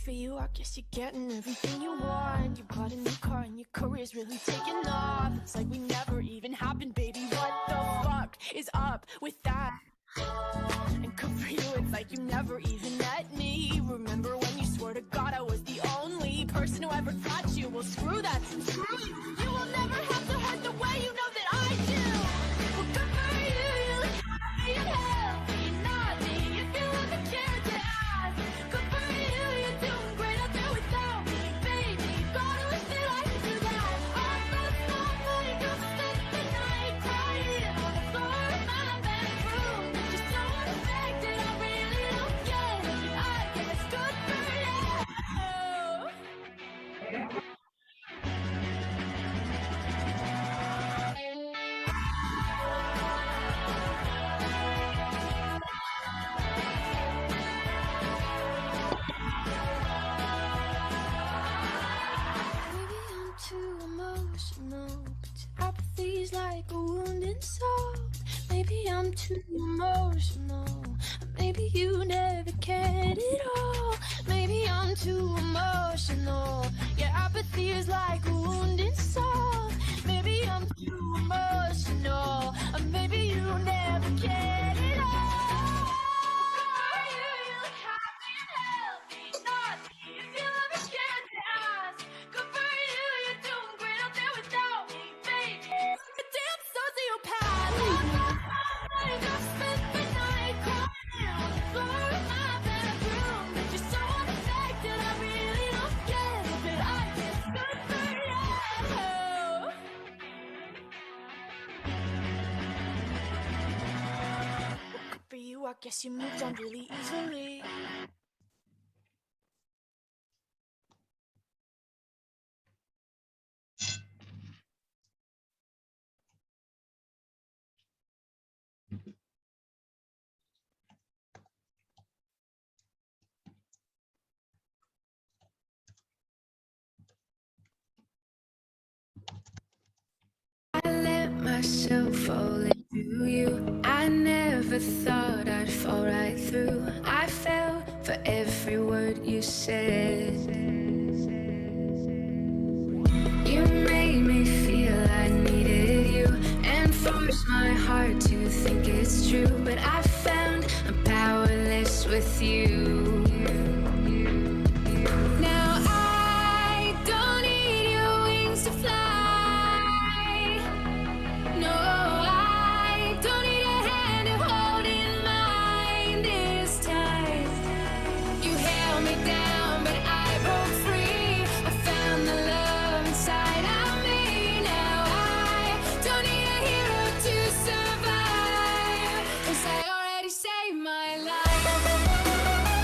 For you, I guess you're getting everything you want. You bought a new car and your career's really taking off. It's like we never even happened, baby. What the fuck is up with that? And good for you, it's like you never even met me. Remember when you swore to God I was the only person who ever got you? Well, screw that, screw you. You will never have to hurt the way you know that I do. Well, good for you, you look happy and healthy. Not me, if you haven't cared to ask. Good for you, you're doing great out there without me, baby. Gotta wish that I could do that. I must not let you spend the night crying on the floor of my bedroom. Just so unaffected, I really don't get it. I guess good for you. Maybe I'm too emotional, but your apathy's like a wounded soul. Maybe I'm too emotional, maybe you never cared at all. Maybe I'm too emotional, your apathy is like a wounded soul. Maybe I'm too emotional, or maybe you never cared at all. You look happy and healthy, not me, if you ever cared to ask. Good for you, you're doing great out there without me, baby. A damn sociopath. I just spent the night crying on the floor of my bedroom. But you're so unaffected, I really don't get it. But I guess good for you. Well, good for you, I guess you moved on really easily. I let myself fall into you. I never thought I'd fall right through. I fell for every word you said. You made me feel I needed you and forced my heart to think it's true. But I found I'm powerless with you. Now I don't need your wings to fly. No, I don't need a hand to hold in mine this time. You held me down, but I broke free. I found the love inside of me. Now I don't need a hero to survive, 'cause I already saved my life.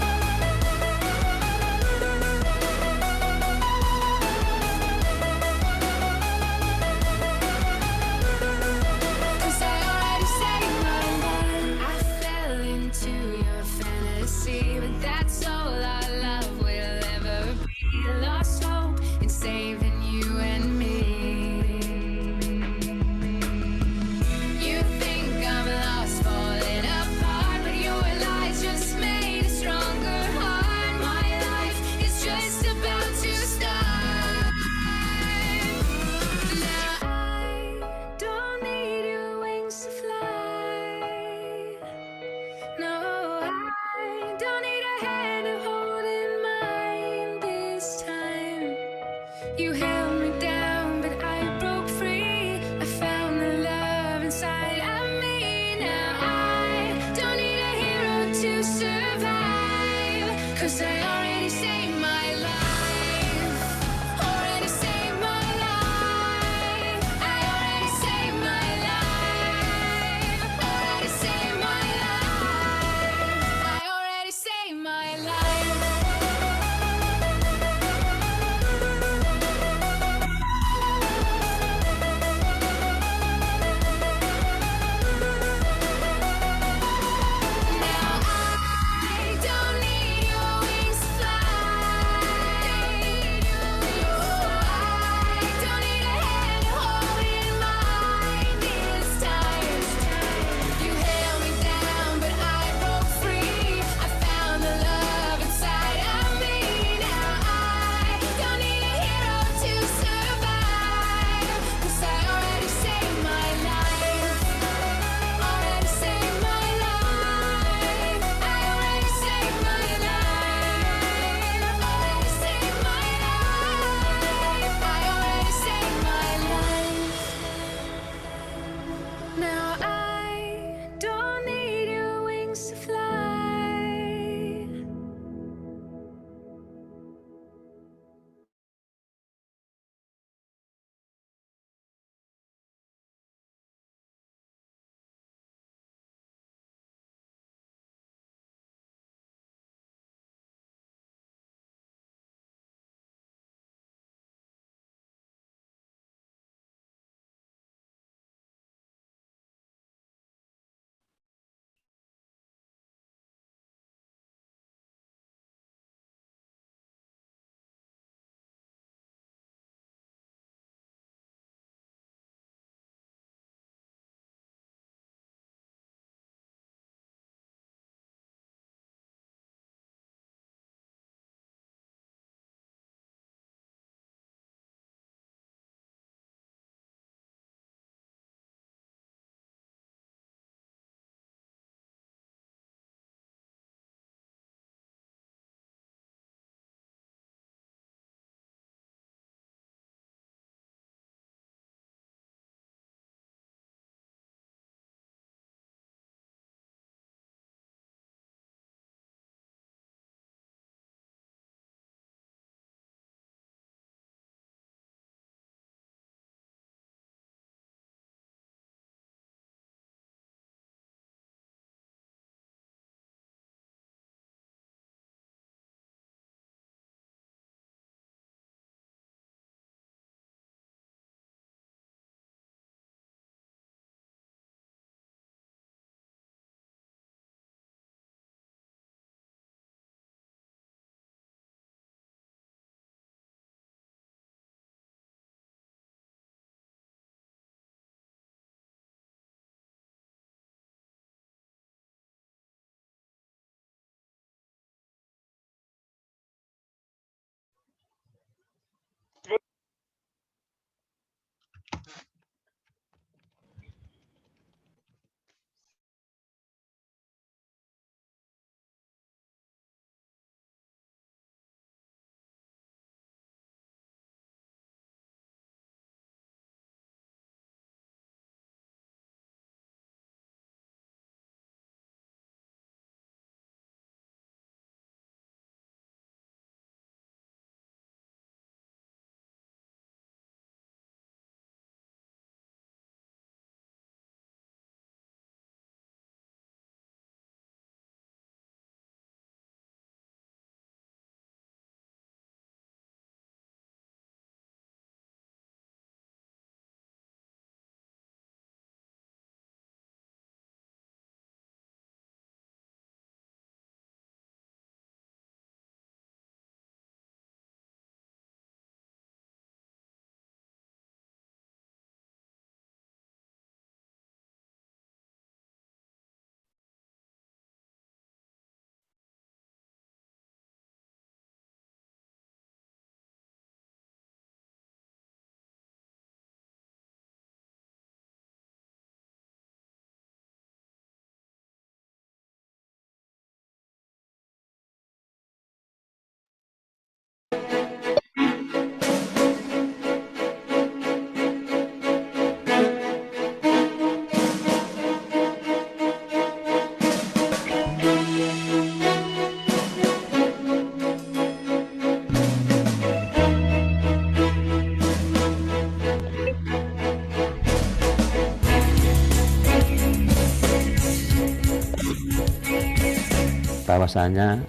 bahwasanya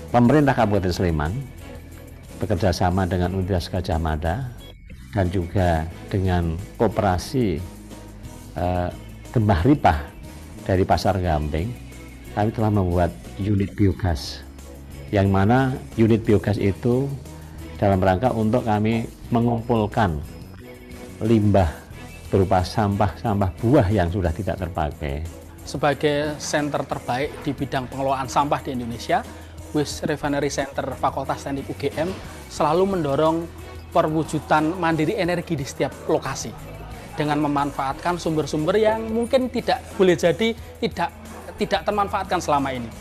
pemerintah Kabupaten Sleman bekerja sama dengan Universitas Gadjah Mada dan juga dengan koperasi Gembah Ripah dari Pasar Gamping, kami telah membuat unit biogas, yang mana unit biogas itu dalam rangka untuk kami mengumpulkan limbah berupa sampah-sampah buah yang sudah tidak terpakai. Sebagai center terbaik di bidang pengelolaan sampah di Indonesia, Waste Refinery Center Fakultas Teknik UGM selalu mendorong perwujudan mandiri energi di setiap lokasi dengan memanfaatkan sumber-sumber yang mungkin tidak boleh jadi tidak termanfaatkan selama ini.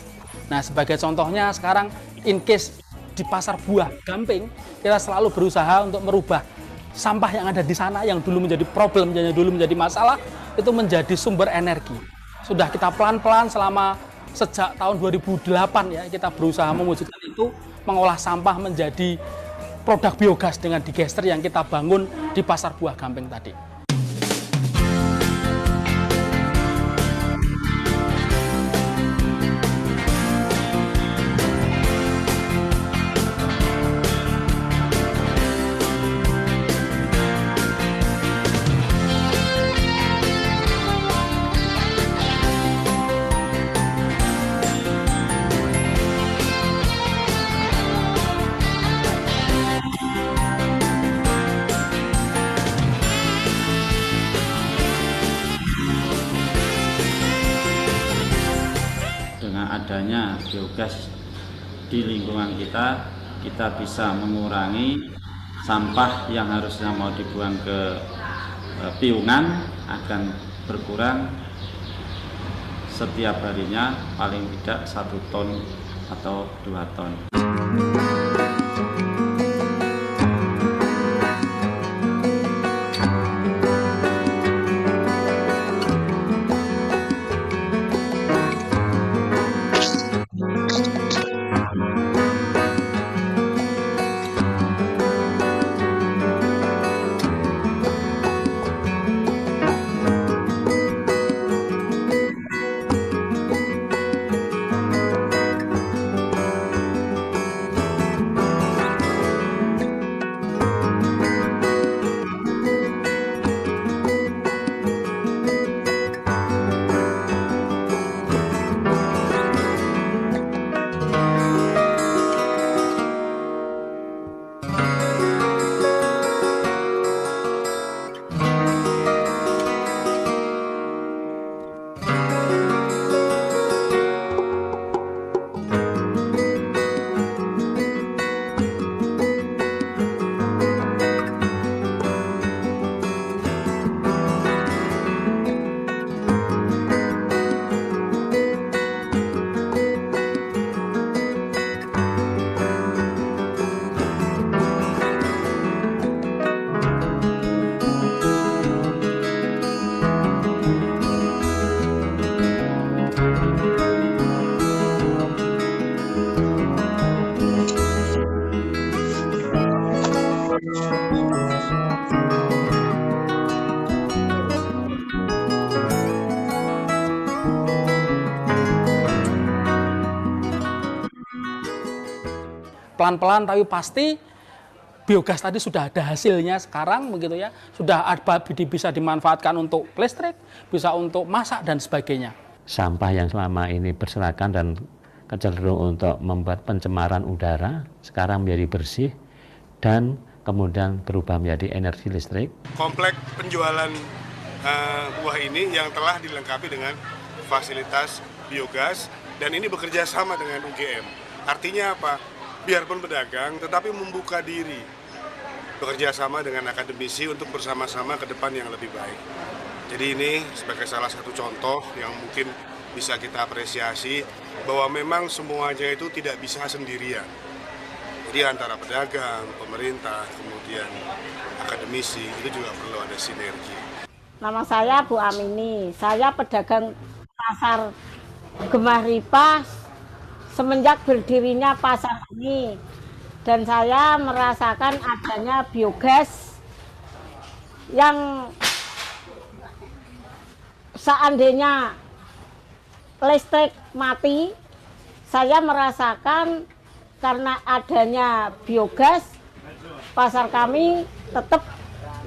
Nah, sebagai contohnya sekarang in case di pasar buah Gamping, kita selalu berusaha untuk merubah sampah yang ada di sana yang dulu menjadi problem, yang dulu menjadi masalah, itu menjadi sumber energi. Sudah kita pelan-pelan selama sejak tahun 2008 ya, kita berusaha mewujudkan itu, mengolah sampah menjadi produk biogas dengan digester yang kita bangun di pasar buah Gamping tadi. Adanya biogas di lingkungan kita bisa mengurangi sampah yang harusnya mau dibuang ke piungan akan berkurang setiap harinya paling tidak 1 ton atau 2 ton. Pelan-pelan tapi pasti biogas tadi sudah ada hasilnya sekarang begitu ya, sudah bisa dimanfaatkan untuk listrik, bisa untuk masak dan sebagainya. Sampah yang selama ini berserakan dan kecenderung untuk membuat pencemaran udara sekarang menjadi bersih dan kemudian berubah menjadi energi listrik. Komplek penjualan buah ini yang telah dilengkapi dengan fasilitas biogas dan ini bekerja sama dengan UGM. Artinya apa? Biarpun pedagang tetapi membuka diri bekerja sama dengan akademisi untuk bersama-sama ke depan yang lebih baik. Jadi ini sebagai salah satu contoh yang mungkin bisa kita apresiasi bahwa memang semuanya itu tidak bisa sendirian. Jadi antara pedagang, pemerintah, kemudian akademisi itu juga perlu ada sinergi. Nama saya Bu Amini, saya pedagang pasar Gembah Ripah semenjak berdirinya pasar ini, dan saya merasakan adanya biogas yang seandainya listrik mati, saya merasakan karena adanya biogas, pasar kami tetap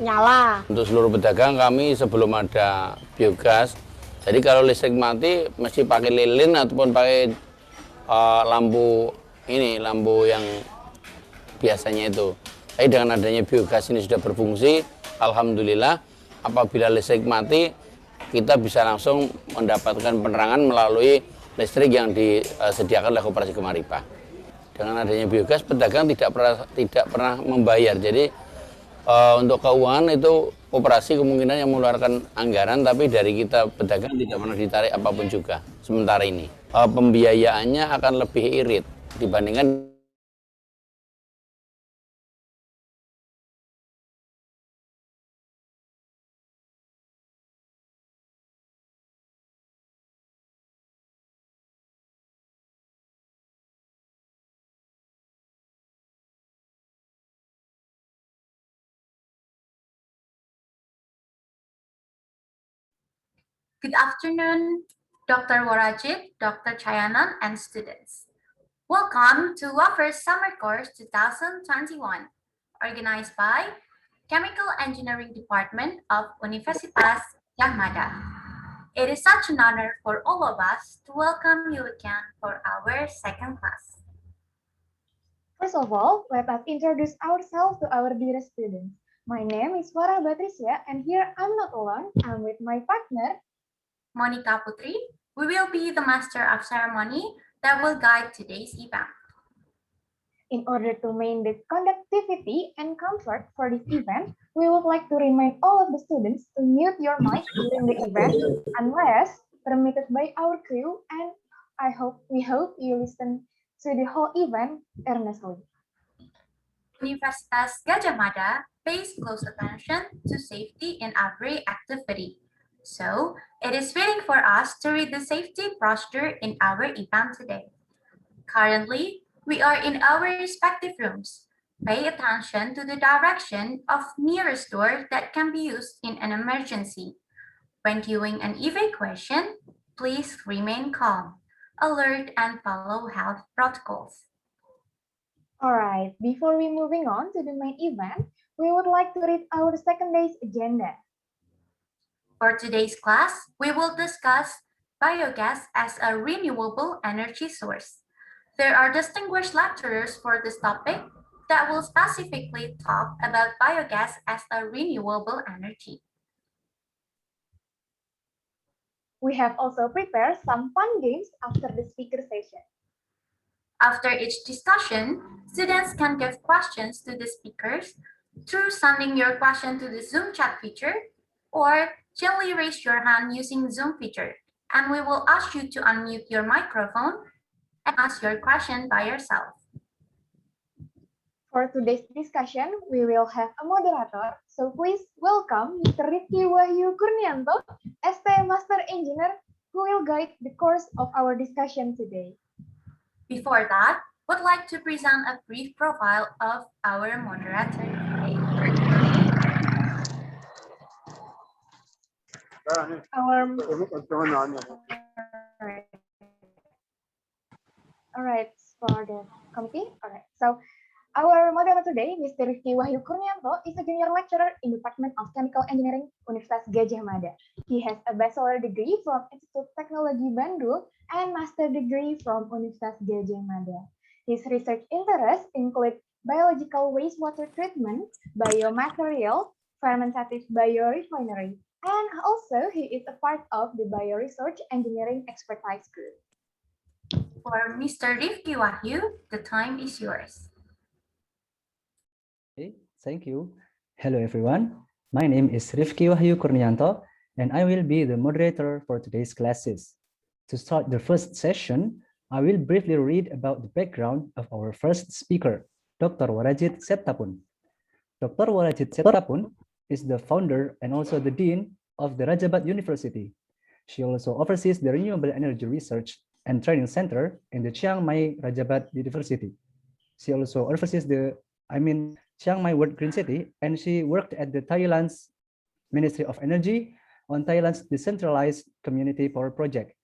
nyala. Untuk seluruh pedagang kami sebelum ada biogas, jadi kalau listrik mati mesti pakai lilin ataupun pakai lampu yang biasanya itu. Tapi dengan adanya biogas ini sudah berfungsi, alhamdulillah apabila listrik mati kita bisa langsung mendapatkan penerangan melalui listrik yang disediakan oleh Koperasi Gemaripah. Dengan adanya biogas, pedagang tidak pernah membayar. Jadi untuk keuangan itu koperasi kemungkinan yang mengeluarkan anggaran, tapi dari kita pedagang tidak pernah ditarik apapun juga sementara ini. Pembiayaannya akan lebih irit dibandingkan Good afternoon, Dr. Warajit, Dr. Chayanan, and students. Welcome to WAFERS Summer Course 2021, organized by Chemical Engineering Department of Universitas Gadjah Mada. It is such an honor for all of us to welcome you again for our second class. First of all, let us introduce ourselves to our dear students. My name is Farah Batrisya, and here I'm not alone. I'm with my partner, Monica Putri. We will be the master of ceremony that will guide today's event. In order to maintain the conductivity and comfort for this event, we would like to remind all of the students to mute your mic during the event unless permitted by our crew, and we hope you listen to the whole event earnestly. Universitas Gadjah Mada pays close attention to safety in every activity. So, it is fitting for us to read the safety procedure in our event today. Currently, we are in our respective rooms. Pay attention to the direction of nearest door that can be used in an emergency. When doing an evacuation, please remain calm, alert, and follow health protocols. All right, before we moving on to the main event, we would like to read our second day's agenda. For today's class, we will discuss biogas as a renewable energy source. There are distinguished lecturers for this topic that will specifically talk about biogas as a renewable energy. We have also prepared some fun games after the speaker session. After each discussion, students can give questions to the speakers through sending your question to the Zoom chat feature or gently raise your hand using Zoom feature, and we will ask you to unmute your microphone and ask your question by yourself. For today's discussion, we will have a moderator, so please welcome Mr. Rifki Wahyu Kurnianto, ST Master Engineer, who will guide the course of our discussion today. Before that, would like to present a brief profile of our moderator today. All right, for the committee. All right, so our moderator today, Mr. Rifki Wahyu Kurnianto, is a junior lecturer in Department of Chemical Engineering, Universitas Gadjah Mada. He has a bachelor degree from Institut Teknologi Bandung and master degree from Universitas Gadjah Mada. His research interests include biological wastewater treatment, biomaterial, fermentative biorefinery, and also he is a part of the Bioresearch Engineering Expertise Group. For Mr. Rifki Wahyu, the time is yours. Okay, thank you. Hello everyone. My name is Rifki Wahyu Kurnianto, and I will be the moderator for today's classes. To start the first session, I will briefly read about the background of our first speaker, Dr. Warajit Settapun. Dr. Warajit Settapun is the founder and also the dean of the Rajabat University. She also oversees the Renewable Energy Research and Training Center in the Chiang Mai Rajabat University. She also oversees the Chiang Mai World Green City, and she worked at the Thailand's Ministry of Energy on Thailand's decentralized community power project.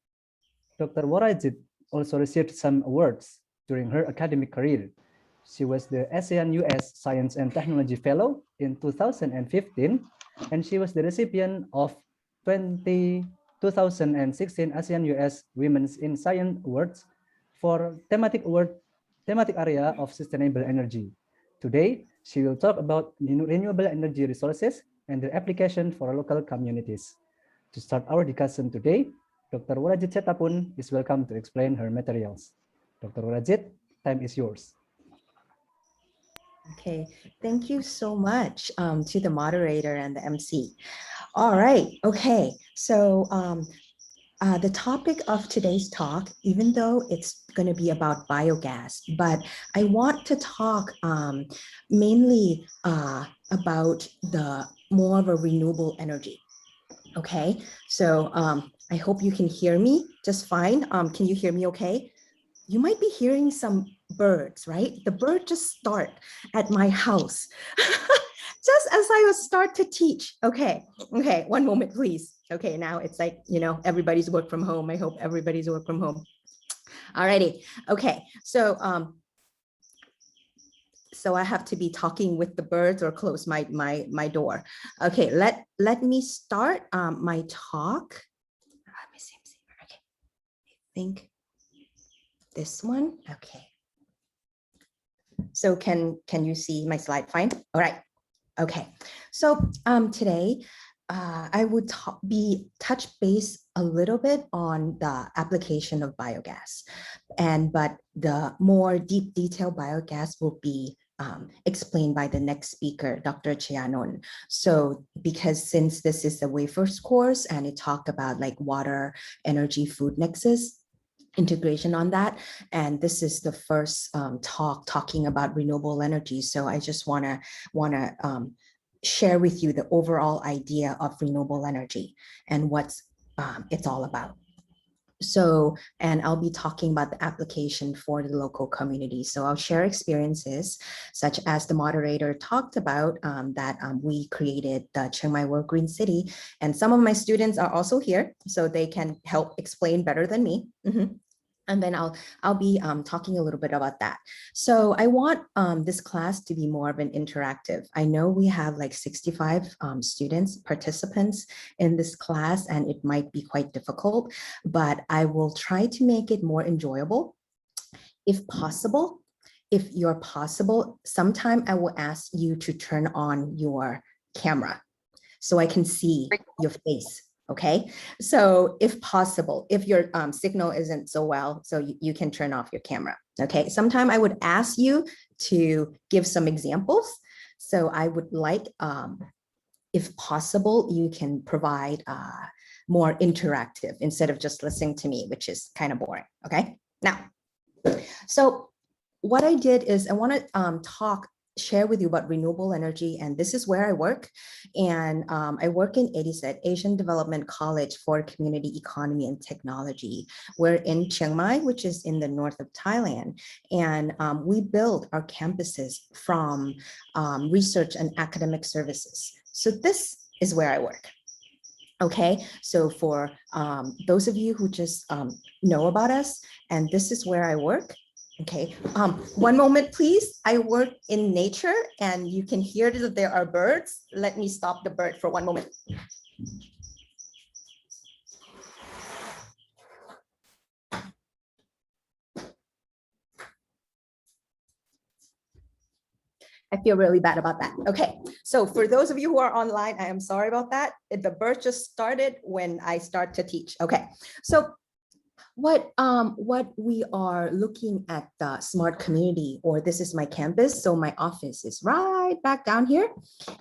Dr. Warajit also received some awards during her academic career. She was the ASEAN-US Science and Technology Fellow in 2015, and she was the recipient of 2016 ASEAN-US Women's in Science Awards for thematic area of sustainable energy. Today, she will talk about renewable energy resources and their application for local communities. To start our discussion today, Dr. Warajit Cetapun is welcome to explain her materials. Dr. Warajit, time is yours. Okay, thank you so much to the moderator and the MC. All right, okay, so the topic of today's talk, even though it's going to be about biogas, but I want to talk mainly about the more of a renewable energy. Okay, so I hope you can hear me just fine. Can you hear me okay? You might be hearing some birds, right? The bird just start at my house just as I was start to teach. Okay, one moment, please. Okay, now it's like, you know, everybody's work from home. I hope everybody's work from home. Alrighty, okay, so I have to be talking with the birds or close my door. Okay, let me start my talk. Let me see. Okay, I think this one. Okay. So can you see my slide fine? All right. Okay. So today I would touch base a little bit on the application of biogas, but the more deep detailed biogas will be explained by the next speaker, Dr. Chianon. So because since this is the WAFERS course and it talked about like water, energy, food nexus, integration on that, and this is the first talking about renewable energy. So I just wanna share with you the overall idea of renewable energy and what's it's all about. So, and I'll be talking about the application for the local community. So I'll share experiences such as the moderator talked about that we created the Chiang Mai World Green City, and some of my students are also here, so they can help explain better than me. And then I'll be talking a little bit about that. So I want this class to be more of an interactive. I know we have like 65 students, participants in this class, and it might be quite difficult, but I will try to make it more enjoyable. If possible, sometime I will ask you to turn on your camera so I can see your face. Okay, so if possible, if your signal isn't so well, so you can turn off your camera. Okay, sometime I would ask you to give some examples. So I would like, if possible, you can provide more interactive instead of just listening to me, which is kind of boring. Okay, now, so what I did is I want to share with you about renewable energy, and this is where I work. And I work in ADCET, Asian Development College for Community Economy and Technology. We're in Chiang Mai, which is in the north of Thailand. And we build our campuses from research and academic services. So this is where I work. Okay, so for those of you who just know about us, and this is where I work. Okay, one moment, please. I work in nature and you can hear that there are birds. Let me stop the bird for one moment. I feel really bad about that. Okay, so for those of you who are online, I am sorry about that. The bird just started when I start to teach. Okay, so what we are looking at the smart community, or this is my campus. So my office is right back down here,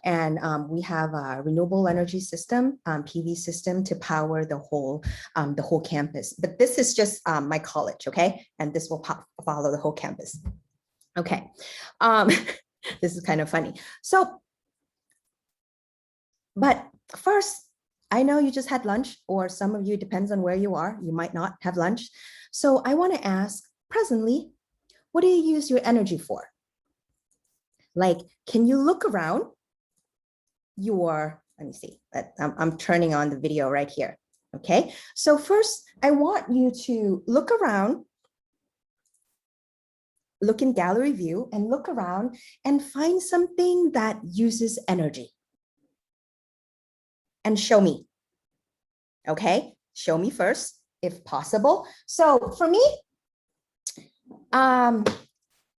and we have a renewable energy system, PV system to power the whole campus. But this is just my college, okay? And this will follow the whole campus. Okay, this is kind of funny. So, but first, I know you just had lunch, or some of you, depends on where you are, you might not have lunch. So I want to ask, presently, what do you use your energy for? Like, can you look around your, let me see, I'm turning on the video right here. Okay, so first I want you to look around look in gallery view and look around and find something that uses energy. And show me. Okay, show me first, if possible. So for me,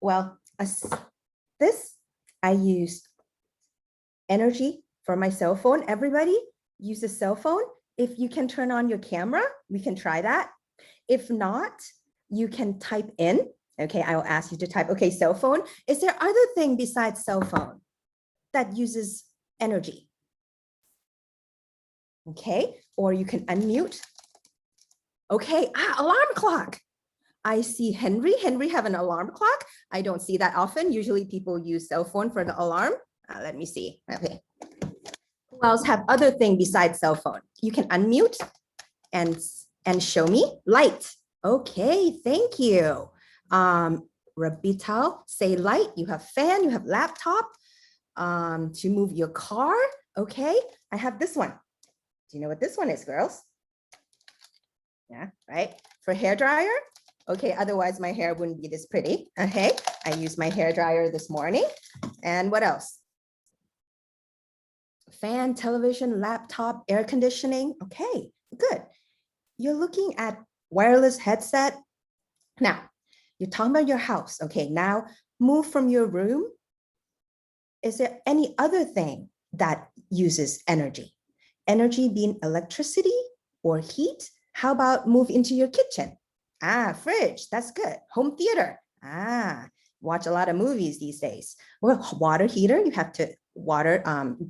well, this, I use energy for my cell phone. Everybody use a cell phone. If you can turn on your camera, we can try that. If not, you can type in. Okay, I will ask you to type, okay, cell phone. Is there other thing besides cell phone that uses energy? Okay, or you can unmute. Okay, alarm clock. I see Henry. Henry have an alarm clock. I don't see that often. Usually people use cell phone for the alarm. Let me see. Okay. Who else have other thing besides cell phone? You can unmute and show me. Light. Okay, thank you. Rabital, say light. You have fan, you have laptop. To move your car. Okay, I have this one. Do you know what this one is, girls? Yeah, right. For hair dryer. Okay, otherwise my hair wouldn't be this pretty. Okay, I used my hair dryer this morning. And what else? Fan, television, laptop, air conditioning. Okay, good. You're looking at wireless headset. Now, you're talking about your house. Okay, now move from your room. Is there any other thing that uses energy? Energy being electricity or heat? How about move into your kitchen? Fridge, that's good. Home theater. Watch a lot of movies these days. Well, water heater, you have to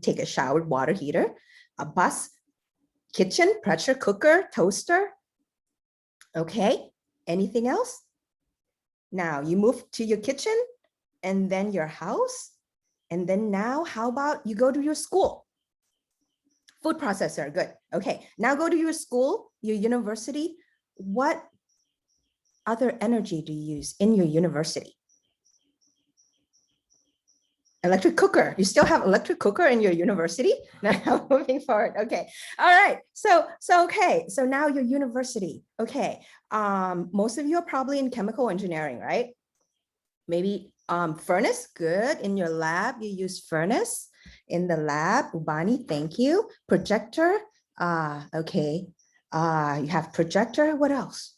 take a shower, water heater. A bus, kitchen, pressure cooker, toaster. Okay, anything else? Now you move to your kitchen and then your house. And then now, how about you go to your school? Food processor, good. Okay, now go to your school, your university. What other energy do you use in your university? Electric cooker. You still have electric cooker in your university? Now moving forward. Okay. All right. So okay. So now your university. Okay. Most of you are probably in chemical engineering, right? Maybe furnace. Good. In your lab, you use furnace. In the lab, Ubani, thank you. Projector. Okay. You have projector. What else?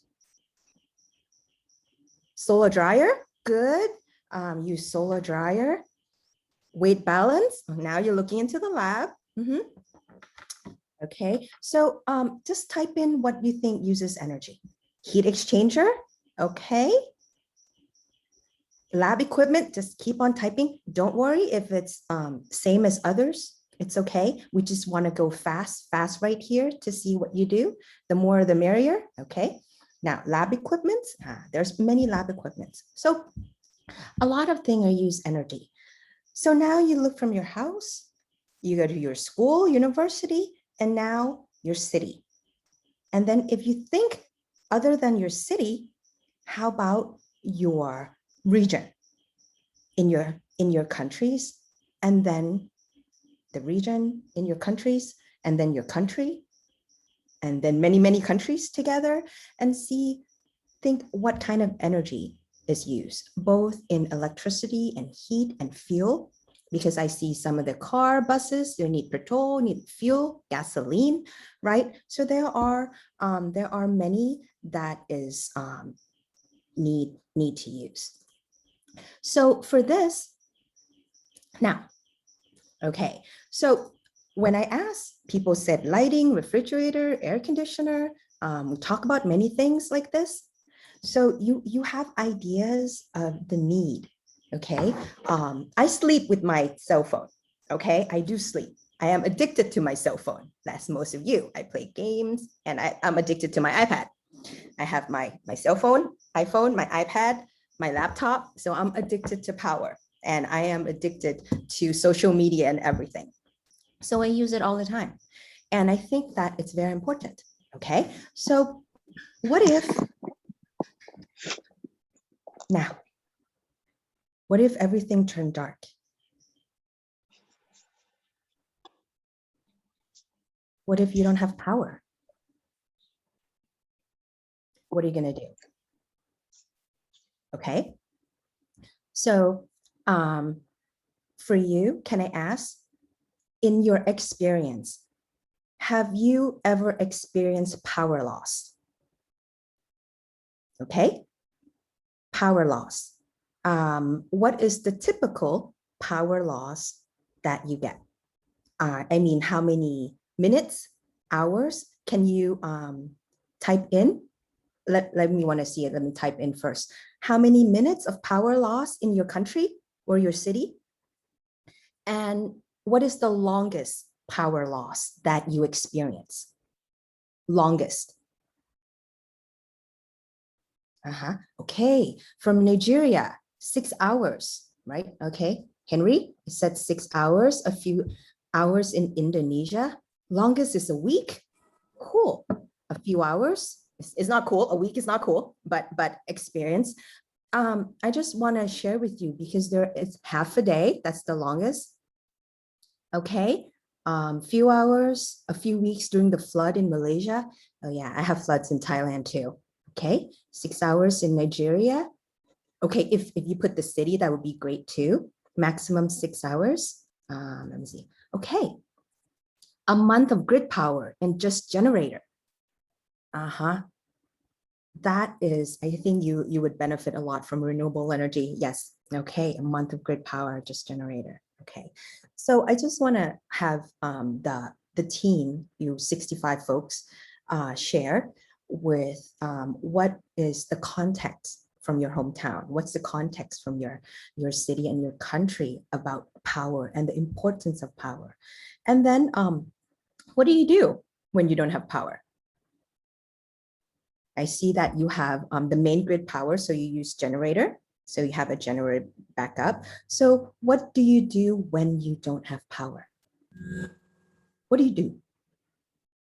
Solar dryer. Good. Use solar dryer. Weight balance. Now you're looking into the lab. Okay. So just type in what you think uses energy. Heat exchanger. Okay. Lab equipment, just keep on typing. Don't worry if it's same as others. It's okay. We just want to go fast right here to see what you do. The more the merrier. Okay. Now lab equipment. There's many lab equipments. So a lot of things use energy. So now you look from your house, you go to your school, university, and now your city. And then if you think other than your city, how about your region in your countries, and then the region in your countries, and then your country, and then many countries together, and think what kind of energy is used, both in electricity and heat and fuel, because I see some of the car buses, they need petrol, need fuel, gasoline, right? So there are many that is need to use. So for this, now, okay, so when I asked, people said lighting, refrigerator, air conditioner, we talk about many things like this. So you have ideas of the need, okay? I sleep with my cell phone, okay? I do sleep. I am addicted to my cell phone. That's most of you. I play games and I'm addicted to my iPad. I have my cell phone, iPhone, my iPad, my laptop. So I'm addicted to power and I am addicted to social media and everything. So I use it all the time. And I think that it's very important, okay? So what if, now, what if everything turned dark? What if you don't have power? What are you gonna do? Okay, So for you, can I ask, in your experience, have you ever experienced power loss? Okay, power loss. What is the typical power loss that you get? I mean, how many minutes, hours? Can you type in? Let me want to see it. Let me type in first. How many minutes of power loss in your country or your city? And what is the longest power loss that you experience? Longest. Okay, from Nigeria, 6 hours, right? Okay, Henry said 6 hours, a few hours in Indonesia. Longest is a week. Cool. A few hours is not cool. A week is not cool, but experience. I just want to share with you because there is half a day. That's the longest. Okay. Few hours, a few weeks during the flood in Malaysia. Oh yeah, I have floods in Thailand too. Okay, 6 hours in Nigeria. Okay, if you put the city, that would be great too. Maximum 6 hours. Let me see. Okay, a month of grid power and just generator. That is, I think you would benefit a lot from renewable energy. Yes. Okay, a month of grid power, just generator. Okay, so I just want to have the team, you 65 folks, share with what is the context from your hometown? What's the context from your city and your country about power and the importance of power? And then what do you do when you don't have power? I see that you have the main grid power, so you use generator. So you have a generator backup. So what do you do when you don't have power? What do you do?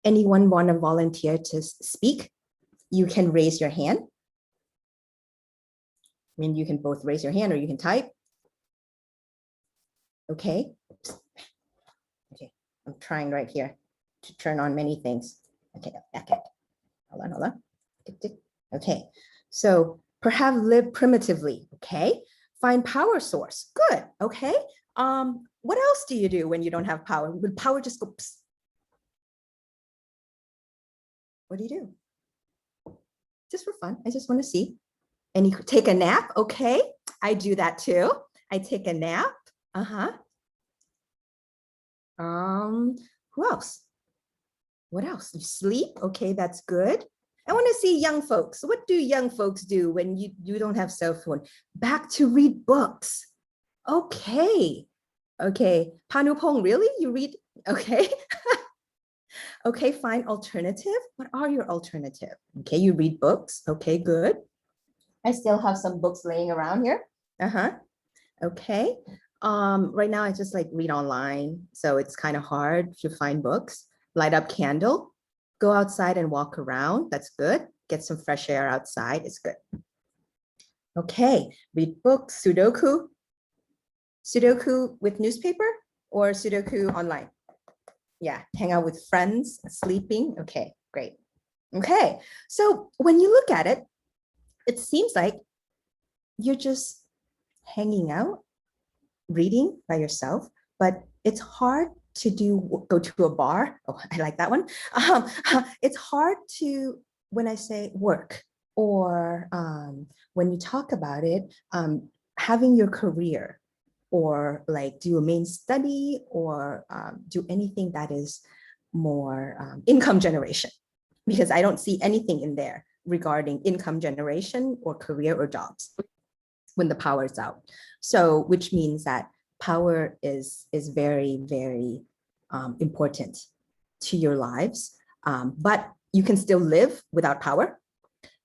Anyone want to volunteer to speak? You can raise your hand. I mean, you can both raise your hand or you can type. Okay. Okay, I'm trying right here to turn on many things. Okay, hold on. Okay, so perhaps live primitively. Okay, find power source. Good. Okay. What else do you do when you don't have power? Would power just go? Psst? What do you do? Just for fun. I just want to see. And you take a nap. Okay, I do that too. I take a nap. Who else? What else? You sleep. Okay, that's good. I want to see young folks. What do young folks do when you don't have cell phone? Back to read books. Okay. Okay. Panupong, really? You read? Okay. Okay, fine. Alternative. What are your alternative? Okay, you read books. Okay, good. I still have some books laying around here. Okay. Right now I just like read online, so it's kind of hard to find books. Light up candle. Go outside and walk around. That's good. Get some fresh air outside. It's good. Okay, read books, Sudoku. Sudoku with newspaper or Sudoku online? Yeah, hang out with friends, sleeping. Okay, great. Okay, so when you look at it, it seems like you're just hanging out, reading by yourself, but it's hard to go to a bar. Oh, I like that one. It's hard to, when I say work or when you talk about it, having your career or like do a main study or do anything that is more income generation, because I don't see anything in there regarding income generation or career or jobs when the power is out. So which means that power is very, very important to your lives, but you can still live without power.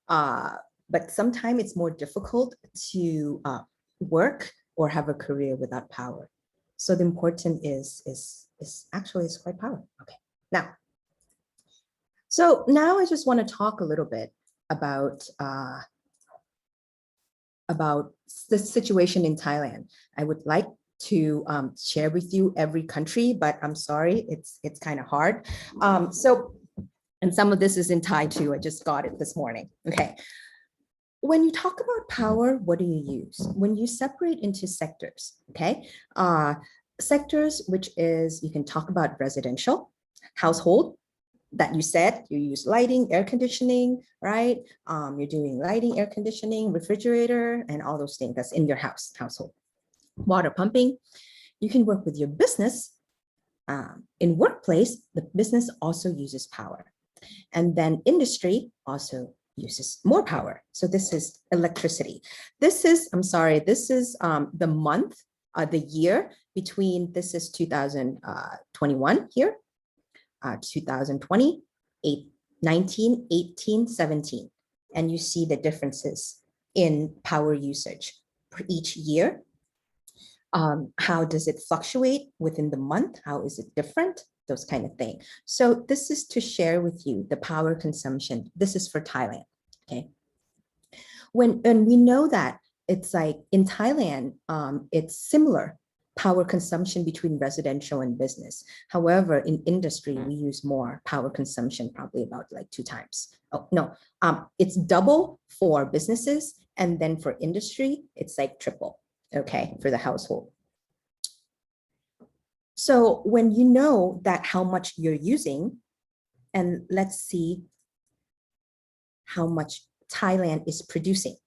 But sometimes it's more difficult to work or have a career without power. So the important is actually is quite power. Okay, so now I just want to talk a little bit about the situation in Thailand. I would like to share with you every country, but I'm sorry, it's kind of hard. So, and some of this is in Thai too. I just got it this morning. Okay. when you talk about power, what do you use? When you separate into sectors, okay? Sectors, which is, you can talk about residential, household, that you said, you use lighting, air conditioning, right? You're doing lighting, air conditioning, refrigerator, and all those things that's in your household. Water pumping, you can work with your business. In workplace, the business also uses power. And then industry also uses more power. So this is electricity. This is, I'm sorry, this is the month, the year between, this is 2021 here, 2020, 19, 18, 17. And you see the differences in power usage for each year. How does it fluctuate within the month? How is it different? Those kind of thing. So this is to share with you the power consumption. This is for Thailand, okay? And we know that it's like in Thailand, it's similar power consumption between residential and business. However, in industry, we use more power consumption, probably about like 2 times. Oh, no, it's double for businesses. And then for industry, it's like triple, okay, for the household. So when you know that how much you're using, and let's see how much Thailand is producing.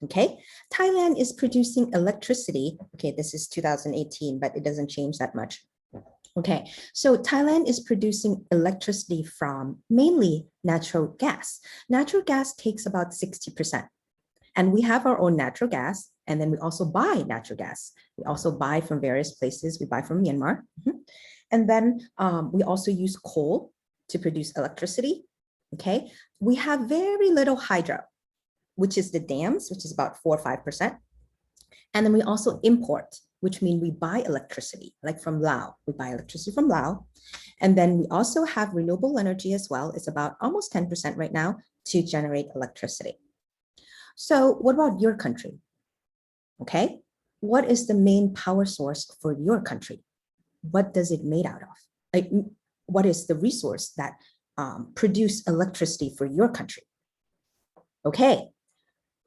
Okay, Thailand is producing electricity. Okay, this is 2018, but it doesn't change that much. Okay, so Thailand is producing electricity from mainly natural gas. Natural gas takes about 60%. And we have our own natural gas, and then we also buy natural gas. We also buy from various places. We buy from Myanmar. And then we also use coal to produce electricity. Okay, we have very little hydro, which is the dams, which is about 4 or 5%. And then we also import, which means we buy electricity, like from Laos. We buy electricity from Laos. And then we also have renewable energy as well. It's about almost 10% right now to generate electricity. So what about your country? Okay, what is the main power source for your country? What does it made out of? Like, what is the resource that produce electricity for your country? Okay,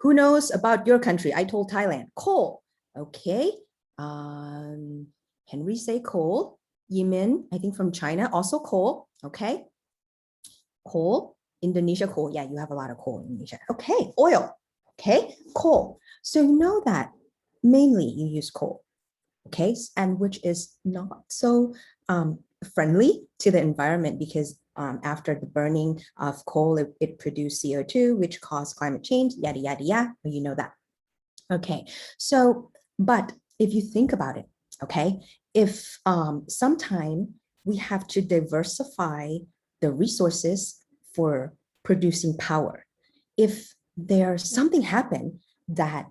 who knows about your country? I told Thailand, coal. Okay, Henry say coal. Yimin, I think from China, also coal. Okay, coal. Indonesia, coal. Yeah, you have a lot of coal in Indonesia. Okay, oil. Okay, coal. So you know that mainly you use coal. Okay, and which is not so friendly to the environment, because after the burning of coal, it produced CO2, which caused climate change, yada, yada, yada. You know that. Okay, so, but if you think about it, okay, if sometime we have to diversify the resources for producing power, if there's something happen that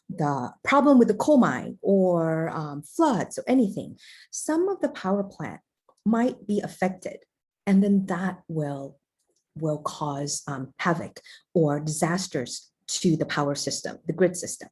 the problem with the coal mine or floods or anything, some of the power plant might be affected, and then that will cause havoc or disasters to the power system, the grid system.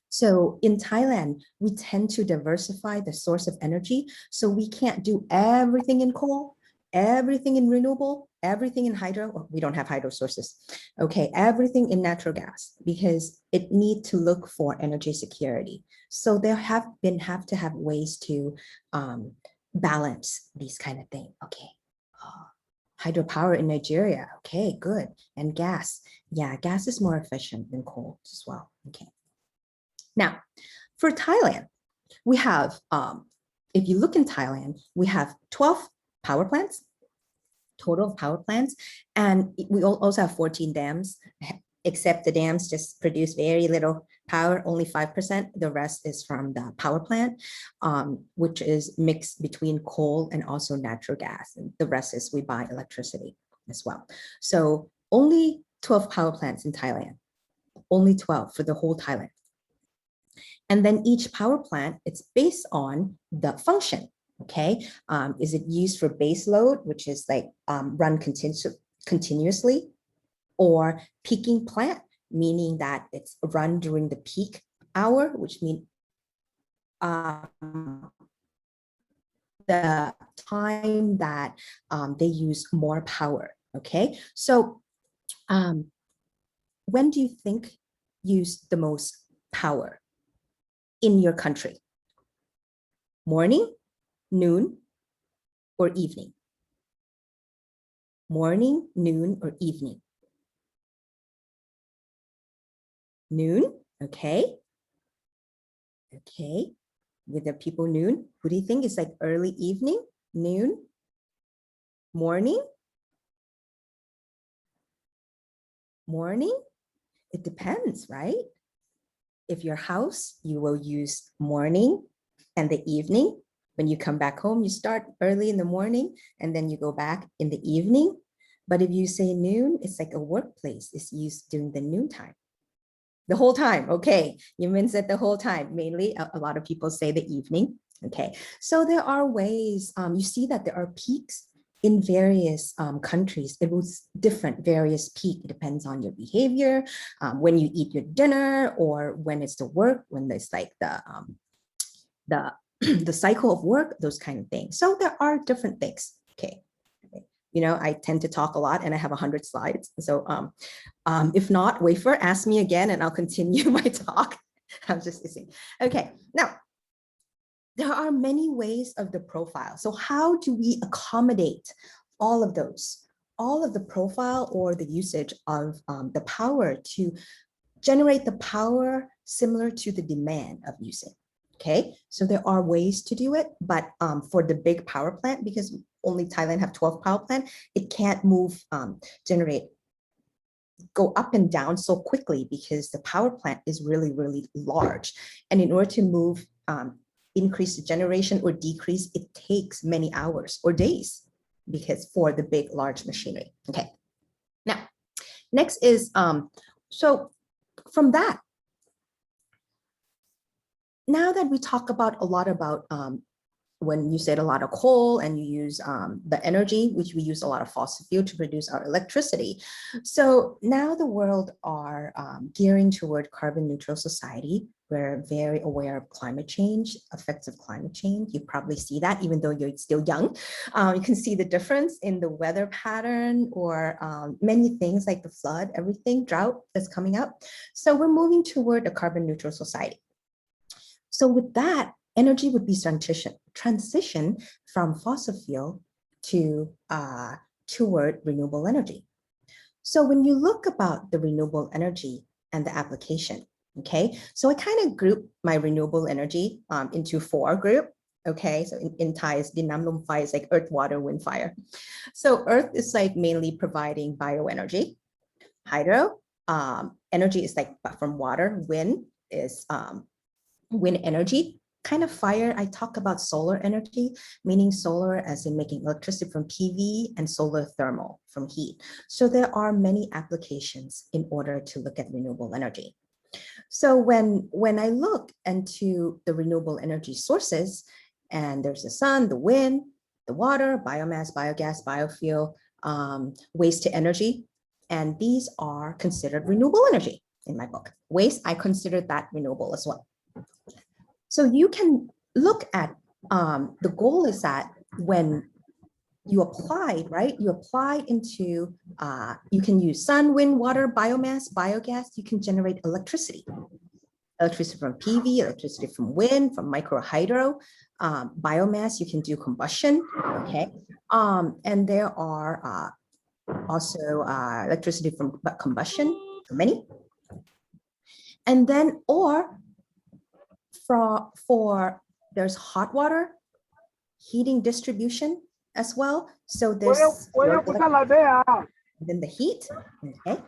So in Thailand, we tend to diversify the source of energy. So we can't do everything in coal, everything in renewable, everything in hydro. Well, we don't have hydro sources. Okay, everything in natural gas, because it need to look for energy security. So there have to have ways to balance these kind of things. Okay, hydropower in Nigeria. Okay, good. And gas. Yeah, gas is more efficient than coal as well. Okay. Now, for Thailand, we have, if you look in Thailand, we have 12 power plants, total power plants, and we also have 14 dams, except the dams just produce very little power, only 5%. The rest is from the power plant, which is mixed between coal and also natural gas. And the rest is we buy electricity as well. So only 12 power plants in Thailand, only 12 for the whole Thailand. And then each power plant, it's based on the function, okay? Is it used for base load, which is like run continuously, or peaking plant, meaning that it's run during the peak hour, which means the time that they use more power, okay? So when do you think use the most power in your country? Morning, noon, or evening? Morning, noon, or evening? Noon, okay. Okay, with the people noon, who do you think is like early evening, noon, morning? Morning, it depends, right? If your house, you will use morning and the evening. When you come back home, you start early in the morning and then you go back in the evening. But if you say noon, it's like a workplace. It's used during the noontime. The whole time, okay. You mean that the whole time. Mainly, a lot of people say the evening. Okay, so there are ways, you see that there are peaks in various countries. It was different, various peak. It depends on your behavior, when you eat your dinner, or when it's the work, when it's like the the cycle of work, those kind of things. So there are different things. Okay. You know, I tend to talk a lot and I have 100 slides. So if not, Wafer, ask me again and I'll continue my talk. I'm just listening. Okay, now, there are many ways of the profile. So how do we accommodate all of those, all of the profile or the usage of the power to generate the power similar to the demand of using? Okay, so there are ways to do it, but for the big power plant, because only Thailand have 12 power plant, it can't move, go up and down so quickly because the power plant is really, really large. And in order to move, increase the generation or decrease, it takes many hours or days because for the big, large machinery. Okay, now, next is, so from that, now that we talk about a lot about when you said a lot of coal and you use the energy, which we use a lot of fossil fuel to produce our electricity. So now the world are gearing toward carbon neutral society. We're very aware of climate change, effects of climate change. You probably see that even though you're still young. You can see the difference in the weather pattern or many things like the flood, everything, drought that's coming up. So we're moving toward a carbon neutral society. So with that, energy would be transition from fossil fuel to toward renewable energy. So when you look about the renewable energy and the application, okay, so I kind of group my renewable energy into 4 groups. Okay, so in Thai, it's Dinam Lum Phai, is like earth, water, wind, fire. So earth is like mainly providing bioenergy. Hydro, energy is like from water. Wind is wind energy. Kind of fire, I talk about solar energy, meaning solar as in making electricity from PV, and solar thermal from heat. So there are many applications in order to look at renewable energy. So when I look into the renewable energy sources, and there's the sun, the wind, the water, biomass, biogas, biofuel, waste to energy, and these are considered renewable energy in my book. Waste, I consider that renewable as well. So you can look at, the goal is that when you apply, right, you apply into, you can use sun, wind, water, biomass, biogas, you can generate electricity. Electricity from PV, electricity from wind, from micro hydro, biomass, you can do combustion, okay? And there are also electricity from combustion, for many. And then, or for there's hot water heating distribution as well. So there's then the heat. Okay.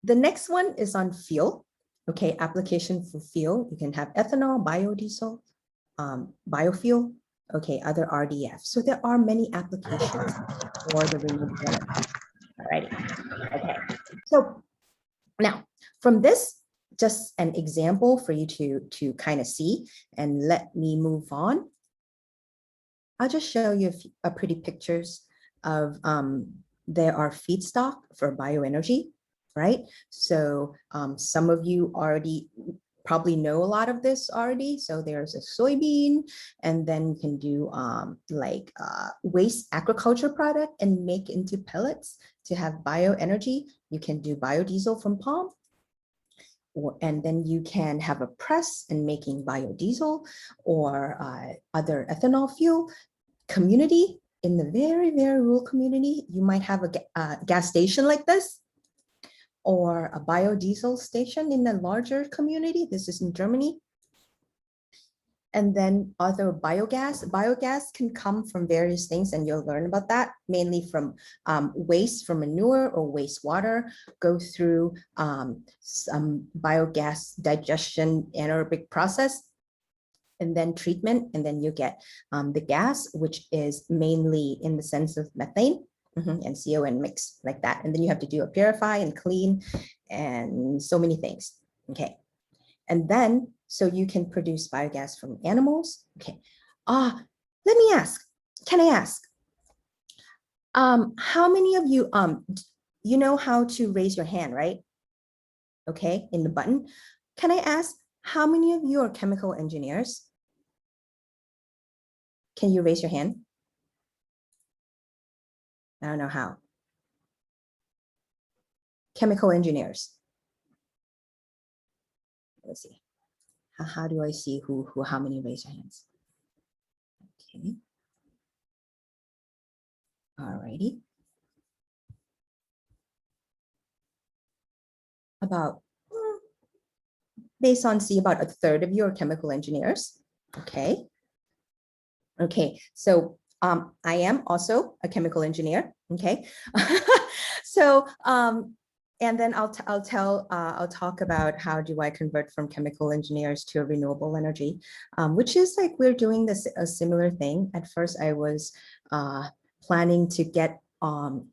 The next one is on fuel. Okay, application for fuel. You can have ethanol, biodiesel, biofuel. Okay, other RDF. So there are many applications for the renewable energy. Alrighty. Okay. So now from this, just an example for you to kind of see, and let me move on. I'll just show you a pretty pictures of there are feedstock for bioenergy, right? So some of you already probably know a lot of this already. So there's a soybean, and then you can do waste agriculture product and make into pellets to have bioenergy. You can do biodiesel from palm. And then you can have a press in making biodiesel or other ethanol fuel. Community, in the very, very rural community, you might have a gas station like this, or a biodiesel station in a larger community. This is in Germany. And then other biogas. Biogas can come from various things, and you'll learn about that, mainly from waste from manure or wastewater, go through some biogas digestion anaerobic process, and then treatment, and then you get the gas, which is mainly in the sense of methane and CO and mix like that. And then you have to do a purify and clean and so many things. Okay. And then, so you can produce biogas from animals. Okay. Let me ask, can I ask, how many of you, you know how to raise your hand, right? Okay, in the button. Can I ask, how many of you are chemical engineers? Can you raise your hand? I don't know how. Chemical engineers. Let's see. How do I see how many raise your hands? Okay. All righty. About, based on see, about a third of you are chemical engineers. Okay. Okay, so I am also a chemical engineer. Okay. So and then I'll talk about how do I convert from chemical engineers to renewable energy, which is like we're doing this a similar thing. At first, I was planning to get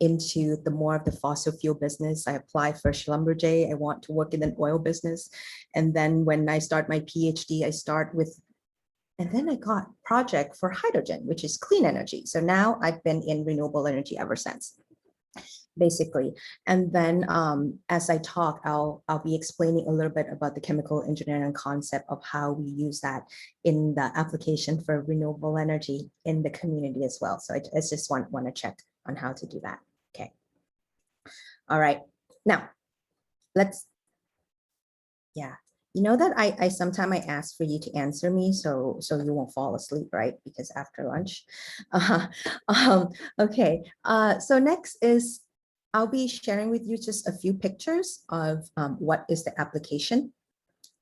into the more of the fossil fuel business. I applied for Schlumberger. I want to work in an oil business, and then when I start my PhD, I start with. And then I got project for hydrogen, which is clean energy. So now I've been in renewable energy ever since, basically. And then as I talk, I'll be explaining a little bit about the chemical engineering concept of how we use that in the application for renewable energy in the community as well. So I just want to check on how to do that. Okay. All right. Now, let's, yeah. You know that I sometimes I ask for you to answer me so you won't fall asleep, right? Because after lunch. Okay, so next is I'll be sharing with you just a few pictures of what is the application.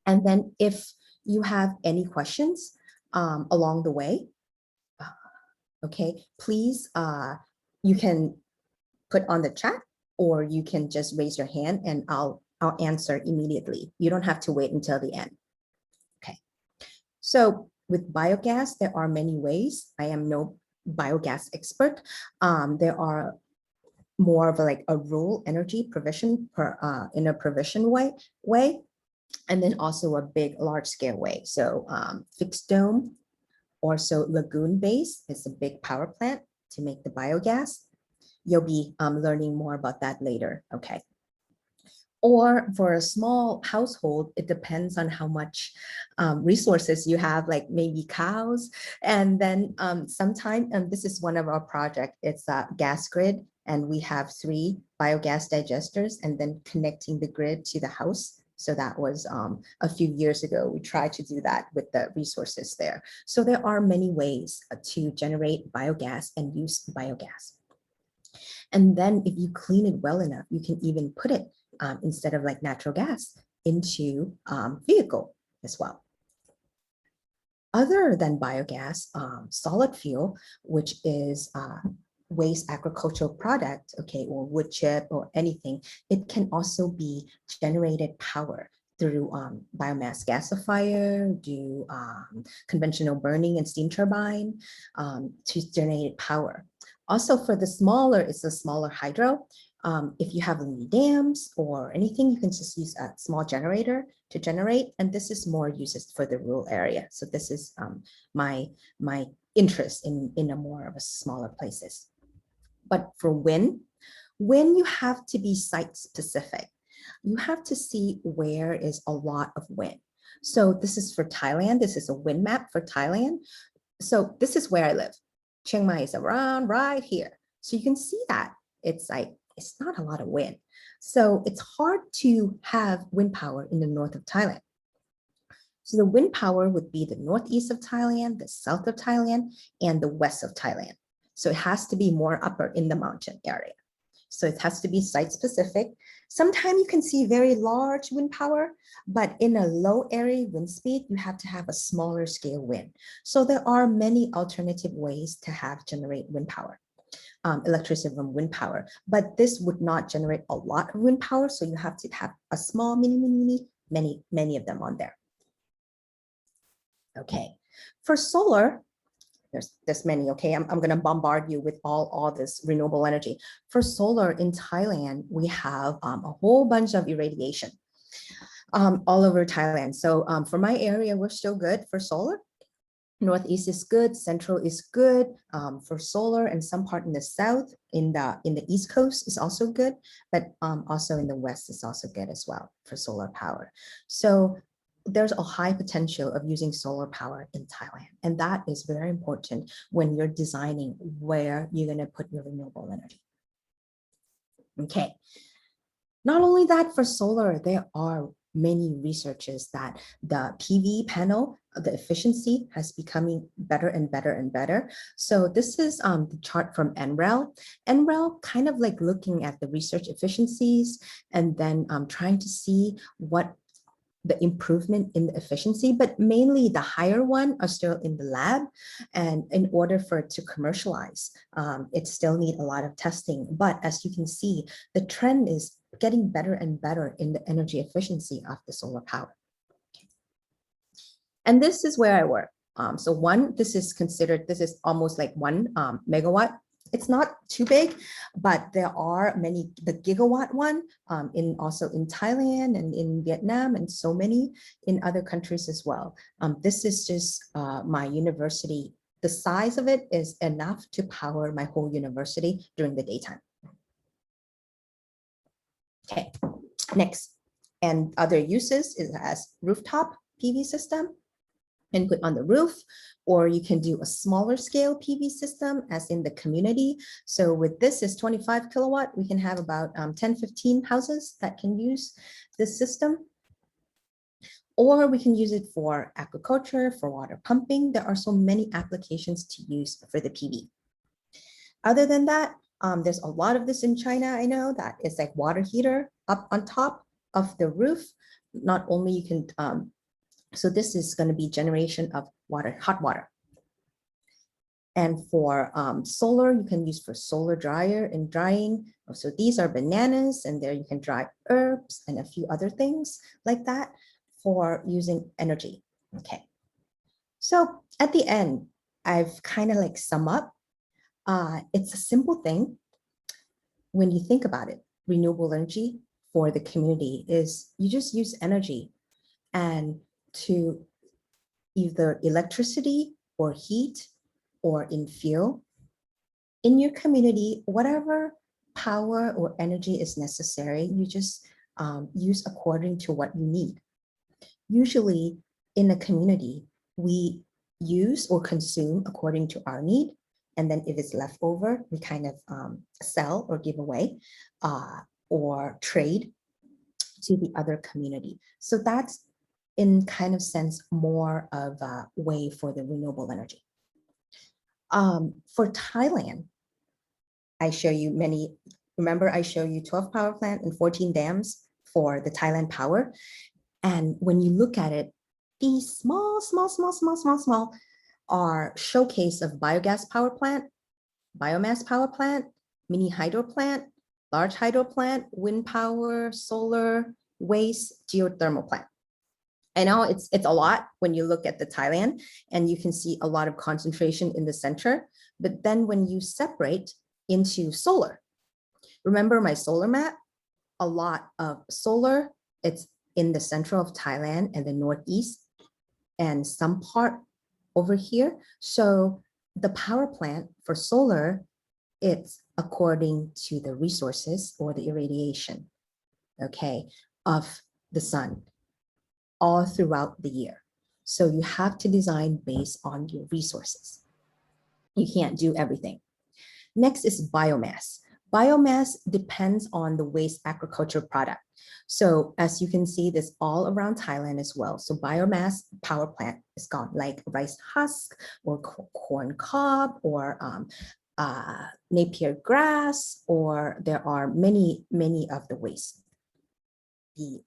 And then if you have any questions along the way, okay, please, you can put on the chat, or you can just raise your hand and I'll answer immediately. You don't have to wait until the end. Okay. So with biogas, there are many ways. I am no biogas expert. There are more of like a rural energy provision in a provision way, and then also a big large scale way. So fixed dome, or so lagoon base is a big power plant to make the biogas. You'll be learning more about that later. Okay. Or for a small household, it depends on how much resources you have, like maybe cows. And then sometime, and this is one of our projects, it's a gas grid, and we have 3 biogas digesters and then connecting the grid to the house. So that was a few years ago. We tried to do that with the resources there. So there are many ways to generate biogas and use biogas. And then if you clean it well enough, you can even put it instead of like natural gas into vehicle as well. Other than biogas, solid fuel, which is waste agricultural product, okay, or wood chip or anything, it can also be generated power through biomass gasifier, do conventional burning and steam turbine to generate power. Also for the smaller, it's a smaller hydro. If you have any dams or anything, you can just use a small generator to generate. And this is more uses for the rural area. So this is my interest in a more of a smaller places. But for wind, you have to be site specific. You have to see where is a lot of wind. So this is for Thailand. This is a wind map for Thailand. So this is where I live. Chiang Mai is around right here. So you can see that it's like, it's not a lot of wind. So it's hard to have wind power in the north of Thailand. So the wind power would be the northeast of Thailand, the south of Thailand, and the west of Thailand. So it has to be more upper in the mountain area. So it has to be site specific. Sometimes you can see very large wind power, but in a low area wind speed, you have to have a smaller scale wind. So there are many alternative ways to generate wind power, electricity from wind power, but this would not generate a lot of wind power. So you have to have a small, many of them on there. Okay, for solar, there's many, okay? I'm gonna bombard you with all this renewable energy. For solar in Thailand, we have a whole bunch of irradiation all over Thailand. So for my area, we're still good for solar. Northeast is good, central is good for solar, and some part in the south, in the east coast is also good, but also in the west is also good as well for solar power. So there's a high potential of using solar power in Thailand, and that is very important when you're designing where you're going to put your renewable energy. Okay, not only that, for solar, there are many researches that the PV panel, the efficiency has becoming better and better and better. So this is the chart from NREL. NREL kind of like looking at the research efficiencies and then trying to see what the improvement in the efficiency, but mainly the higher one are still in the lab. And in order for it to commercialize, it still need a lot of testing. But as you can see, the trend is getting better and better in the energy efficiency of the solar power. And this is where I work. So this is almost like 1 megawatt. It's not too big, but there are many, the gigawatt one also in Thailand and in Vietnam and so many in other countries as well. This is just my university. The size of it is enough to power my whole university during the daytime. Okay, next, and other uses is as rooftop PV system and put on the roof, or you can do a smaller scale PV system as in the community. So with this is 25 kilowatt, we can have about 10, 15 houses that can use this system. Or we can use it for agriculture, for water pumping. There are so many applications to use for the PV. Other than that, there's a lot of this in China, I know, that is like water heater up on top of the roof. Not only you can, so this is going to be generation of water, hot water. And for solar, you can use for solar dryer and drying. So these are bananas, and there you can dry herbs and a few other things like that for using energy. Okay. So at the end, I've kind of like sum up. It's a simple thing. When you think about it, renewable energy for the community is you just use energy and to either electricity or heat or in fuel in your community, whatever power or energy is necessary, you just use according to what you need. Usually in a community, we use or consume according to our need. And then if it's left over, we kind of sell or give away or trade to the other community. So that's in kind of sense more of a way for the renewable energy. For Thailand, I show you many, remember I show you 12 power plant and 14 dams for the Thailand power. And when you look at it, these small are showcase of biogas power plant, biomass power plant, mini hydro plant, large hydro plant, wind power, solar, waste, geothermal plant. I know it's a lot when you look at the Thailand and you can see a lot of concentration in the center, but then when you separate into solar, remember my solar map, a lot of solar, it's in the center of Thailand and the northeast and some part over here. So the power plant for solar, it's according to the resources or the irradiation, okay, of the sun. all throughout the year. So you have to design based on your resources. You can't do everything. Next is biomass. Biomass depends on the waste agriculture product. So as you can see, this all around Thailand as well. So biomass power plant is gone, like rice husk or corn cob or Napier grass, or there are many of the waste, the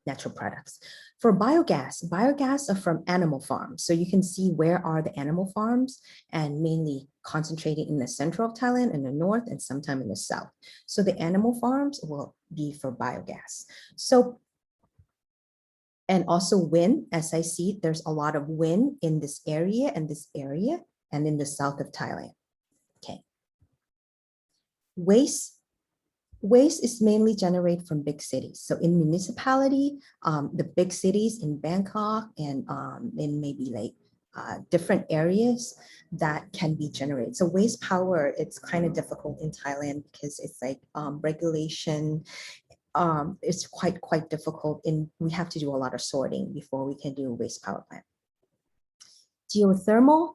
natural products. For biogas, biogas are from animal farms. So you can see where are the animal farms, and mainly concentrated in the center of Thailand, in the north, and sometime in the south. So the animal farms will be for biogas. So, and also wind, as I see, there's a lot of wind in this area and this area, and in the south of Thailand. Okay. Waste is mainly generated from big cities. So in municipality, the big cities in Bangkok and in maybe like different areas that can be generated. So waste power, it's kind of difficult in Thailand because it's like regulation. It's quite difficult, and we have to do a lot of sorting before we can do a waste power plant. Geothermal,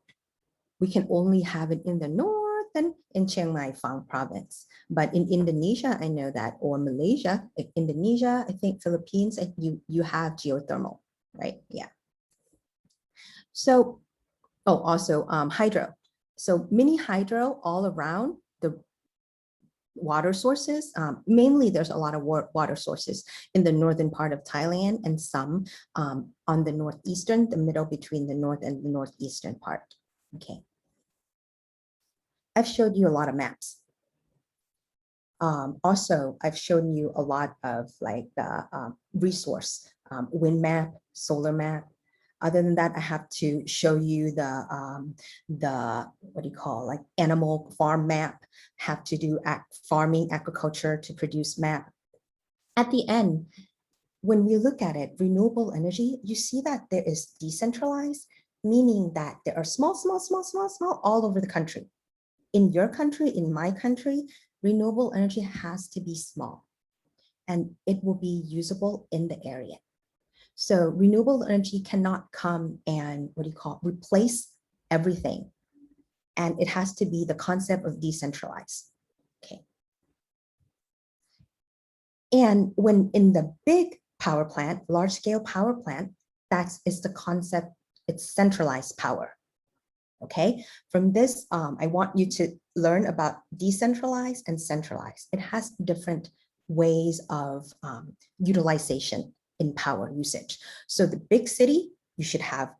we can only have it in the north and in Chiang Mai Phang province. But in Indonesia, I know that, or Malaysia, like Indonesia, I think Philippines, you have geothermal, right? Yeah. So, oh, also hydro. So mini hydro all around the water sources. Mainly there's a lot of water sources in the northern part of Thailand, and some on the northeastern, the middle between the north and the northeastern part. Okay. I've showed you a lot of maps. Also, I've shown you a lot of like the resource, wind map, solar map. Other than that, I have to show you the what do you call, like animal farm map, have to do farming, agriculture to produce map. At the end, when we look at it, renewable energy, you see that there is decentralized, meaning that there are small all over the country. In your country, in my country, renewable energy has to be small, and it will be usable in the area. So renewable energy cannot come and, what do you call, replace everything. And it has to be the concept of decentralized. Okay. And when in the big power plant, large scale power plant, that is the concept, it's centralized power. Okay, from this, I want you to learn about decentralized and centralized. It has different ways of utilization in power usage. So the big city, you should have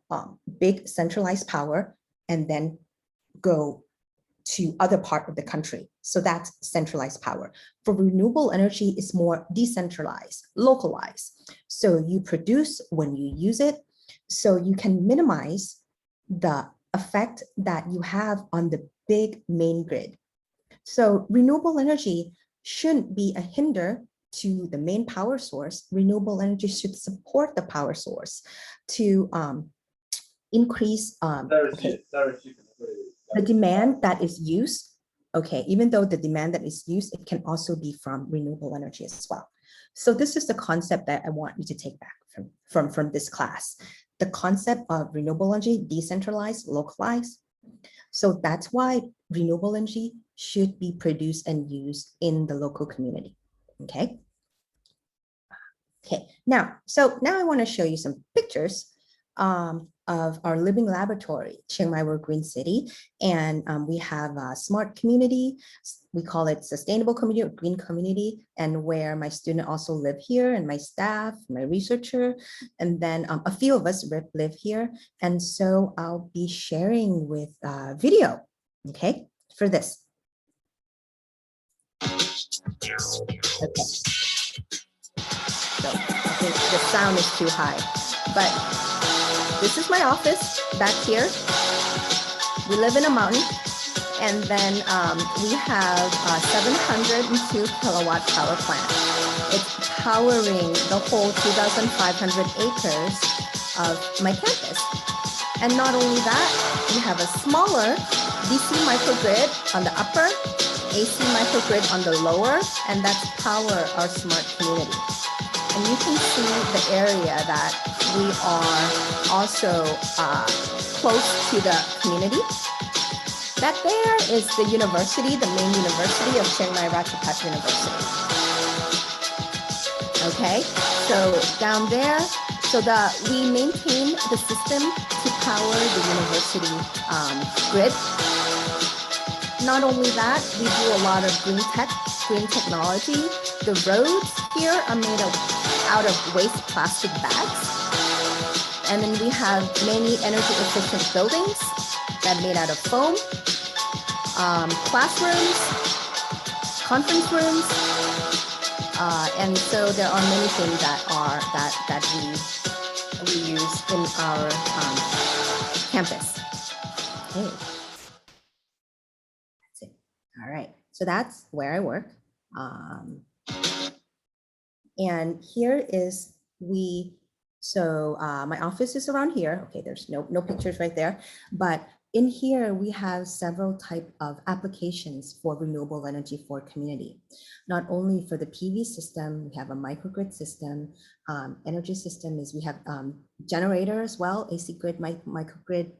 big centralized power and then go to other part of the country. So that's centralized power. For renewable energy, it's more decentralized, localized. So you produce when you use it, so you can minimize the effect that you have on the big main grid. So renewable energy shouldn't be a hinder to the main power source. Renewable energy should support the power source to increase the demand that is used. Okay, even though the demand that is used, it can also be from renewable energy as well. So this is the concept that I want you to take back from this class. The concept of renewable energy, decentralized, localized. So that's why renewable energy should be produced and used in the local community. Okay. Okay, now I want to show you some pictures of our living laboratory, Chiang Mai World Green City. And we have a smart community. We call it sustainable community or green community, and where my student also live here, and my staff, my researcher, and then a few of us live here. And so I'll be sharing with video, okay, for this. Okay. So I think the sound is too high, but this is my office back here. We live in a mountain, and then we have a 702 kilowatt power plant. It's powering the whole 2,500 acres of my campus. And not only that, we have a smaller DC microgrid on the upper, AC microgrid on the lower, and that's power our smart community. And you can see the area that we are also close to the community. That there is the university, the main university of Chiang Mai Ratchapat University. Okay, so down there, so we maintain the system to power the university grid. Not only that, we do a lot of green technology. The roads here are made out of waste plastic bags. And then we have many energy efficient buildings that are made out of foam, classrooms, conference rooms, and so there are many things that we use in our campus. Okay. That's it. All right. So that's where I work. And here is my office is around here. Okay, there's no pictures right there, but in here we have several type of applications for renewable energy for community. Not only for the PV system, we have a microgrid system. Energy system is we have generator as well, AC grid, microgrid,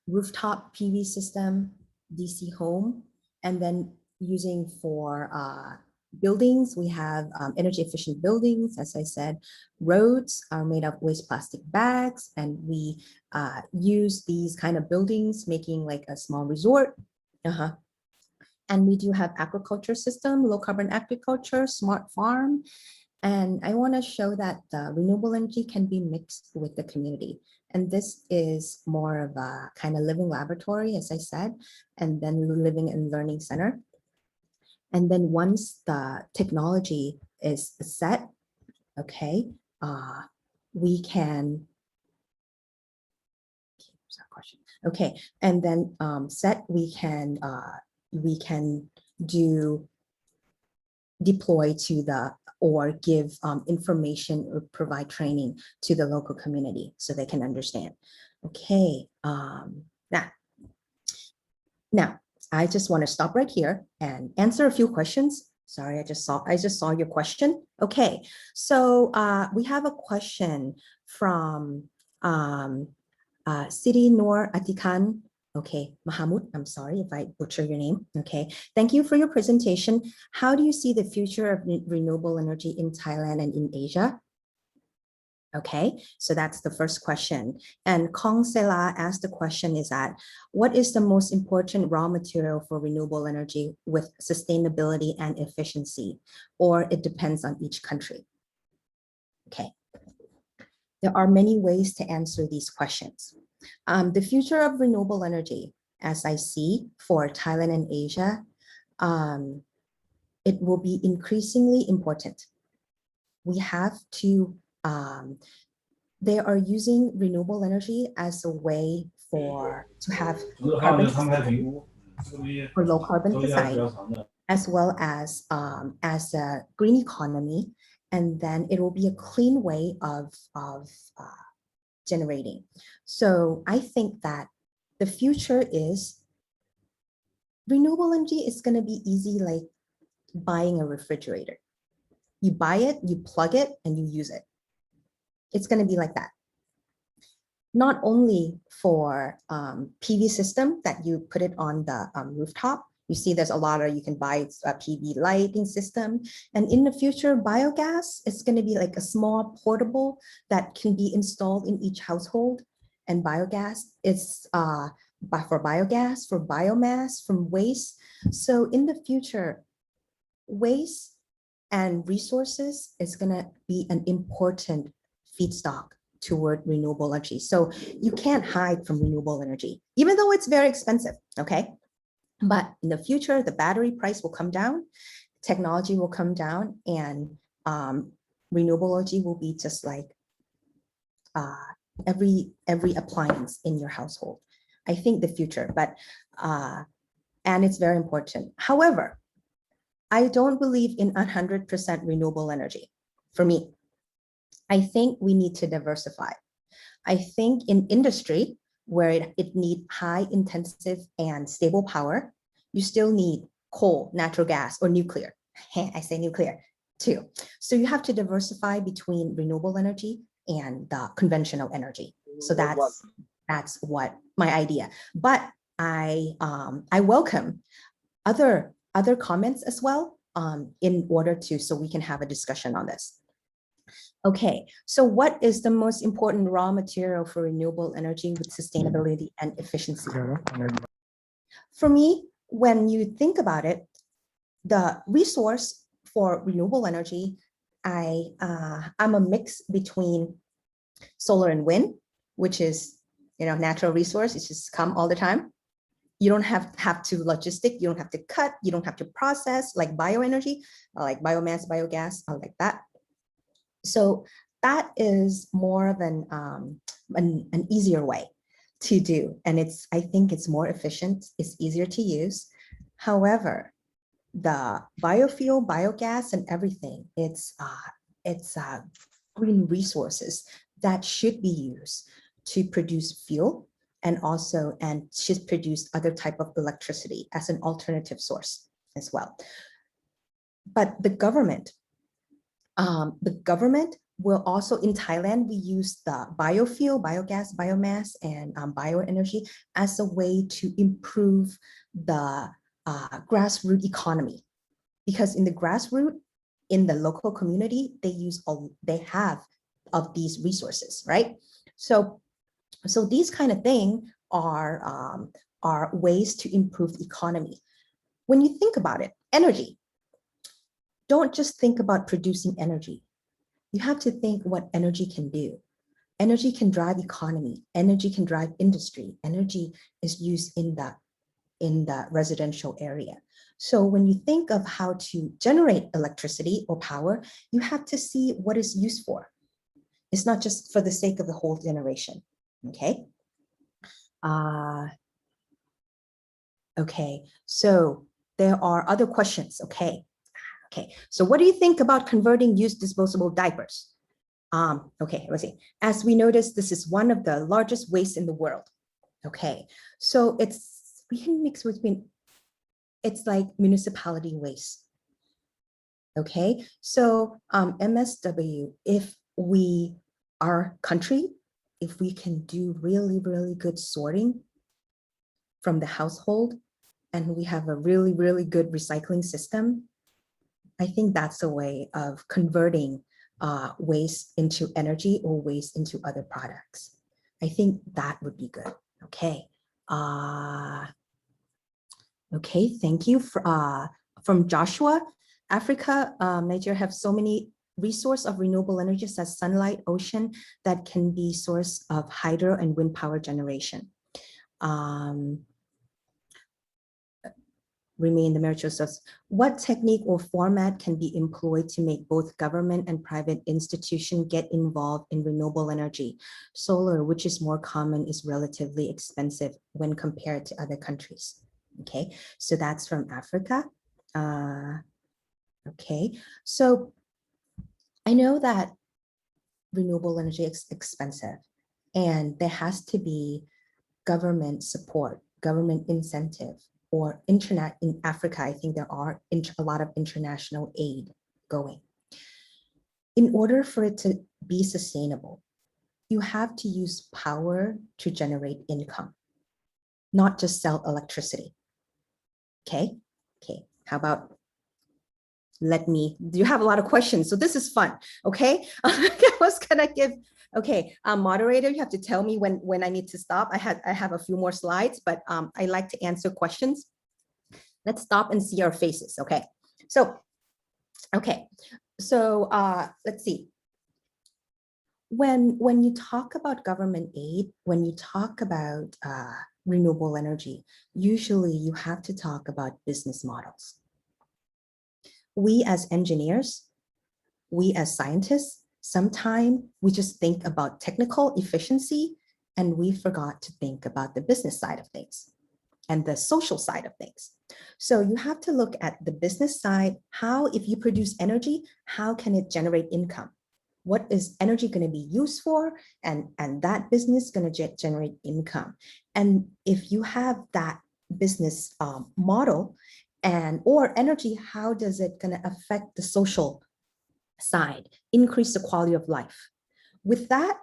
rooftop PV system, DC home, and then using for buildings, we have energy efficient buildings. As I said, roads are made of waste plastic bags, and we use these kind of buildings, making like a small resort. And we do have agriculture system, low carbon agriculture, smart farm. And I want to show that the renewable energy can be mixed with the community. And this is more of a kind of living laboratory, as I said, and then living and learning center. And then once the technology is set, okay, we can, okay, and then set, we can deploy to the, or give information or provide training to the local community so they can understand. Okay, now I just want to stop right here and answer a few questions. Sorry, I just saw your question. Okay, so we have a question from Siti Noor Atikan. Okay, Mahamud, I'm sorry if I butcher your name. Okay, thank you for your presentation. How do you see the future of renewable energy in Thailand and in Asia? Okay, so that's the first question. And Kong Sela asked the question is that, what is the most important raw material for renewable energy with sustainability and efficiency? Or it depends on each country. Okay, there are many ways to answer these questions. The future of renewable energy, as I see for Thailand and Asia, it will be increasingly important. We have to they are using renewable energy as a way to have carbon for low carbon design, as well as a green economy, and then it will be a clean way of generating. So I think that the future is renewable energy is going to be easy, like buying a refrigerator. You buy it, you plug it, and you use it. It's going to be like that. Not only for PV system that you put it on the rooftop. You see there's a lot of, you can buy a PV lighting system. And in the future, biogas is going to be like a small portable that can be installed in each household. And biogas is for biogas, for biomass, from waste. So in the future, waste and resources is going to be an important feedstock toward renewable energy. So you can't hide from renewable energy, even though it's very expensive, okay? But in the future, the battery price will come down, technology will come down, and renewable energy will be just like every appliance in your household. I think the future, but and it's very important. However, I don't believe in 100% renewable energy. For me, I think we need to diversify. I think in industry where it needs high intensive and stable power, you still need coal, natural gas, or nuclear. I say nuclear too. So you have to diversify between renewable energy and the conventional energy. So that's what my idea. But I welcome other comments as well, in order to, so we can have a discussion on this. Okay, so what is the most important raw material for renewable energy with sustainability and efficiency? For me, when you think about it, the resource for renewable energy, I'm a mix between solar and wind, which is, natural resource. It's just come all the time. You don't have to logistic, you don't have to cut, you don't have to process, like bioenergy, like biomass, biogas, like that. So that is more of an easier way to do. And I think it's more efficient, it's easier to use. However, the biofuel, biogas, and everything, it's green resources that should be used to produce fuel, and should produce other type of electricity as an alternative source as well. But the government will also, in Thailand, we use the biofuel, biogas, biomass, and bioenergy as a way to improve the grassroots economy. Because in the grassroots, in the local community, they have of these resources, right? So these kind of things are ways to improve the economy. When you think about it, energy, don't just think about producing energy. You have to think what energy can do. Energy can drive economy. Energy can drive industry. Energy is used in the residential area. So when you think of how to generate electricity or power, you have to see what it's used for. It's not just for the sake of the whole generation, okay? Okay, so there are other questions, okay? Okay, so what do you think about converting used disposable diapers? Okay, let's see. As we noticed, this is one of the largest wastes in the world. Okay, so we can mix between, it's like municipality waste. Okay, so MSW, if our country, if we can do really, really good sorting from the household, and we have a really, really good recycling system, I think that's a way of converting waste into energy or waste into other products. I think that would be good. Okay. Okay, thank you. From Joshua, Africa, Nigeria have so many resource of renewable energy such as sunlight, ocean, that can be source of hydro and wind power generation. Remain the merit source. What technique or format can be employed to make both government and private institutions get involved in renewable energy? Solar, which is more common, is relatively expensive when compared to other countries. Okay, so that's from Africa. Okay, so I know that renewable energy is expensive, and there has to be government support, government incentive, or internet in Africa. I think there are a lot of international aid going. In order for it to be sustainable, you have to use power to generate income, not just sell electricity. Okay, okay, how about, you have a lot of questions, so this is fun, okay? I was gonna give, okay, moderator, you have to tell me when I need to stop. I have a few more slides, but I like to answer questions. Let's stop and see our faces, okay? So, okay, so let's see. When you talk about government aid, when you talk about renewable energy, usually you have to talk about business models. We as engineers, we as scientists, sometimes we just think about technical efficiency and we forgot to think about the business side of things and the social side of things. So you have to look at the business side. How, if you produce energy, how can it generate income? What is energy going to be used for? And that business going to generate income. And if you have that business model or energy, how does it going to affect the social side, increase the quality of life? With that,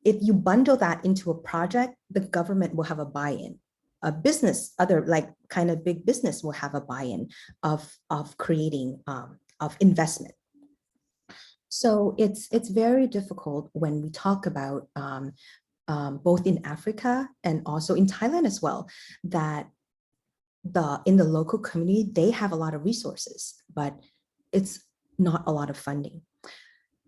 if you bundle that into a project, the government will have a buy-in. A business, other like kind of big business will have a buy-in of creating, of investment. So it's very difficult when we talk about both in Africa and also in Thailand as well, that in the local community, they have a lot of resources, but it's not a lot of funding.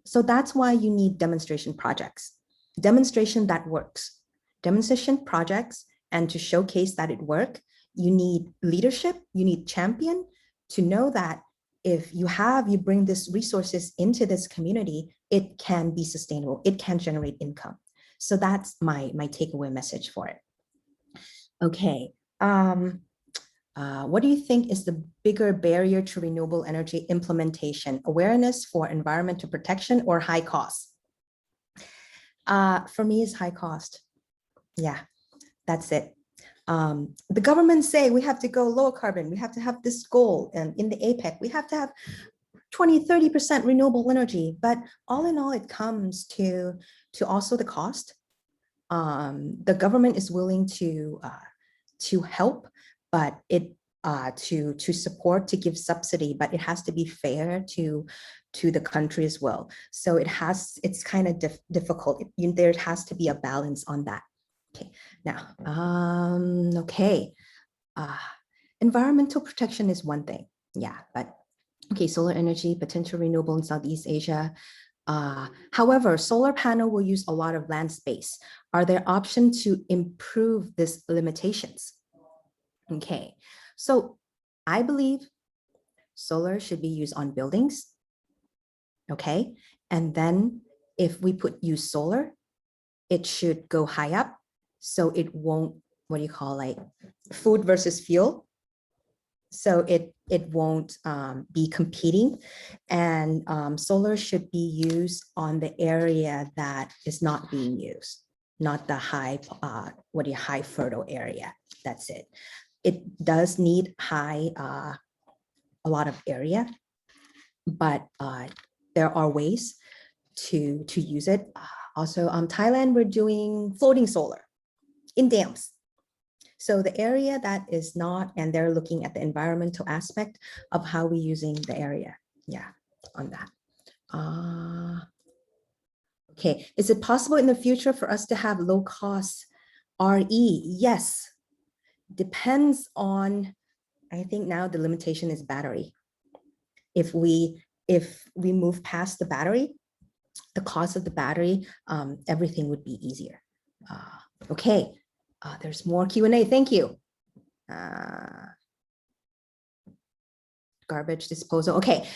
So that's why you need demonstration projects, demonstration that works, demonstration projects, and to showcase that it works, you need leadership, you need champion to know that if you bring this resources into this community, it can be sustainable, it can generate income. So that's my takeaway message for it. Okay. What do you think is the bigger barrier to renewable energy implementation? Awareness for environmental protection or high cost? For me, it's high cost. Yeah, that's it. The government say we have to go low carbon, we have to have this goal, and in the APEC, we have to have 20–30% renewable energy. But all in all, it comes to also the cost. The government is willing to help, but to support, to give subsidy, but it has to be fair to the country as well. So it's kind of difficult. There has to be a balance on that. Okay, now, okay. Environmental protection is one thing. Yeah, but okay, solar energy, potential renewable in Southeast Asia. However, solar panel will use a lot of land space. Are there options to improve these limitations? Okay, so I believe solar should be used on buildings. Okay, and then if we use solar, it should go high up, so it won't, what do you call, like food versus fuel. So it won't be competing, and solar should be used on the area that is not being used, not the high fertile area. That's it. It does need a lot of area, but there are ways to use it. Also, Thailand, we're doing floating solar in dams. So the area that is not, and they're looking at the environmental aspect of how we're using the area. Yeah, on that. Okay, is it possible in the future for us to have low cost RE? Yes, depends on, I think now the limitation is battery. If we move past the battery, the cost of the battery, everything would be easier. Okay. There's more Q&A. Thank you. Garbage disposal. Okay.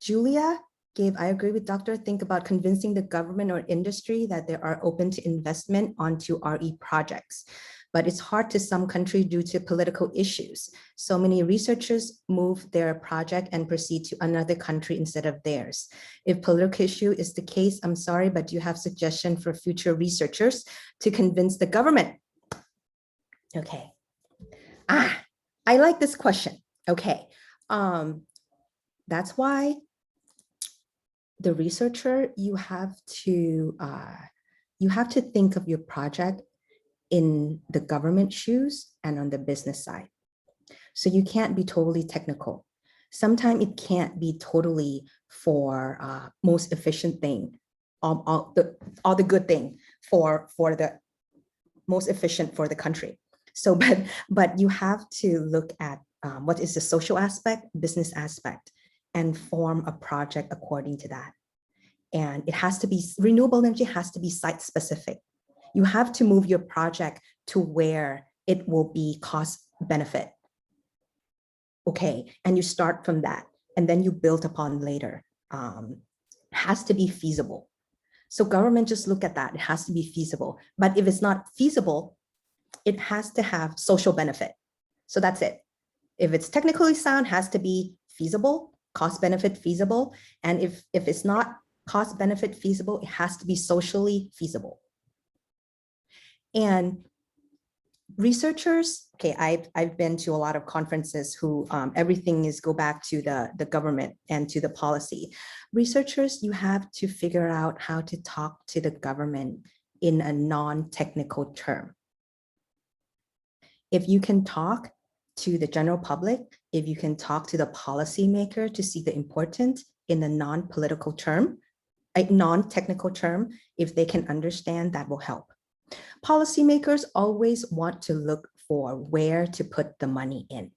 Julia gave, I agree with Doctor, think about convincing the government or industry that they are open to investment onto RE projects. But it's hard to some countries due to political issues. So many researchers move their project and proceed to another country instead of theirs. If political issue is the case, I'm sorry, but do you have suggestion for future researchers to convince the government? Okay. I like this question. Okay. That's why the researcher, you have to think of your project in the government shoes and on the business side. So you can't be totally technical. Sometimes it can't be totally for most efficient thing, all the good thing for the most efficient for the country. So, but you have to look at what is the social aspect, business aspect, and form a project according to that. And it has to be, renewable energy has to be site specific. You have to move your project to where it will be cost benefit. Okay, and you start from that, and then you build upon later. Has to be feasible. So government just look at that, it has to be feasible. But if it's not feasible, it has to have social benefit. So that's it. If it's technically sound, has to be feasible, cost benefit feasible. And if it's not cost benefit feasible, it has to be socially feasible. And researchers, okay, I've been to a lot of conferences who everything is go back to the government and to the policy. Researchers, you have to figure out how to talk to the government in a non-technical term. If you can talk to the general public, if you can talk to the policymaker to see the importance in a non-political term, a non-technical term, if they can understand, that will help. Policymakers always want to look for where to put the money in.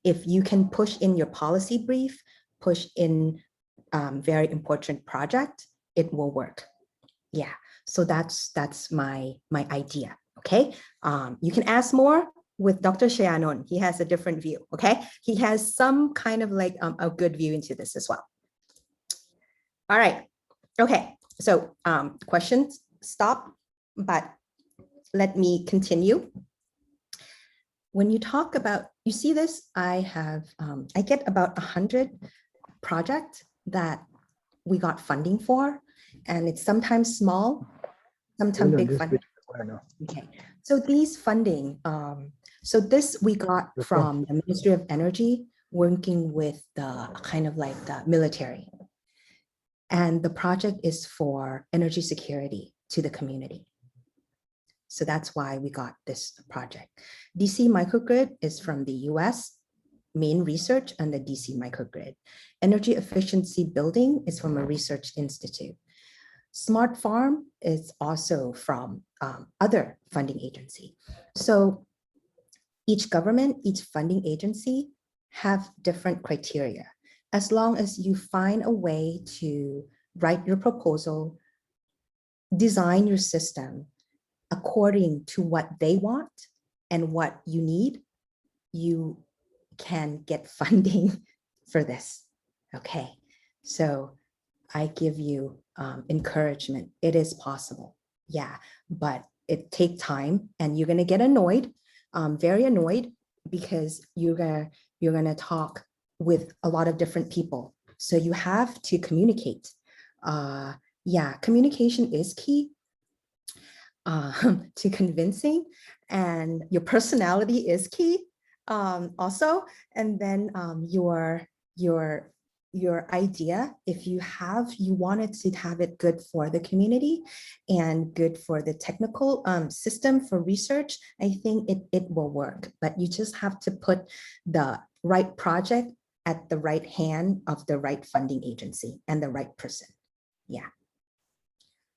If you can push in your policy brief, push in very important project, it will work. Yeah, so that's my idea, okay? You can ask more with Dr. Shayanon. He has a different view, okay? He has some kind of like a good view into this as well. All right, okay, so questions stop, but let me continue. When you talk about, you see this, I get about 100 projects that we got funding for, and it's sometimes small, sometimes big funding. Okay, so these funding, so this we got from the Ministry of Energy working with the kind of like the military. And the project is for energy security to the community. So that's why we got this project. DC microgrid is from the US, main research on the DC microgrid. Energy efficiency building is from a research institute. Smart farm is also from other funding agency. So each government, each funding agency have different criteria. As long as you find a way to write your proposal, design your system according to what they want and what you need, you can get funding for this. Okay, so I give you encouragement. It is possible, yeah, but it takes time, and you're gonna get annoyed, very annoyed, because you're gonna talk with a lot of different people. So you have to communicate. Yeah, communication is key to convincing, and your personality is key also. And then your idea, if you wanted to have it good for the community and good for the technical system for research, I think it will work. But you just have to put the right project at the right hand of the right funding agency and the right person. Yeah.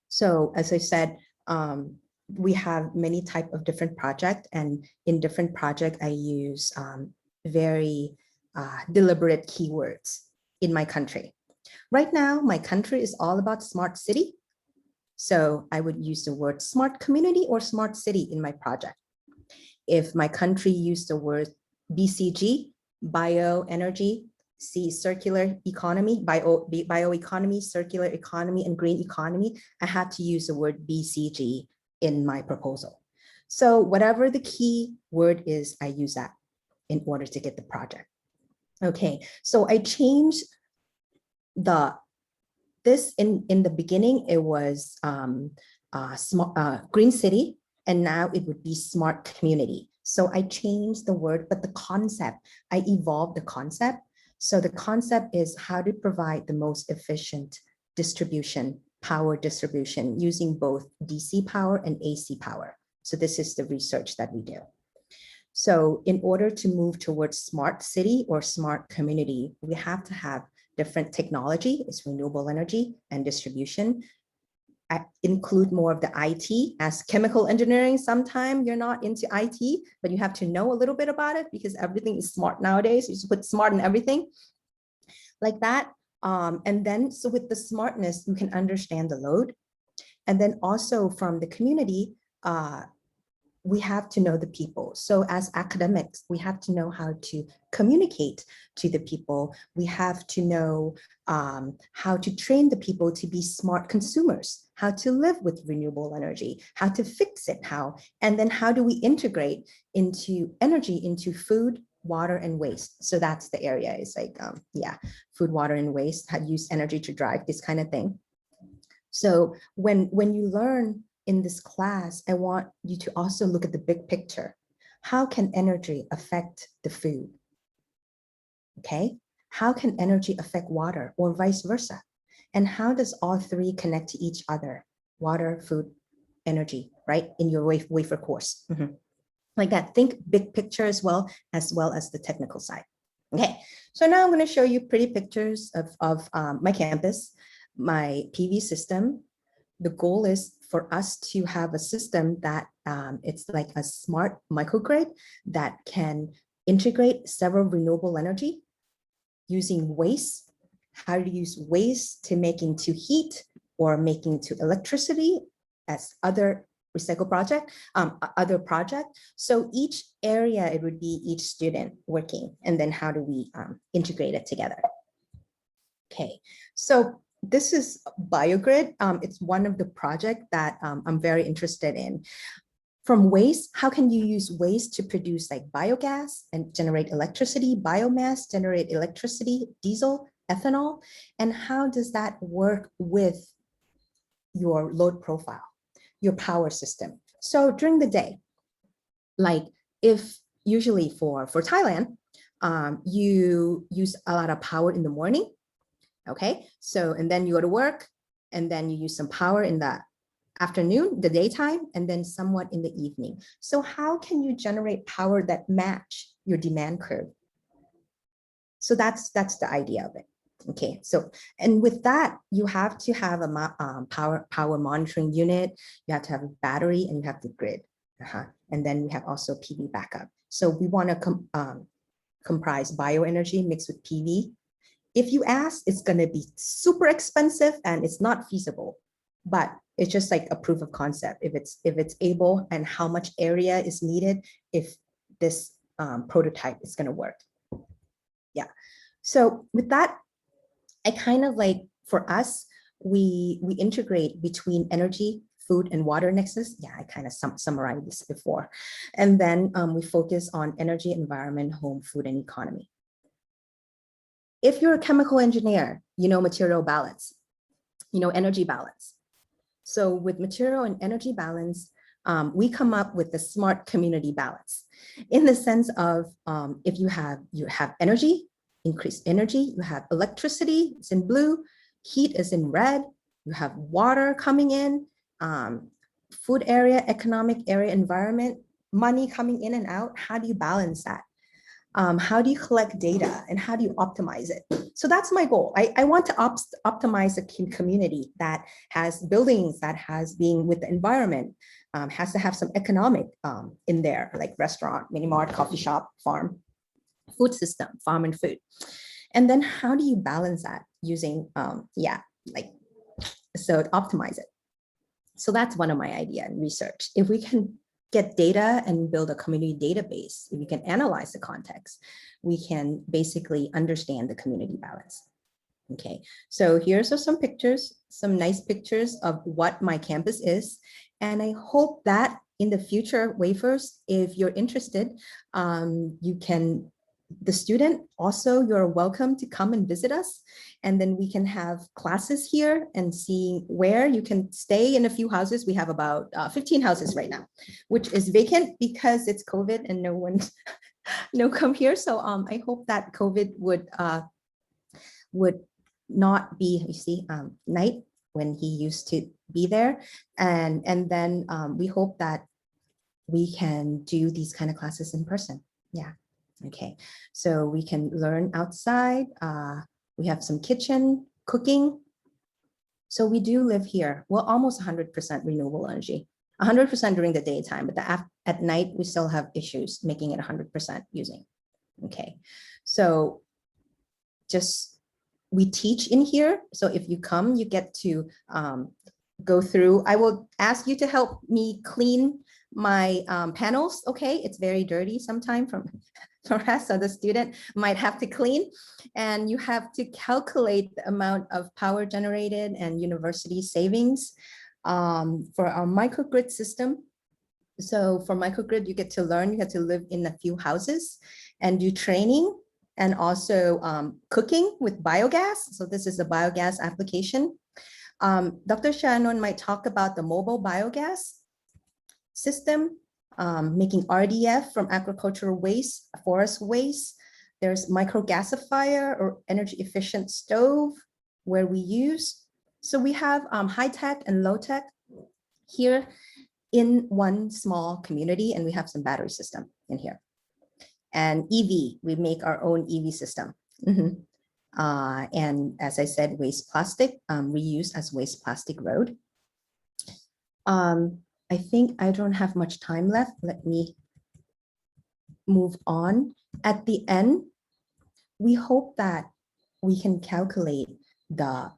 So as I said, we have many type of different projects, and in different projects, I use very deliberate keywords in my country. Right now, my country is all about smart city. So I would use the word smart community or smart city in my project. If my country used the word BCG, bioenergy, C, circular economy, bioeconomy, circular economy, and green economy, I had to use the word BCG in my proposal. So whatever the key word is, I use that in order to get the project. Okay, so I changed this in the beginning, it was green city, and now it would be smart community. So I changed the word, but the concept, I evolved the concept. So the concept is how to provide the most efficient distribution, power distribution, using both DC power and AC power. So this is the research that we do. So in order to move towards smart city or smart community, we have to have different technology. It's renewable energy and distribution. I include more of the IT. As chemical engineering, sometimes you're not into IT, but you have to know a little bit about it because everything is smart nowadays. You just put smart in everything like that. And then, so with the smartness, you can understand the load. And then also from the community, we have to know the people. So as academics, we have to know how to communicate to the people. We have to know how to train the people to be smart consumers, how to live with renewable energy, how to fix it, and then how do we integrate into energy, into food, water, and waste. So that's the area. It's like, yeah, food, water, and waste, how to use energy to drive, this kind of thing. So when you learn in this class, I want you to also look at the big picture. How can energy affect the food? Okay, how can energy affect water or vice versa? And how does all three connect to each other? Water, food, energy, right? In your wafer course. Like that, think big picture as well as the technical side. Okay, so now I'm going to show you pretty pictures of my campus, my PV system. The goal is for us to have a system that it's like a smart microgrid that can integrate several renewable energy using waste, how to use waste to make into heat or make into electricity as other recycle project, other project. So each area, it would be each student working, and then how do we integrate it together? Okay, so this is BioGrid. It's one of the projects that I'm very interested in. From waste, how can you use waste to produce like biogas and generate electricity, biomass, generate electricity, diesel, ethanol, and how does that work with your load profile, your power system? So during the day, like if usually for Thailand, you use a lot of power in the morning, okay? So, and then you go to work, and then you use some power in the afternoon, the daytime, and then somewhat in the evening. So how can you generate power that match your demand curve? So that's the idea of it. Okay, so, and with that, you have to have a power monitoring unit, you have to have a battery, and you have the grid. And then we have also PV backup. So we want to comprise bioenergy mixed with PV. If you ask, it's going to be super expensive and it's not feasible, but it's just like a proof of concept. If it's able and how much area is needed, if this prototype is going to work. Yeah. So with that, I kind of like, for us, we integrate between energy, food, and water nexus. Yeah, I kind of summarized this before. And then we focus on energy, environment, home, food, and economy. If you're a chemical engineer, you know material balance, you know energy balance. So with material and energy balance, we come up with the smart community balance in the sense of if you have energy, increased energy, you have electricity, it's in blue, heat is in red, you have water coming in, food area, economic area, environment, money coming in and out. How do you balance that? How do you collect data and how do you optimize it? So that's my goal. I want to optimize a community that has buildings, that has being with the environment, has to have some economic in there, like restaurant, mini mart, coffee shop, farm, food system, farm and food. And then how do you balance that using, so optimize it. So that's one of my idea in research. If we can get data and build a community database, if we can analyze the context, we can basically understand the community balance. Okay, so here's some pictures, some nice pictures of what my campus is. And I hope that in the future WAFERS, if you're interested, you can, the student also, you're welcome to come and visit us. And then we can have classes here and see where you can stay in a few houses. We have about 15 houses right now, which is vacant because it's COVID and no one come here. So I hope that COVID would not be, you see, night when he used to be there. And then we hope that we can do these kind of classes in person. Yeah. Okay, so we can learn outside. We have some kitchen, cooking. So we do live here. Well, almost 100% renewable energy, 100% during the daytime, but at night, we still have issues making it 100% using. Okay, so just we teach in here. So if you come, you get to go through. I will ask you to help me clean my panels. Okay, it's very dirty sometimes from us, so the student might have to clean, and you have to calculate the amount of power generated and university savings for our microgrid system. So for microgrid, you get to learn, you get to live in a few houses and do training, and also cooking with biogas. So this is a biogas application. Dr. Shannon might talk about the mobile biogas system, making RDF from agricultural waste, forest waste. There's microgasifier or energy efficient stove where we use. So we have high tech and low tech here in one small community, and we have some battery system in here. And EV, we make our own EV system. And as I said, waste plastic, reuse as waste plastic road. I think I don't have much time left. Let me move on. At the end, we hope that we can calculate the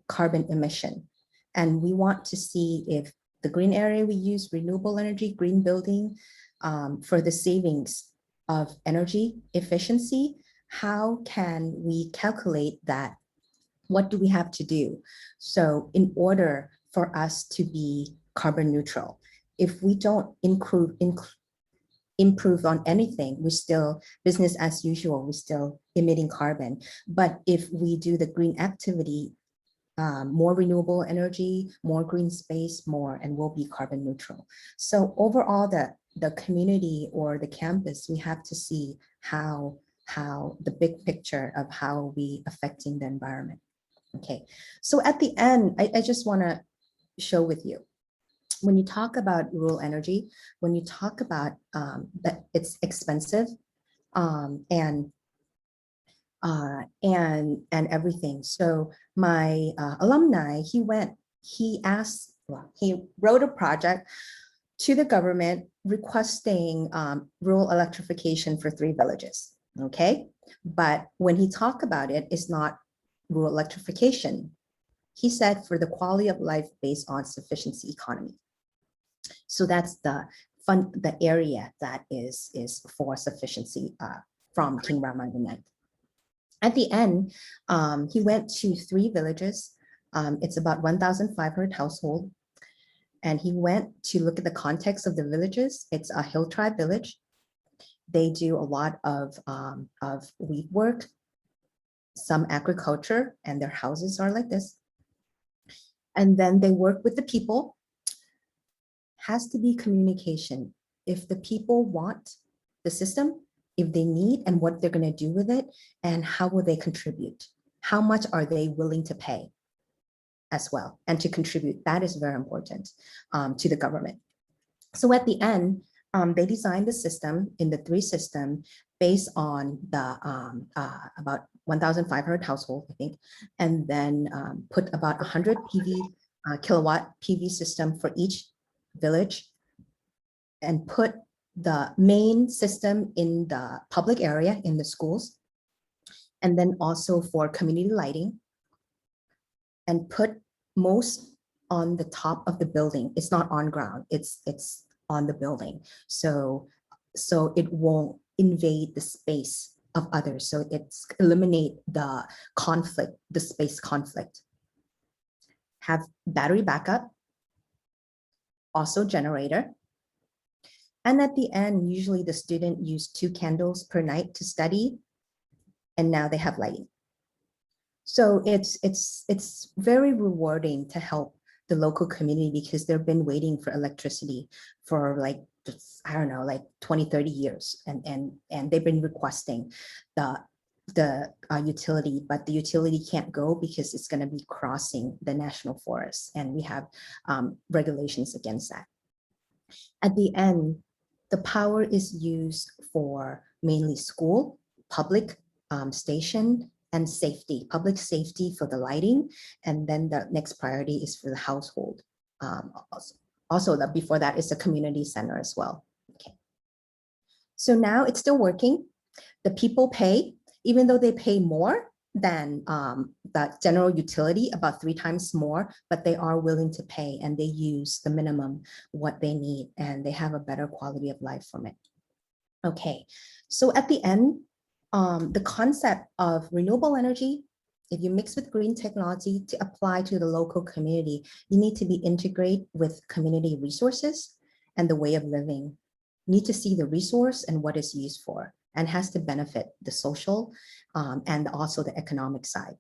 carbon emission. And we want to see if the green area we use, renewable energy, green building, for the savings of energy efficiency, how can we calculate that? What do we have to do? So in order for us to be carbon neutral, if we don't improve on anything, we're still business as usual, we're still emitting carbon. But if we do the green activity, more renewable energy, more green space, more, and we'll be carbon neutral. So overall, the community or the campus, we have to see how the big picture of how we affecting the environment. Okay, so at the end, I just want to show with you, when you talk about rural energy, when you talk about that it's expensive and everything. So my alumni, he wrote a project to the government requesting rural electrification for 3 villages. Okay, but when he talked about it, it's not rural electrification. He said for the quality of life based on sufficiency economy. So that's the area that is for sufficiency from King Rama IX. At the end, he went to 3 villages. It's about 1,500 households. And he went to look at the context of the villages. It's a hill tribe village. They do a lot of wheat work, some agriculture, and their houses are like this. And then they work with the people. Has to be communication. If the people want the system, if they need, and what they're going to do with it, and how will they contribute? How much are they willing to pay as well, and to contribute? That is very important to the government. So at the end, they designed the system in the 3 system based on the about 1,500 households, I think, and then put about 100 kilowatt PV system for each village, and put the main system in the public area in the schools, and then also for community lighting, and put most on the top of the building. It's not on ground, it's on the building. So it won't invade the space of others. So it's eliminate the conflict, the space conflict. Have battery backup, also generator. And at the end, usually the student used 2 candles per night to study, and now they have lighting. So it's very rewarding to help the local community, because they've been waiting for electricity for like, I don't know, like 20, 30 years. And they've been requesting the utility, but the utility can't go because it's going to be crossing the national forest, and we have regulations against that. At the end, the power is used for mainly school, public station, and safety, public safety for the lighting. And then the next priority is for the household. Also, before that is the community center as well. Okay. So now it's still working. The people pay, even though they pay more than the general utility, about 3 times more, but they are willing to pay, and they use the minimum what they need, and they have a better quality of life from it. Okay, so at the end, the concept of renewable energy, if you mix with green technology to apply to the local community, you need to be integrated with community resources and the way of living. You need to see the resource and what it's used for, and has to benefit the social and also the economic side.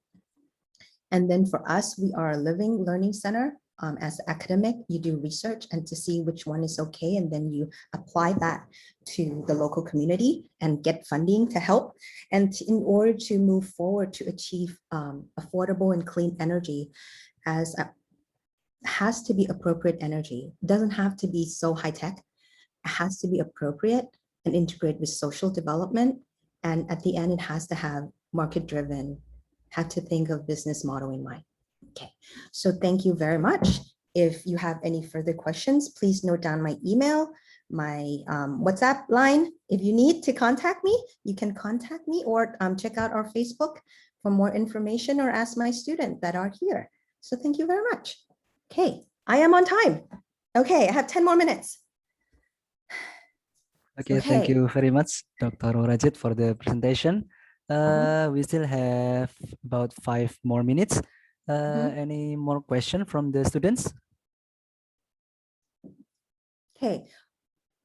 And then for us, we are a living learning center. As academic, you do research and to see which one is okay, and then you apply that to the local community and get funding to help. And in order to move forward to achieve affordable and clean energy, has to be appropriate energy. It doesn't have to be so high tech. It has to be appropriate and integrate with social development. And at the end, it has to have market driven, have to think of business model in mind. Okay, so thank you very much. If you have any further questions, please note down my email, my WhatsApp line. If you need to contact me, you can contact me or check out our Facebook for more information or ask my students that are here. So thank you very much. Okay, I am on time. Okay, I have 10 more minutes. Okay, thank you very much, Dr. Rajit, for the presentation. We still have about 5 more minutes. Any more question from the students? Okay,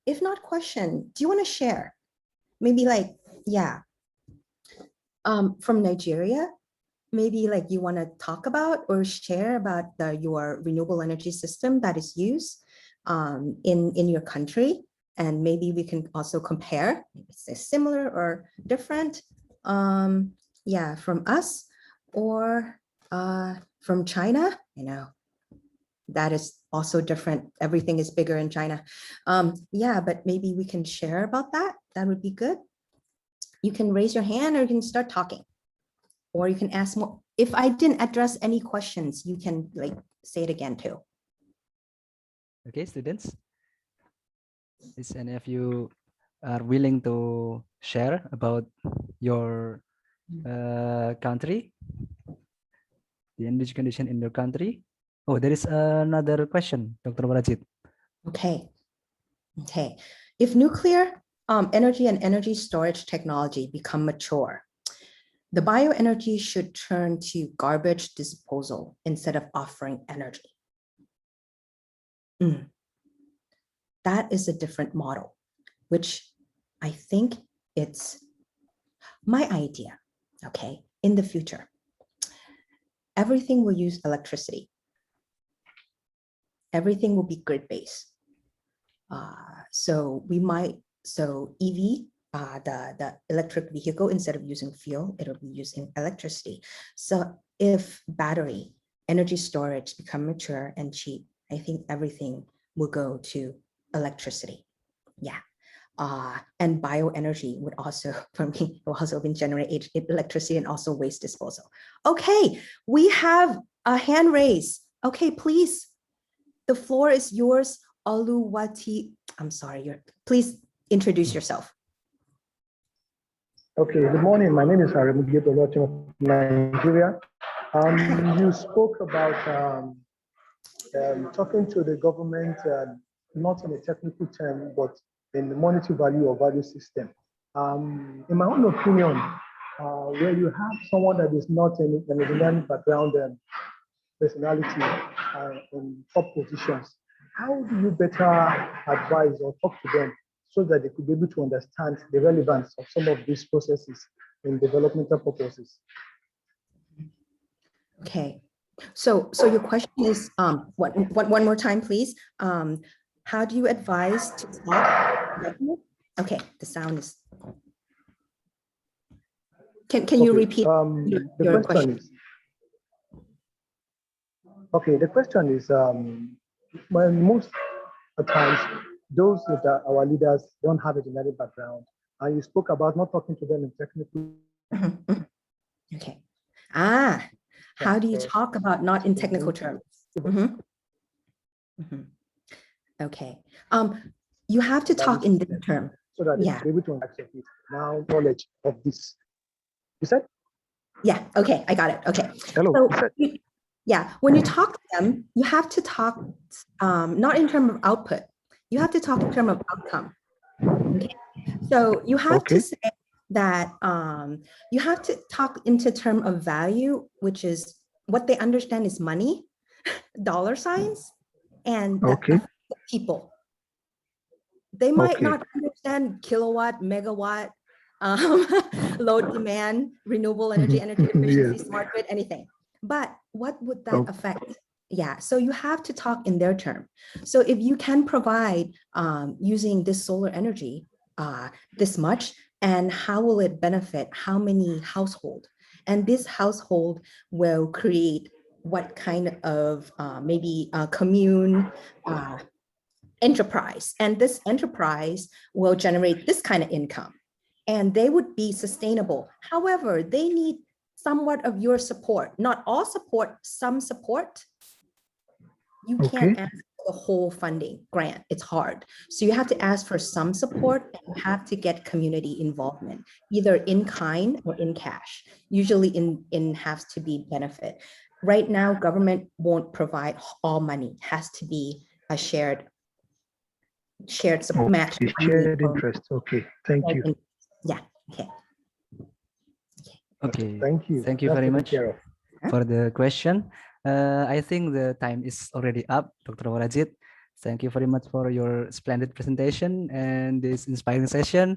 if not question, do you want to share? Maybe like, yeah, from Nigeria, maybe like you want to talk about or share about your renewable energy system that is used in your country. And maybe we can also compare, maybe it's similar or different, yeah, from us or from China, you know, that is also different. Everything is bigger in China. Yeah, but maybe we can share about that. That would be good. You can raise your hand or you can start talking, or you can ask more. If I didn't address any questions, you can like say it again too. Okay, students. Is any of you are willing to share about your country, the energy condition in your country? Oh, there is another question, Dr. Rajit. Okay. Okay. If nuclear energy and energy storage technology become mature, the bioenergy should turn to garbage disposal instead of offering energy. That is a different model, which I think it's my idea. Okay. In the future, everything will use electricity. Everything will be grid-based. So EV, the electric vehicle, instead of using fuel, it'll be using electricity. So if battery, energy storage become mature and cheap, I think everything will go to electricity. Yeah. And bioenergy would also, for me, will also generate electricity and also waste disposal. Okay, we have a hand raise. Okay, please. The floor is yours, Oluwati. I'm sorry, please introduce yourself. Okay, good morning. My name is Renewable of Nigeria. You spoke about talking to the government, not in a technical term, but in the monetary value or value system. In my own opinion, where you have someone that is not in an engineering background and personality in top positions, how do you better advise or talk to them so that they could be able to understand the relevance of some of these processes in developmental purposes? Okay, so your question is, one more time, please. How do you advise to talk? Okay, the sound is. Can you repeat your question? The question is, when most times those that are our leaders don't have a genetic background, and you spoke about not talking to them in technical. Okay. How do you talk about not in technical terms? Okay. You have to talk in this term. So that they're able to accept it. Now, knowledge of this. You said? Yeah. Okay. I got it. Okay. Hello. So, yeah. When you talk to them, you have to talk not in terms of output. You have to talk in terms of outcome. Okay. So you have to say that you have to talk into term of value, which is what they understand is money, dollar signs, and people. They might not understand kilowatt, megawatt, load demand, renewable energy, energy efficiency, smart grid, anything. But what would that affect? Yeah, so you have to talk in their term. So if you can provide using this solar energy this much, and how will it benefit how many household? And this household will create what kind of maybe commune enterprise, and this enterprise will generate this kind of income, and they would be sustainable. However, they need somewhat of your support, not all support, some support. You can't ask for the whole funding grant, it's hard. So you have to ask for some support, and you have to get community involvement, either in kind or in cash. Usually in has to be benefit. Right now, government won't provide all money, has to be a shared match. Shared interest. Okay, thank you. Yeah, okay. Okay, Thank you. Thank you That's very taken much care of. for the question. I think the time is already up, Dr. Warajit. Thank you very much for your splendid presentation and this inspiring session.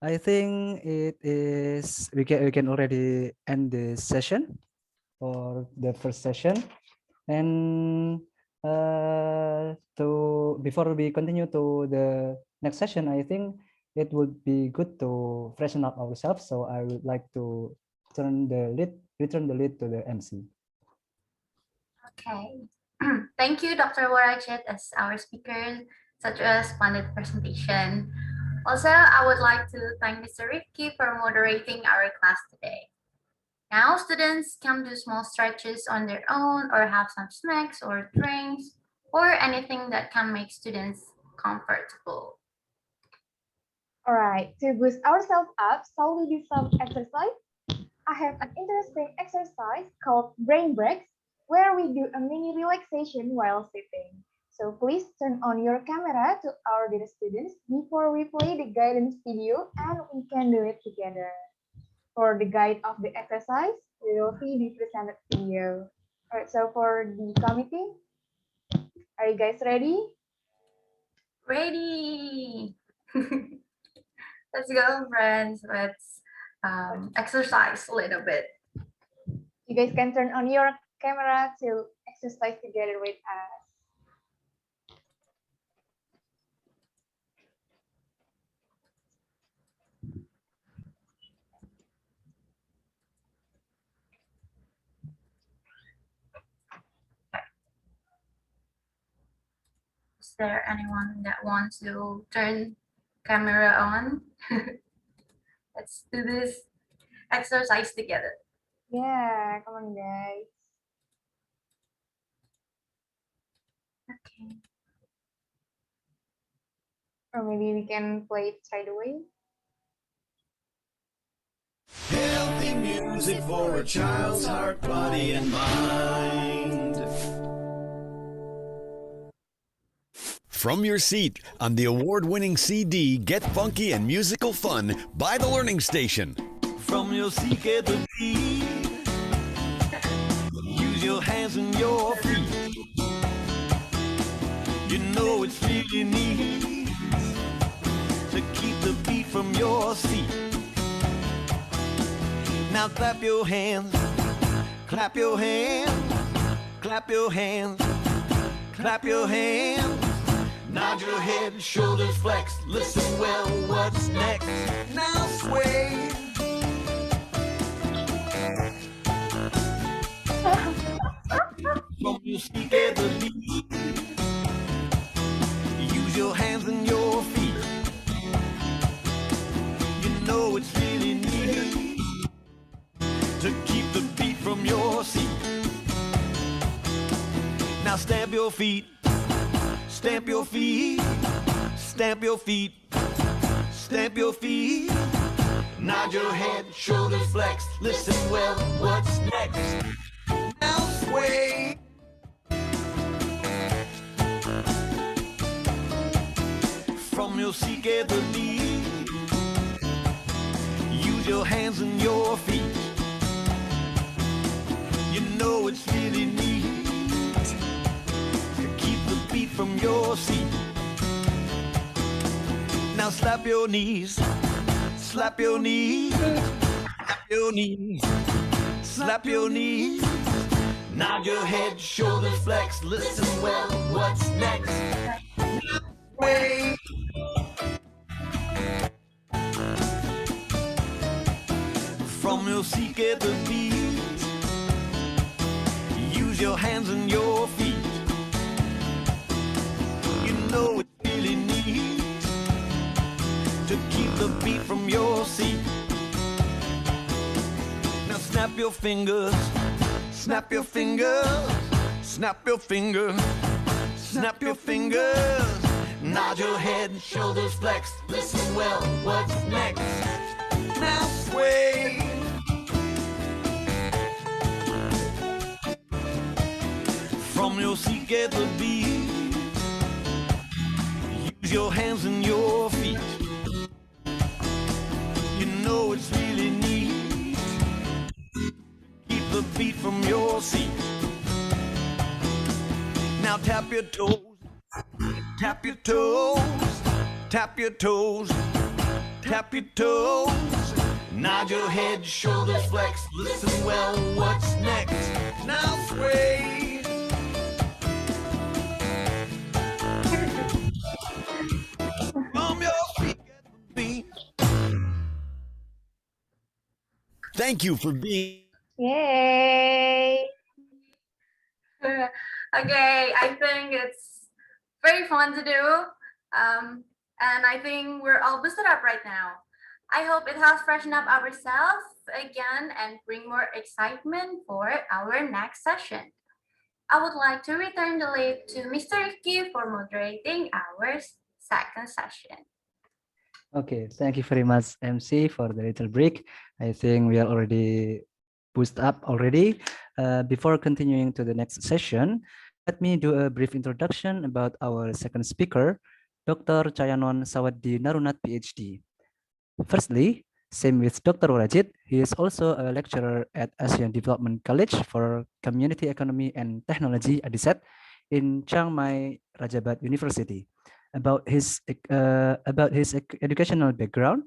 I think it is we can already end this session for the first session. And before we continue to the next session, I think it would be good to freshen up ourselves. So I would like to return the lead to the MC. Okay. Thank you, Dr. Warajit, as our speaker. Such a splendid presentation. Also, I would like to thank Mr. Rifki for moderating our class today. Now, students can do small stretches on their own or have some snacks or drinks or anything that can make students comfortable. All right, to boost ourselves up, shall we do some exercise? I have an interesting exercise called brain breaks, where we do a mini relaxation while sitting. So please turn on your camera to our dear students before we play the guidance video, and we can do it together. For the guide of the exercise, we will see the presented video. All right, so for the committee, are you guys ready? Ready. Let's go, friends. Let's exercise a little bit. You guys can turn on your camera to exercise together with us. Is there anyone that wants to turn camera on? Let's do this exercise together. Yeah, come on, guys. Okay. Or maybe we can play it straight away. Healthy music for a child's heart, body, and mind. From your seat on the award-winning CD, Get Funky and Musical Fun by The Learning Station. From your seat, get the beat. Use your hands and your feet. You know it's really neat to keep the beat from your seat. Now clap your hands, clap your hands, clap your hands, clap your hands. Nod your head, shoulders flex, listen well, what's next? Now sway. From your seat, get the lead. Use your hands and your feet. You know it's really neat to keep the beat from your seat. Now stamp your feet, stamp your feet, stamp your feet, stamp your feet. Nod your head, shoulders flex, listen well, what's next? Now sway. From your seat, get the lead. Use your hands and your feet. You know it's really neat to keep the beat from your seat. Now slap your knees, slap your knees, slap your knees, slap your knees, nod your head, shoulders flex, listen well, what's next? Sway. From your seat at the beat, use your hands and your feet. You know it's really neat to keep the beat from your seat. Now snap your fingers, snap your fingers, snap your fingers, snap your fingers. Nod your head, shoulders flex, listen well, what's next? Now sway. From your seat, get the beat. Use your hands and your feet. You know it's really neat. Keep the beat from your seat. Now tap your toes, tap your toes, tap your toes, tap your toes. Nod your head, shoulders flex, listen well, what's next? Now sway. From your feet, get the beat. Thank you for being. Yay! Okay, I think it's very fun to do. And I think we're all boosted up right now. I hope it has freshened up ourselves again and bring more excitement for our next session. I would like to return the lead to Mr. Rifki for moderating our second session. Okay, thank you very much, MC, for the little break. I think we are already boosted up already. Before continuing to the next session, let me do a brief introduction about our second speaker, Dr. Chayanon Sawaddi Narunat, PhD. Firstly, same with Dr. Warajit, he is also a lecturer at Asian Development College for Community Economy and Technology, ADISET, in Chiang Mai Rajabat University. About his educational background,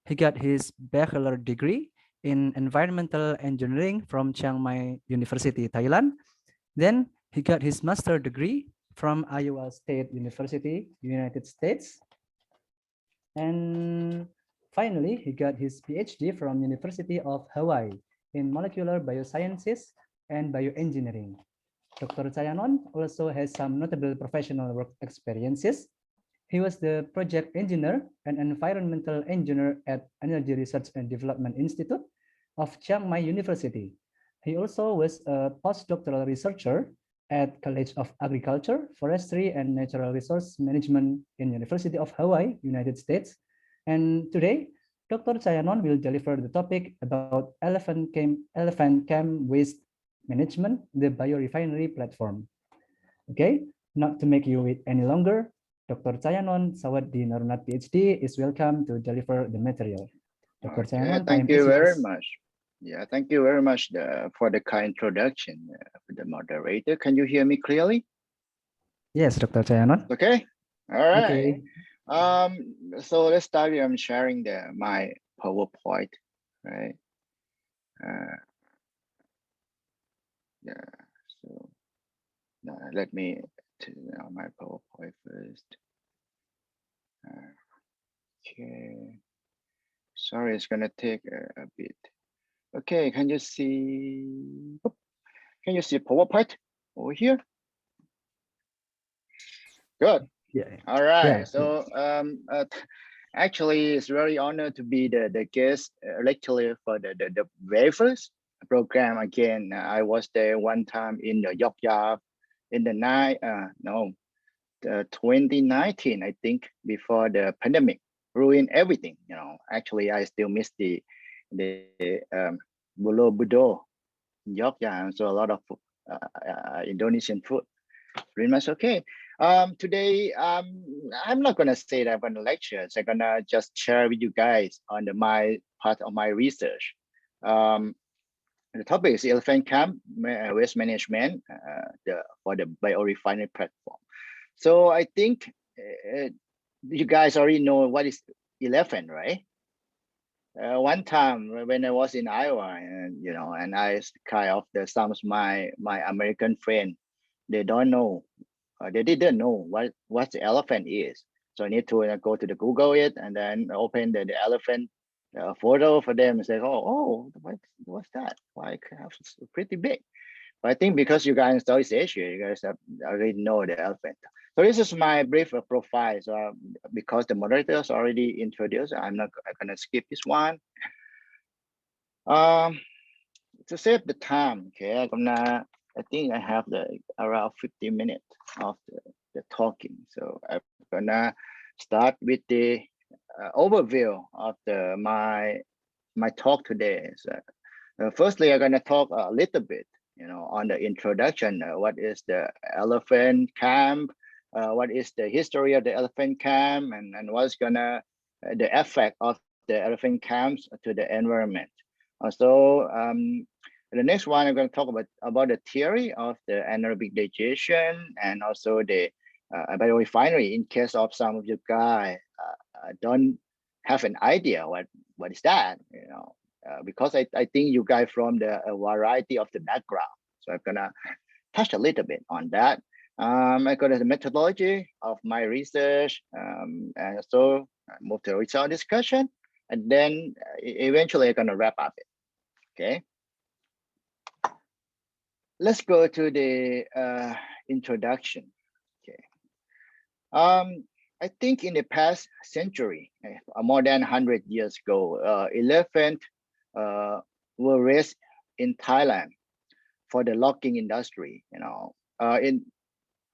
he got his bachelor degree in environmental engineering from Chiang Mai University, Thailand. Then he got his master degree from Iowa State University, United States. And finally, he got his PhD from University of Hawaii in molecular biosciences and bioengineering. Dr. Chayanon also has some notable professional work experiences. He was the project engineer and environmental engineer at Energy Research and Development Institute of Chiang Mai University. He also was a postdoctoral researcher at College of Agriculture, Forestry, and Natural Resource Management in University of Hawaii, United States. And today, Dr. Chayanon will deliver the topic about elephant cam waste management, the biorefinery platform. Okay, not to make you wait any longer, Dr. Chayanon Sawaddi Narunat, PhD, is welcome to deliver the material. Dr. Chayanon, thank you very much. Yeah, thank you very much for the kind introduction for the moderator. Can you hear me clearly? Yes, Dr. Chayanon. Okay. All right. Okay. So let's start. I'm sharing my PowerPoint, right? Yeah. So now let me turn on my PowerPoint first. Okay. Sorry, it's gonna take a bit. Okay, can you see? Can you see PowerPoint over here? Good. Yeah. All right. Yeah. So actually, it's really honored to be the guest lecturer for the WAFERS program. Again, I was there one time in the Yogyakarta in the 2019, I think, before the pandemic ruined everything. You know, actually, I still miss the Bulo Budo in Yogyakarta. So a lot of Indonesian food. Pretty much okay. Today, I'm not gonna say that I'm gonna lecture. So I'm gonna just share with you guys on my part of my research. The topic is elephant camp waste management for the biorefinery platform. So I think you guys already know what is elephant, right? one time when I was in Iowa, and and I kind of some of my American friend, they don't know, they didn't know what the elephant is. So I need to go to the Google it and then open the elephant photo for them and say, oh, what's that? Why it's pretty big? But I think because you guys in Southeast Asia, you guys already know the elephant. So this is my brief profile. So because the moderators already introduced, I'm not gonna skip this one. To save the time, okay, I think I have around 50 minutes of the talking. So I'm gonna start with the overview of my talk today. So firstly, I'm gonna talk a little bit, on the introduction. What is the elephant camp? What is the history of the elephant camp, and what's gonna the effect of the elephant camps to the environment. So the next one, I'm going to talk about the theory of the anaerobic digestion, and also the biorefinery. In case of some of you guys don't have an idea what is that, because I think you guys from a variety of the background. So I'm gonna touch a little bit on that. I got the methodology of my research, and so I move to the result discussion, and then eventually I'm gonna wrap up it. Okay. Let's go to the introduction. Okay. I think in the past century, more than 100 years ago, elephants were raised in Thailand for the logging industry.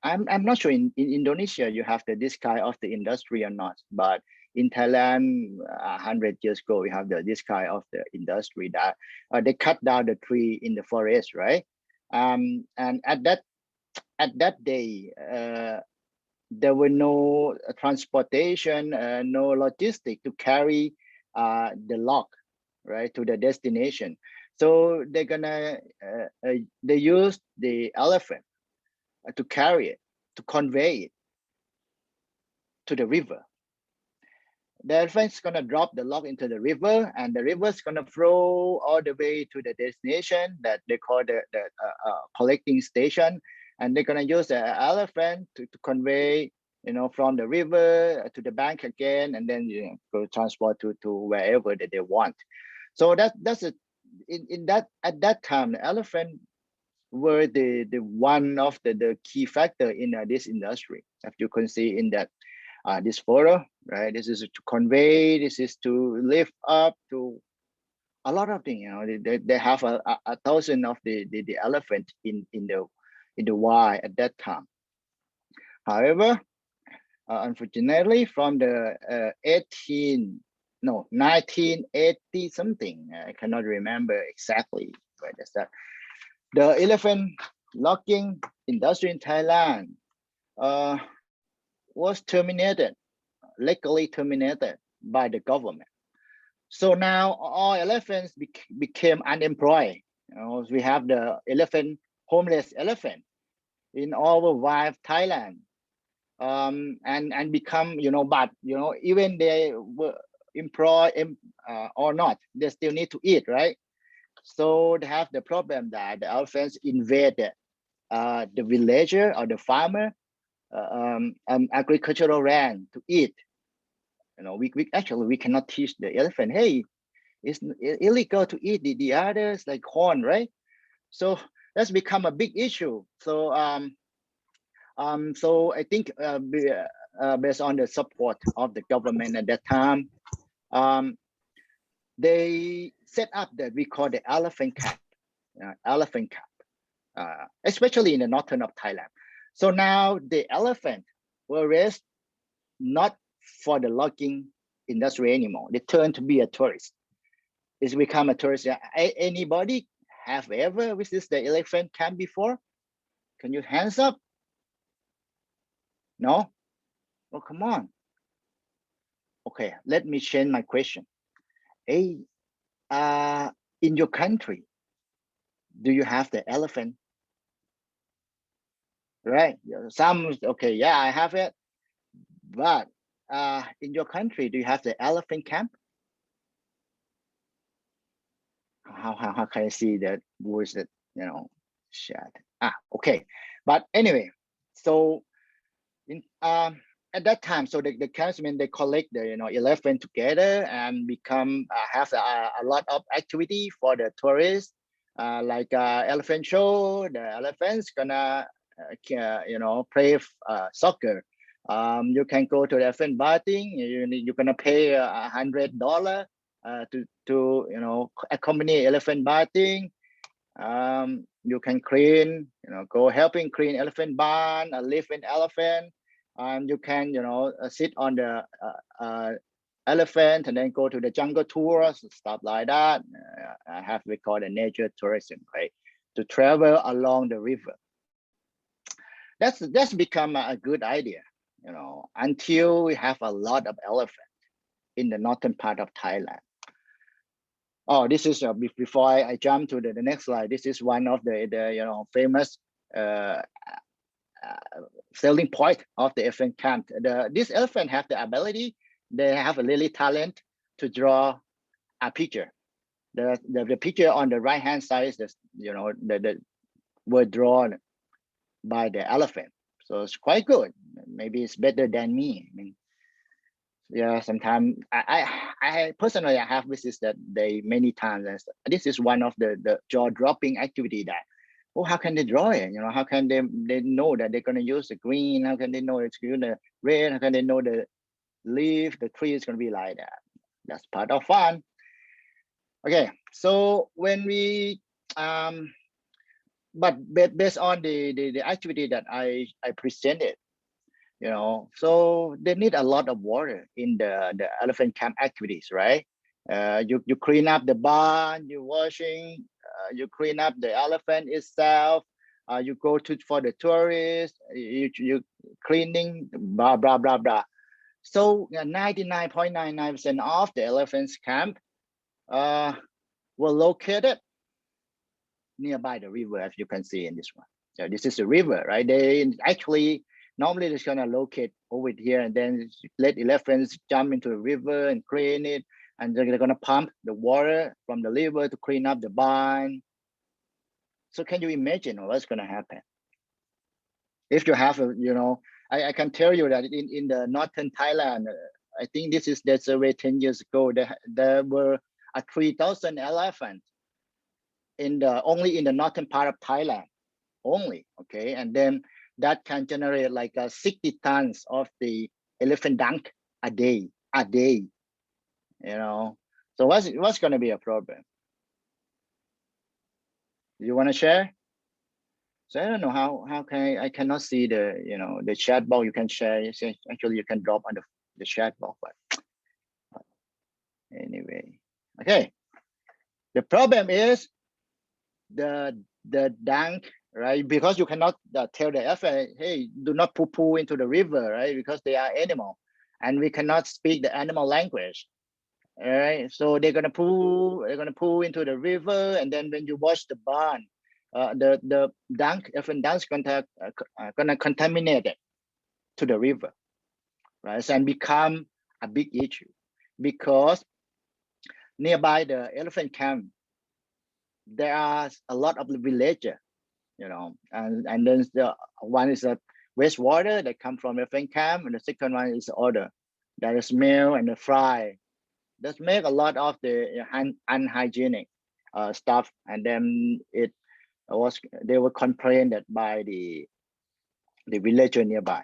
I'm not sure in Indonesia you have this kind of the industry or not, but in Thailand 100 years ago we have this kind of the industry that they cut down the tree in the forest, right? And at that day there were no transportation, no logistic to carry the log, right, to the destination. So they're gonna they use the elephant to carry it, to convey it to the river. The elephant's gonna drop the log into the river, and the river's gonna flow all the way to the destination that they call the collecting station, and they're gonna use the elephant to convey, from the river to the bank again, and then go transport to wherever that they want. So that's at that time the elephant were the one of the key factor in this industry. As you can see in that this photo, right? This is to convey, this is to lift up, to a lot of things. They have a thousand of the elephant in the wild at that time. However, unfortunately, from the 1980 something, I cannot remember exactly where that's that. The elephant logging industry in Thailand was terminated, legally terminated by the government. So now all elephants became unemployed. We have the homeless elephant in all over Thailand, and become, but even they were employed or not, they still need to eat, right? So they have the problem that the elephants invaded the villager or the farmer agricultural land to eat. We cannot teach the elephant, hey, it's illegal to eat the others like corn, right? So that's become a big issue. So so I think based on the support of the government at that time, they set up that we call the elephant camp, especially in the northern of Thailand. So now the elephant were raised not for the logging industry anymore. They turn to be a tourist. It's become a tourist. Anybody have ever visited the elephant camp before? Can you hands up? No? Oh, come on. Okay, let me change my question. Hey, in your country, do you have the elephant? Right? Some, okay, yeah, I have it. But in your country, do you have the elephant camp? how can I see that words that, you know, shared? Okay. But anyway, so in at that time, so the councilmen, they collect the, you know, elephant together and become have a lot of activity for the tourists, like elephant show. The elephants gonna you know, play soccer. You can go to the elephant bathing. You're gonna pay $100 to you know, accompany elephant bathing. You can clean, you know, go helping clean elephant barn, live in elephant. You can, you know, sit on the elephant and then go to the jungle tours, stuff like that. I have we call the nature tourism, right? To travel along the river. That's become a good idea, you know, until we have a lot of elephant in the northern part of Thailand. Oh, this is before I jump to the next slide. This is one of the you know, famous selling point of the elephant camp. This elephant have the ability, they have a really talent to draw a picture. The picture on the right hand side is the, you know, the word drawn by the elephant. So it's quite good. Maybe it's better than me. I mean, yeah, sometimes I personally I have visited that they many times. This is one of the jaw-dropping activity that, oh, how can they draw it? You know, how can they know that they're gonna use the green? How can they know it's gonna red? How can they know the leaf, the tree is gonna be like that? That's part of fun. Okay, so when we but based on the activity that I presented, you know, so they need a lot of water in the elephant camp activities, right? You clean up the barn, you washing, you clean up the elephant itself, you go to for the tourists, you cleaning, blah blah blah blah. So 99.99% of the elephants camp were located nearby the river, as you can see in this one. So this is the river, right? They actually normally they're gonna locate over here and then let elephants jump into the river and clean it, and they're gonna pump the water from the river to clean up the barn. So can you imagine what's gonna happen if you have a, you know, I can tell you that in the northern Thailand, I think this is that survey 10 years ago, there were 3,000 elephants in the only in the northern part of Thailand only, okay, and then that can generate like 60 tons of the elephant dung a day, you know. So what's going to be a problem? You want to share? So I don't know how can I cannot see the, you know, the chat box. You can share. You say, actually you can drop on the chat box, but anyway, okay. The problem is the dung, right? Because you cannot tell the elephant, hey, do not poo into the river, right? Because they are animal, and we cannot speak the animal language, all right? So they're gonna poo into the river, and then when you wash the barn, the dung, elephant dung, gonna contaminate it to the river, right? And become a big issue because nearby the elephant camp, there are a lot of the villager, you know, and then the one is a wastewater that come from elephant camp, and the second one is odor, that is smell and the fry. That make a lot of the unhygienic stuff, and then they were complained by the villager nearby.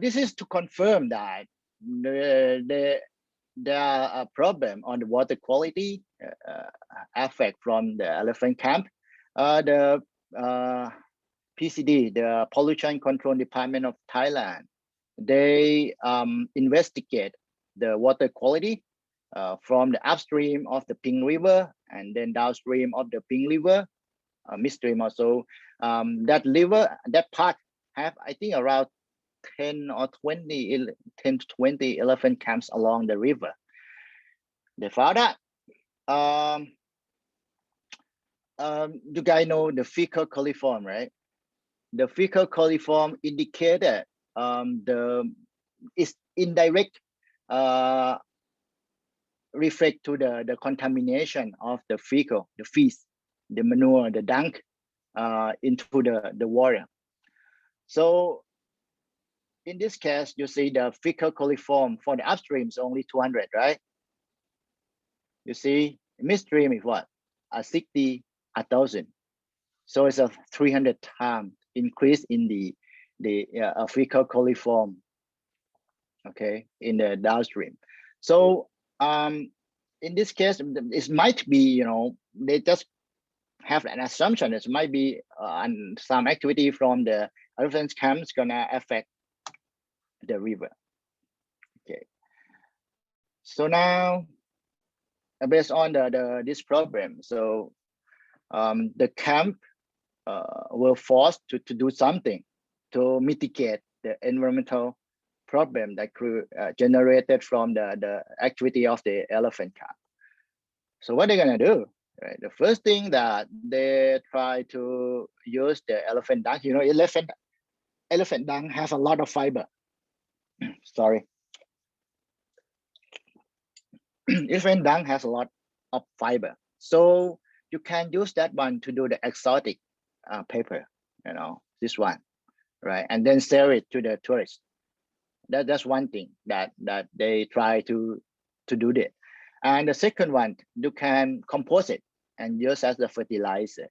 This is to confirm that there are a problem on the water quality effect from the elephant camp. The PCD, the Pollution Control Department of Thailand, they investigate the water quality from the upstream of the Ping River and then downstream of the Ping River, midstream also. That river, that part have, I think, around 10 to 20 elephant camps along the river. They found that you guys know the fecal coliform, right? The fecal coliform indicated the is indirect reflect to the contamination of the fecal, the feces, the manure, the dung into the water. So in this case, you see the fecal coliform for the upstream is only 200, right? You see, midstream is what? 60, 1,000. So it's a 300 times increase in the fecal coliform, okay, in the downstream. So in this case, it might be, you know, they just have an assumption. It might be some activity from the elephant camps gonna affect the river. Okay. So now, based on this problem, so the camp were forced to do something to mitigate the environmental problem that generated from the activity of the elephant camp. So what they're gonna do? Right? The first thing that they try to use the elephant dung. You know, elephant dung has a lot of fiber. Sorry. Elephant dung has a lot of fiber, so you can use that one to do the exotic paper. You know, this one, right? And then sell it to the tourists. That's one thing that they try to do that. And the second one, you can compose it and use as a fertilizer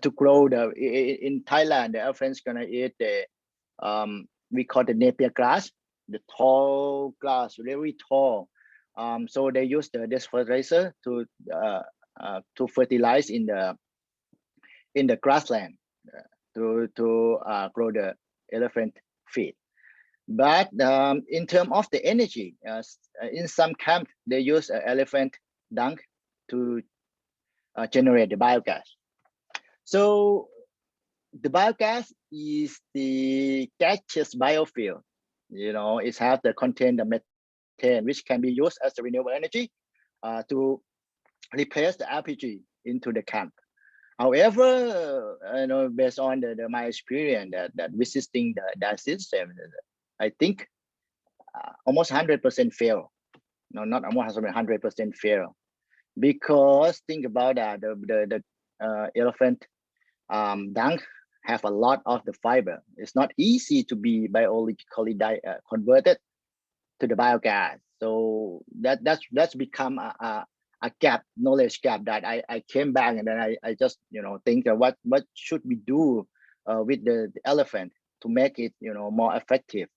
to grow the. In Thailand, the elephants gonna eat the we call the napier grass, the tall grass, very tall. So they use this fertilizer to fertilize in the grassland to grow the elephant feed. But in terms of the energy, in some camps they use elephant dung to generate the biogas. So the biogas is the gaseous biofuel. You know, it has the contain the methane, which can be used as a renewable energy to replace the LPG into the camp. However, you know, based on my experience that visiting that system, I think almost 100% fail. No, not almost 100% fail, because think about that the elephant dung have a lot of the fiber. It's not easy to be biologically converted to the biogas. So that's become a gap, knowledge gap that I came back, and then I just, you know, think what should we do with the elephant to make it, you know, more effective.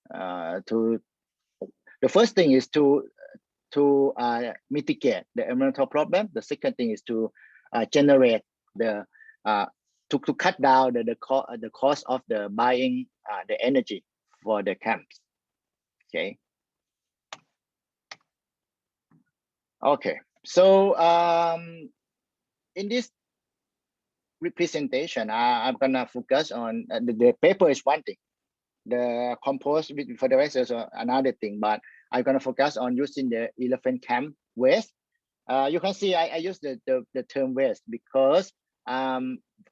The first thing is to mitigate the environmental problem. The second thing is to generate the to cut down the cost of the buying the energy for the camps. Okay. Okay. So in this representation, I'm gonna focus on the paper is one thing. The compost with fertilizer is another thing, but I'm gonna focus on using the elephant camp waste. You can see I use the term waste because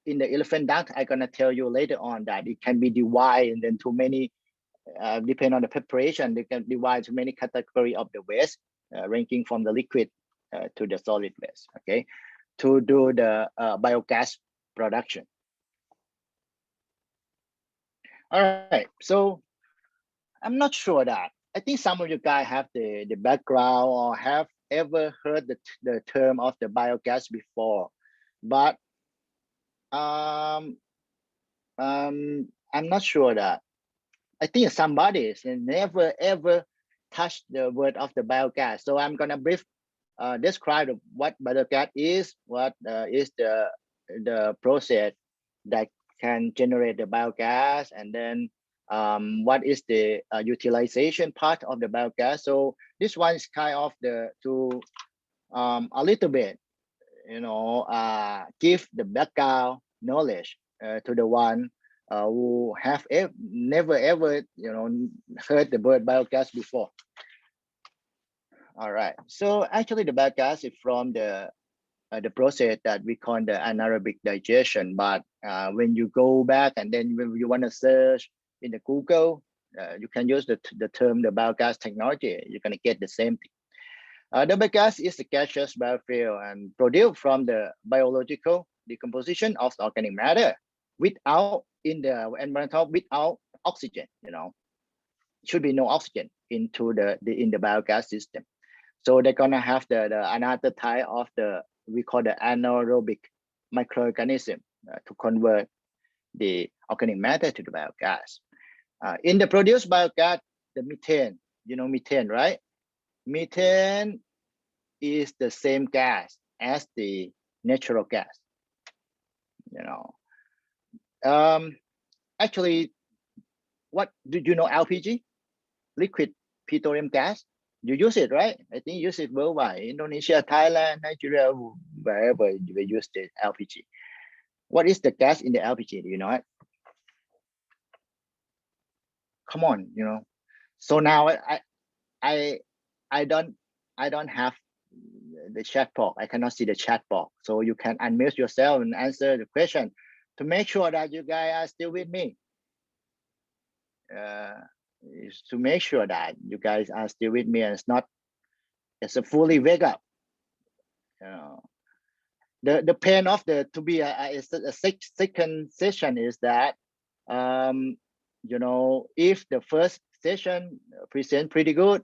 in the elephant dung, I'm gonna tell you later on that it can be divided and then too many, depending on the preparation, they can divide to many categories of the waste, ranking from the liquid to the solid waste. Okay, to do the biogas production. All right, so I'm not sure that. I think some of you guys have the background or have ever heard the term of the biogas before, but I'm not sure that. I think somebody never ever touched the word of the biogas. So I'm gonna brief describe what biogas is, what is the process that can generate the biogas, and then what is the utilization part of the biogas. So this one is kind of a little bit, you know, give the background knowledge to the one who have never ever, you know, heard the word biogas before. All right, so actually the biogas is from the process that we call the anaerobic digestion. But when you go back and then when you want to search in the Google, you can use the term the biogas technology. You're going to get the same thing. The biogas is a gaseous biofuel and produced from the biological decomposition of the organic matter without in the environmental without oxygen. Should be no oxygen into the in the biogas system. So they're gonna have the another type of we call the anaerobic microorganism to convert the organic matter to the biogas. In the produced biogas, the methane, methane, right? Methane is the same gas as the natural gas. Actually, what do you know? LPG, liquid petroleum gas. You use it, right? I think you use it worldwide. Indonesia, Thailand, Nigeria, wherever you use the LPG. What is the gas in the LPG? Do you know it? Come on, So now I don't have the chat box. I cannot see the chat box. So you can unmute yourself and answer the question to make sure that you guys are still with me. Is to make sure that you guys are still with me and it's a fully wake up. The pain of to be a second session is that if the first session present pretty good,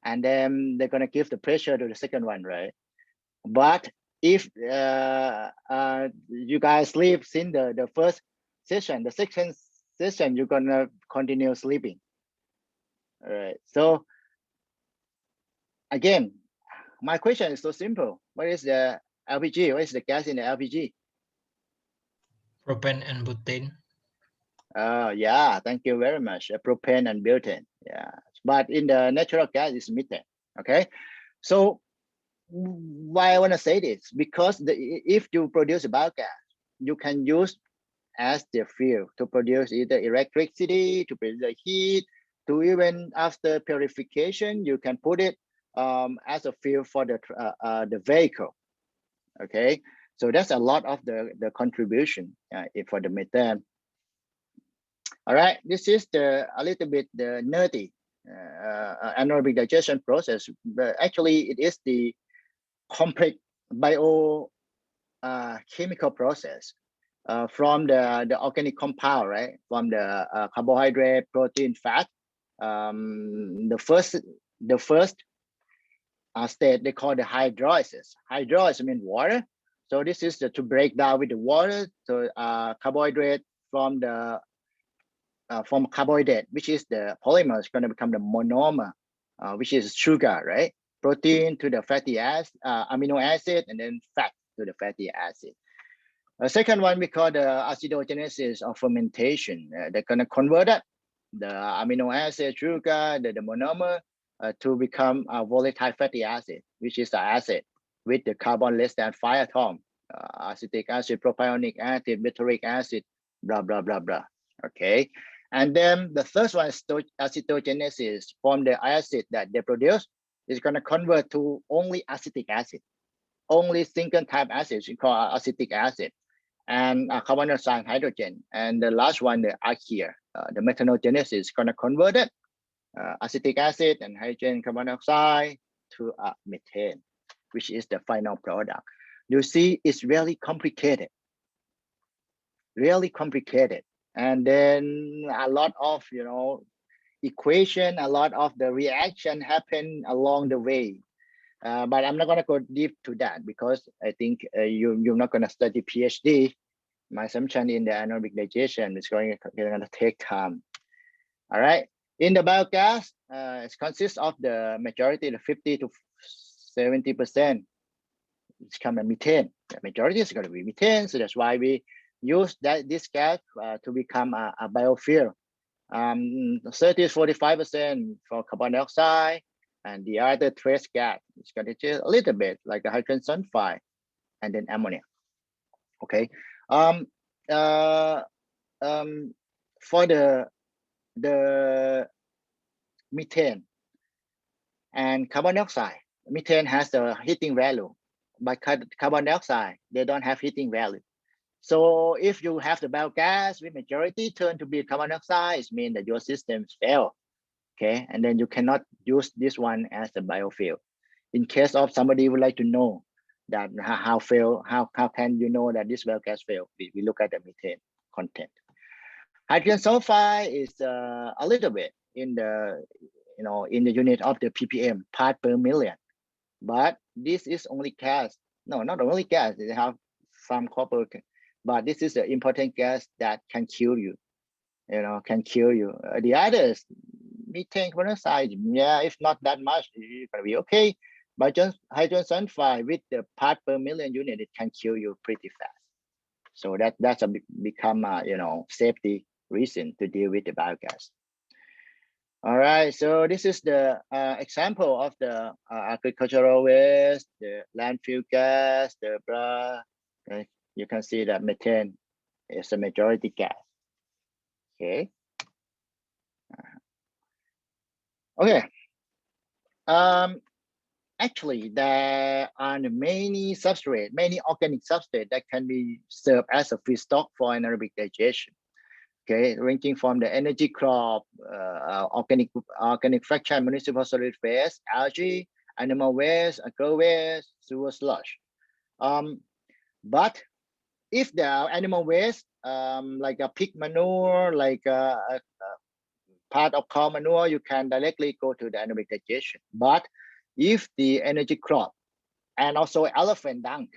and then they're gonna give the pressure to the second one, right? But if you guys sleep since the first session, the second session you're gonna continue sleeping. All right. So again, my question is so simple. What is the LPG? What is the gas in the LPG? Propane and butane. Yeah, thank you very much. Propane and butane. Yeah, but in the natural gas is methane. Okay, so why I want to say this? Because if you produce a biogas, you can use as the fuel to produce either electricity, to produce the heat, to even after purification, you can put it as a fuel for the vehicle. Okay, so that's a lot of the contribution for the methane. All right, this is a little bit the nerdy anaerobic digestion process, but actually it is the complex chemical process from the organic compound, right? From the carbohydrate, protein, fat. The first state they call the hydrolysis. Hydrolysis means water. So this is to break down with the water. So carbohydrate from carbohydrate, which is the polymer, is going to become the monomer, which is sugar, right? Protein to the fatty acid, amino acid, and then fat to the fatty acid. The second one we call the acidogenesis or fermentation. They're going to convert it, the amino acid, sugar, the monomer, to become a volatile fatty acid, which is the acid with the carbon less than 5 atoms. Acetic acid, propionic acid, butyric acid, blah, blah, blah, blah. Okay. And then the third one is acetogenesis. From the acid that they produce, is going to convert to only acetic acid, only single type acid, we call acetic acid, and carbon dioxide, hydrogen. And the last one, the here, the methanogenesis, is going to convert it, acetic acid and hydrogen, carbon dioxide, to methane, which is the final product. You see, it's really complicated, really complicated. And then a lot of, equation, a lot of the reaction happen along the way. But I'm not going to go deep to that because I think you're not going to study PhD. My assumption in the anaerobic digestion is going to take time. All right. In the biogas, it consists of the majority, the 50 to 70%. It's come a methane. The majority is going to be methane, so that's why we use this gas to become a biofuel. 30 to 45% for carbon dioxide, and the other trace gas is going to change a little bit, like the hydrogen sulfide, and then ammonia. Okay. For the methane and carbon dioxide, methane has a heating value, but carbon dioxide, they don't have heating value. So if you have the biogas with majority turn to be carbon dioxide, it means that your systems fail. Okay, and then you cannot use this one as a biofuel. in case of somebody would like to know that how can you know that this biogas failed, we look at the methane content. Hydrogen sulfide is a little bit in the in the unit of the ppm, part per million, but this is only gas. No, not only gas. They have some copper, but this is the important gas that can kill you. Can kill you. The others, methane monoxide, yeah, if not that much, you're gonna be okay. But just hydrogen sulfide with the part per million unit, it can kill you pretty fast. So that's become safety reason to deal with the biogas. All right, so this is the example of the agricultural waste, the landfill gas, the blah. You can see that methane is a majority gas. Okay. Okay. Actually, there are many organic substrate that can be served as a feedstock for anaerobic digestion. Okay, ranging from the energy crop, organic fraction, municipal solid waste, algae, animal waste, agro waste, sewer sludge. But if there are animal waste, like a pig manure, like a part of cow manure, you can directly go to the anaerobic digestion. But if the energy crop and also elephant dung,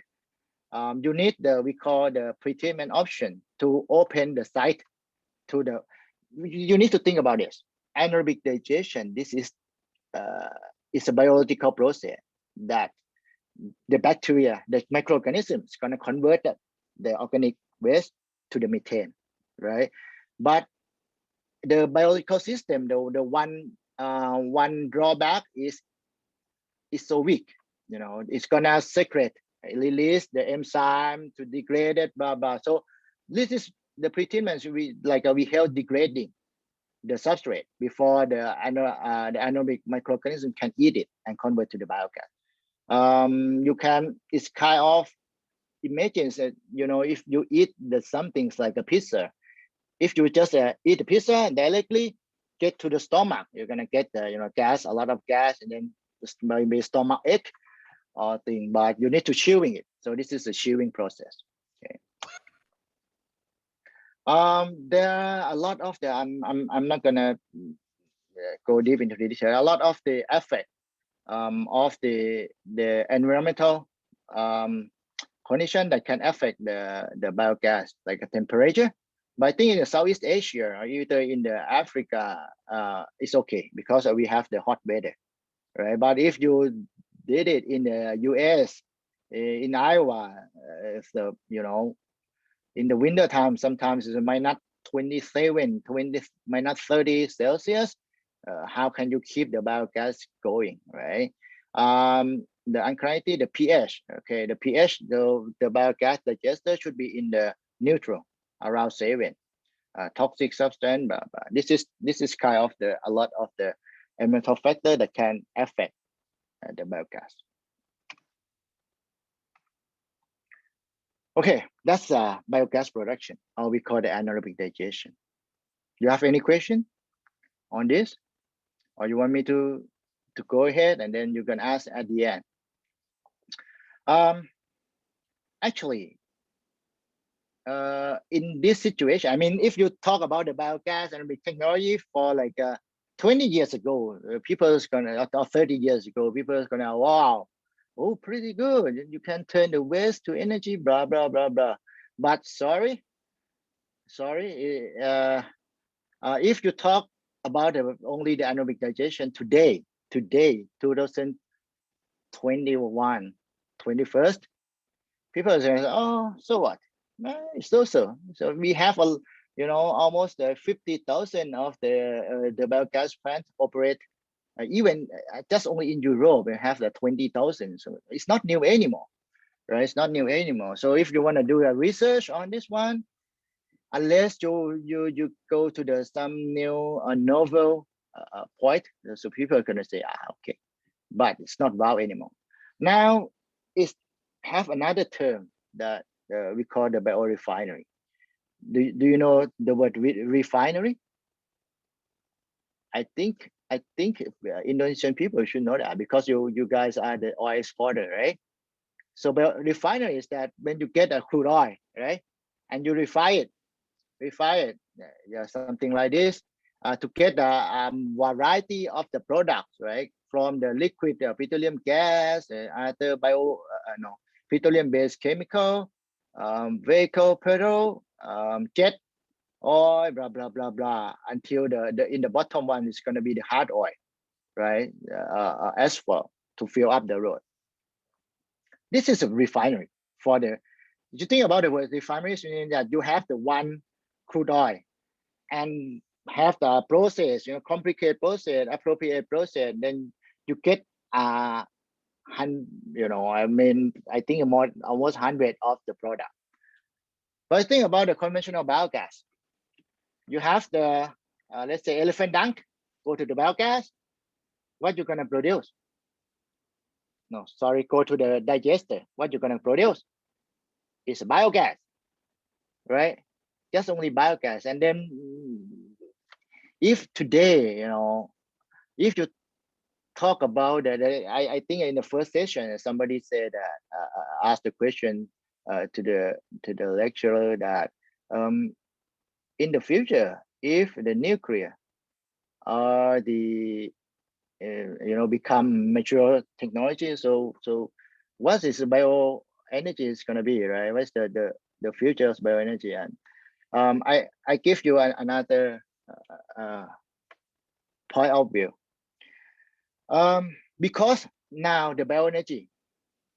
you need we call the pretreatment option to open the site to the. You need to think about this. Anaerobic digestion. This is a biological process that the bacteria, the microorganisms, gonna convert the organic waste to the methane, right? But the biological system, the one drawback is so weak. It's gonna secrete, release the enzyme to degrade it, blah blah. So this is the pretreatment. We help degrading the substrate before the anaerobic microorganism can eat it and convert to the biogas. It's kind of, imagine that, if you eat some things like a pizza, if you just eat the pizza directly, get to the stomach, you're gonna get the gas, a lot of gas, and then maybe stomach ache or thing. But you need to chewing it. So this is a chewing process. Okay. There are a lot of the. I'm not gonna go deep into the detail. A lot of the effect of the environmental condition that can affect the biogas, like a temperature. But I think in the Southeast Asia or either in the Africa, it's okay because we have the hot weather, right? But if you did it in the US, in Iowa, if in the winter time, sometimes it's -27, -30 Celsius. How can you keep the biogas going, right? The alkalinity, the pH. Okay, the pH, the biogas digester should be in the neutral, around 7. Toxic substance, but this is kind of a lot of the environmental factor that can affect the biogas. Okay, that's biogas production, or we call the anaerobic digestion. You have any question on this, or you want me to go ahead and then you can ask at the end? Actually, in this situation, I mean, if you talk about the biogas and the technology for like 20 years ago, people is gonna, or 30 years ago, people is gonna, wow, oh, pretty good. You can turn the waste to energy, blah, blah, blah, blah. But sorry, if you talk about only the anaerobic digestion today, 2021, 21st, people are saying, oh, so what? So we have almost 50,000 of the biogas plants operate. Even just only in Europe, we have 20,000. So it's not new anymore, right? It's not new anymore. So if you want to do a research on this one, unless you go to some new novel point, so people are gonna say, okay, but it's not wow anymore. Now it's have another term that we call the biorefinery. Do you know the word refinery? I think I think Indonesian people should know that because you guys are the oil exporter, right? So refinery is that when you get a crude oil, right, and you refine it, yeah, something like this, to get a variety of the products, right, from the liquid petroleum gas, other petroleum-based chemical, vehicle petrol, jet oil, blah blah blah blah, until the in the bottom one is going to be the hard oil, right, asphalt to fill up the road. This is a refinery for the. You think about the word refineries, meaning that you have the one crude oil and have the process, complicated process, appropriate process, then you get I think more almost 100 of the product. But think about the conventional biogas. You have the let's say elephant dunk, go to the biogas, what you're gonna produce? No, sorry, go to the digester, what you're gonna produce? It's biogas, right? Just only biogas. And then if today, if you talk about that, I think in the first session, somebody said that, asked the question to the lecturer that in the future, if the nuclear or the become mature technology, so what is bioenergy is going to be, right? What's the future of bioenergy? And I give you another point of view. Because now the bioenergy,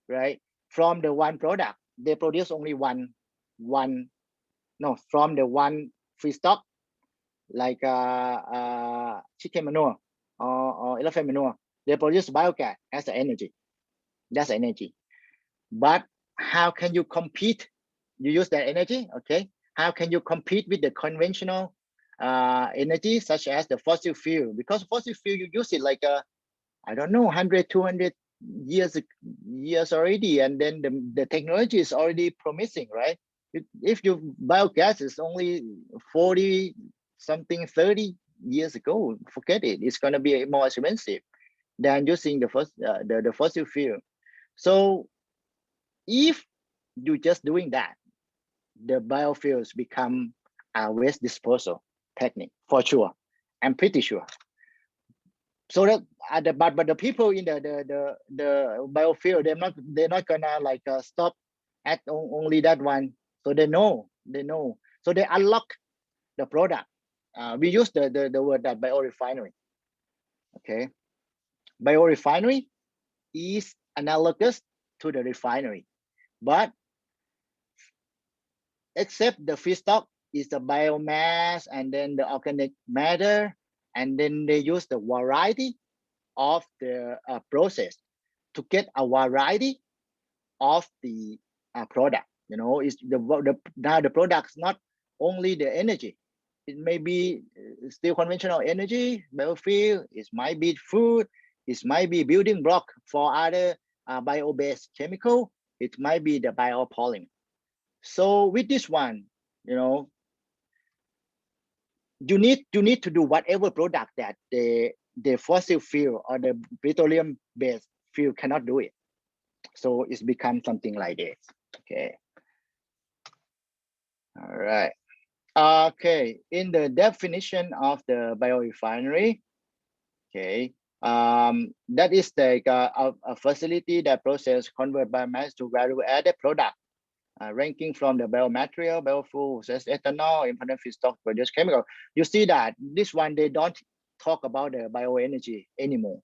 right, from the one product, they produce only from the one feedstock, like chicken manure or elephant manure, they produce biogas as the energy. That's energy. But how can you compete? You use that energy, okay? How can you compete with the conventional energy, such as the fossil fuel? Because fossil fuel, you use it like I don't know, 100, 200 years already, and then the technology is already promising, right? If your biogas is only 40 something 30 years ago, forget it. It's going to be more expensive than using the fossil fuel. So if you're just doing that, the biofuels become a waste disposal technique for sure. I'm pretty sure. So that but the people in the biofuel, they're not gonna like stop at only that one. So they know. So they unlock the product. We use the word that biorefinery. Okay, biorefinery is analogous to the refinery, but except the feedstock is the biomass and then the organic matter, and then they use the variety of the process to get a variety of the product. Is now the product's not only the energy. It may be still conventional energy, biofuel. It might be food. It might be building block for other bio-based chemical. It might be the biopolymer. So with this one, you need to do whatever product that the fossil fuel or the petroleum-based fuel cannot do it. So it's become something like this. Okay. All right. Okay. In the definition of the biorefinery, okay, that is like a facility that process convert biomass to value-added product, ranking from the biomaterial, biofuels, ethanol, important feedstock, produce chemical. You see that this one, they don't talk about the bioenergy anymore.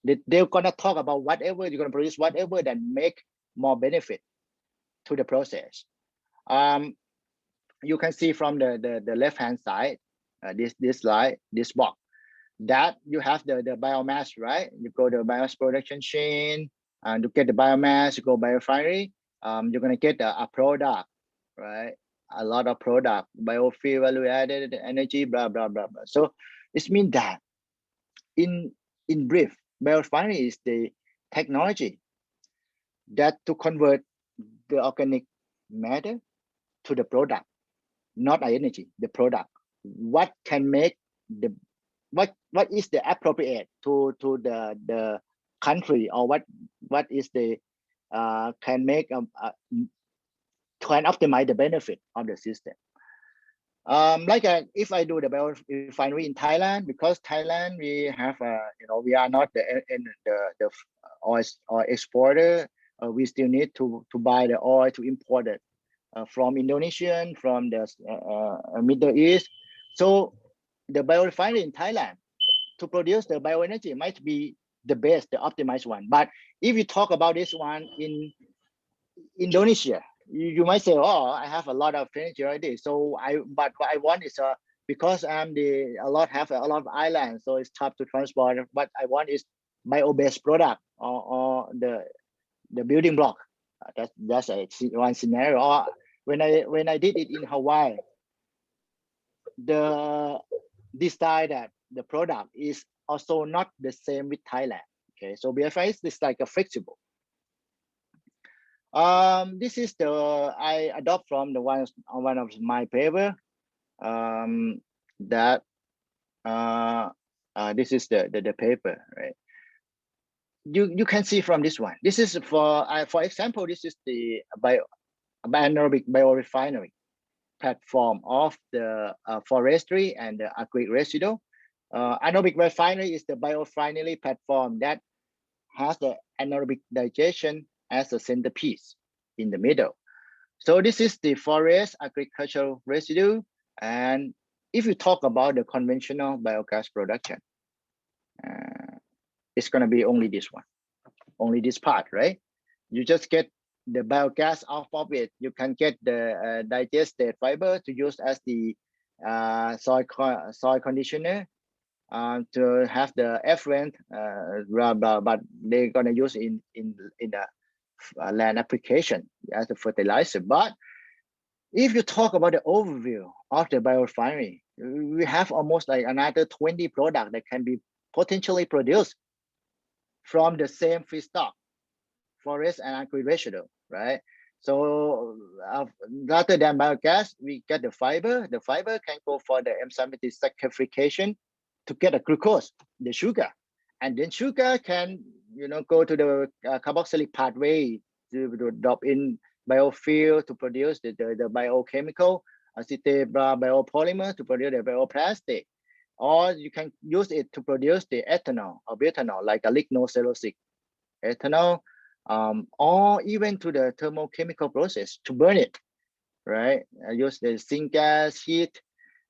They're gonna talk about whatever you're gonna produce, whatever that make more benefit to the process. You can see from the left hand side, this slide, this box, that you have the biomass, right? You go to biomass production chain, and to get the biomass, you go biorefinery. You're gonna get a product, right? A lot of product, biofuel, value added, energy, blah blah blah blah. So this means that in brief, biorefinery is the technology that to convert the organic matter to the product, not energy, the product. What can make the what is the appropriate to the country, or what is the can make can optimize the benefit of the system. Like if I do the biorefinery in Thailand, because Thailand we have we are not the oil exporter. We still need to buy the oil to import it from Indonesia, from the Middle East. So the biorefinery in Thailand to produce the bioenergy might be the best, the optimized one. But if you talk about this one in Indonesia, you might say, oh, I have a lot of energy already. So but what I want is because have a lot of islands, so it's tough to transport. What I want is bio-based product or the building block. That's one scenario. Or when I did it in Hawaii, decide that the product is also not the same with Thailand. Okay, so BFI is like a flexible. This is I adopt from the one of my paper. That this is the paper, right? You can see from this one. This is for example, this is the anaerobic biorefinery platform of the forestry and the agri residue. Anaerobic biorefinery is the biorefinery platform that has the anaerobic digestion as a centerpiece in the middle. So this is the forest agricultural residue. And if you talk about the conventional biogas production, it's going to be only this one, only this part, right? You just get the biogas off of it. You can get the digested fiber to use as the soil conditioner, to have the effluent, but they're going to use in the land application as a fertilizer. But if you talk about the overview of the biorefinery, we have almost like another 20 products that can be potentially produced from the same feedstock, forest and agri residue, right? So rather than biogas, we get the fiber. The fiber can go for the enzymatic saccharification to get a glucose, the sugar, and then sugar can go to the carboxylic pathway to drop in biofuel to produce the biochemical acetate biopolymer to produce the bioplastic, or you can use it to produce the ethanol or butanol, like a lignocellulosic ethanol, or even to the thermochemical process to burn it, right? Use the syngas, heat,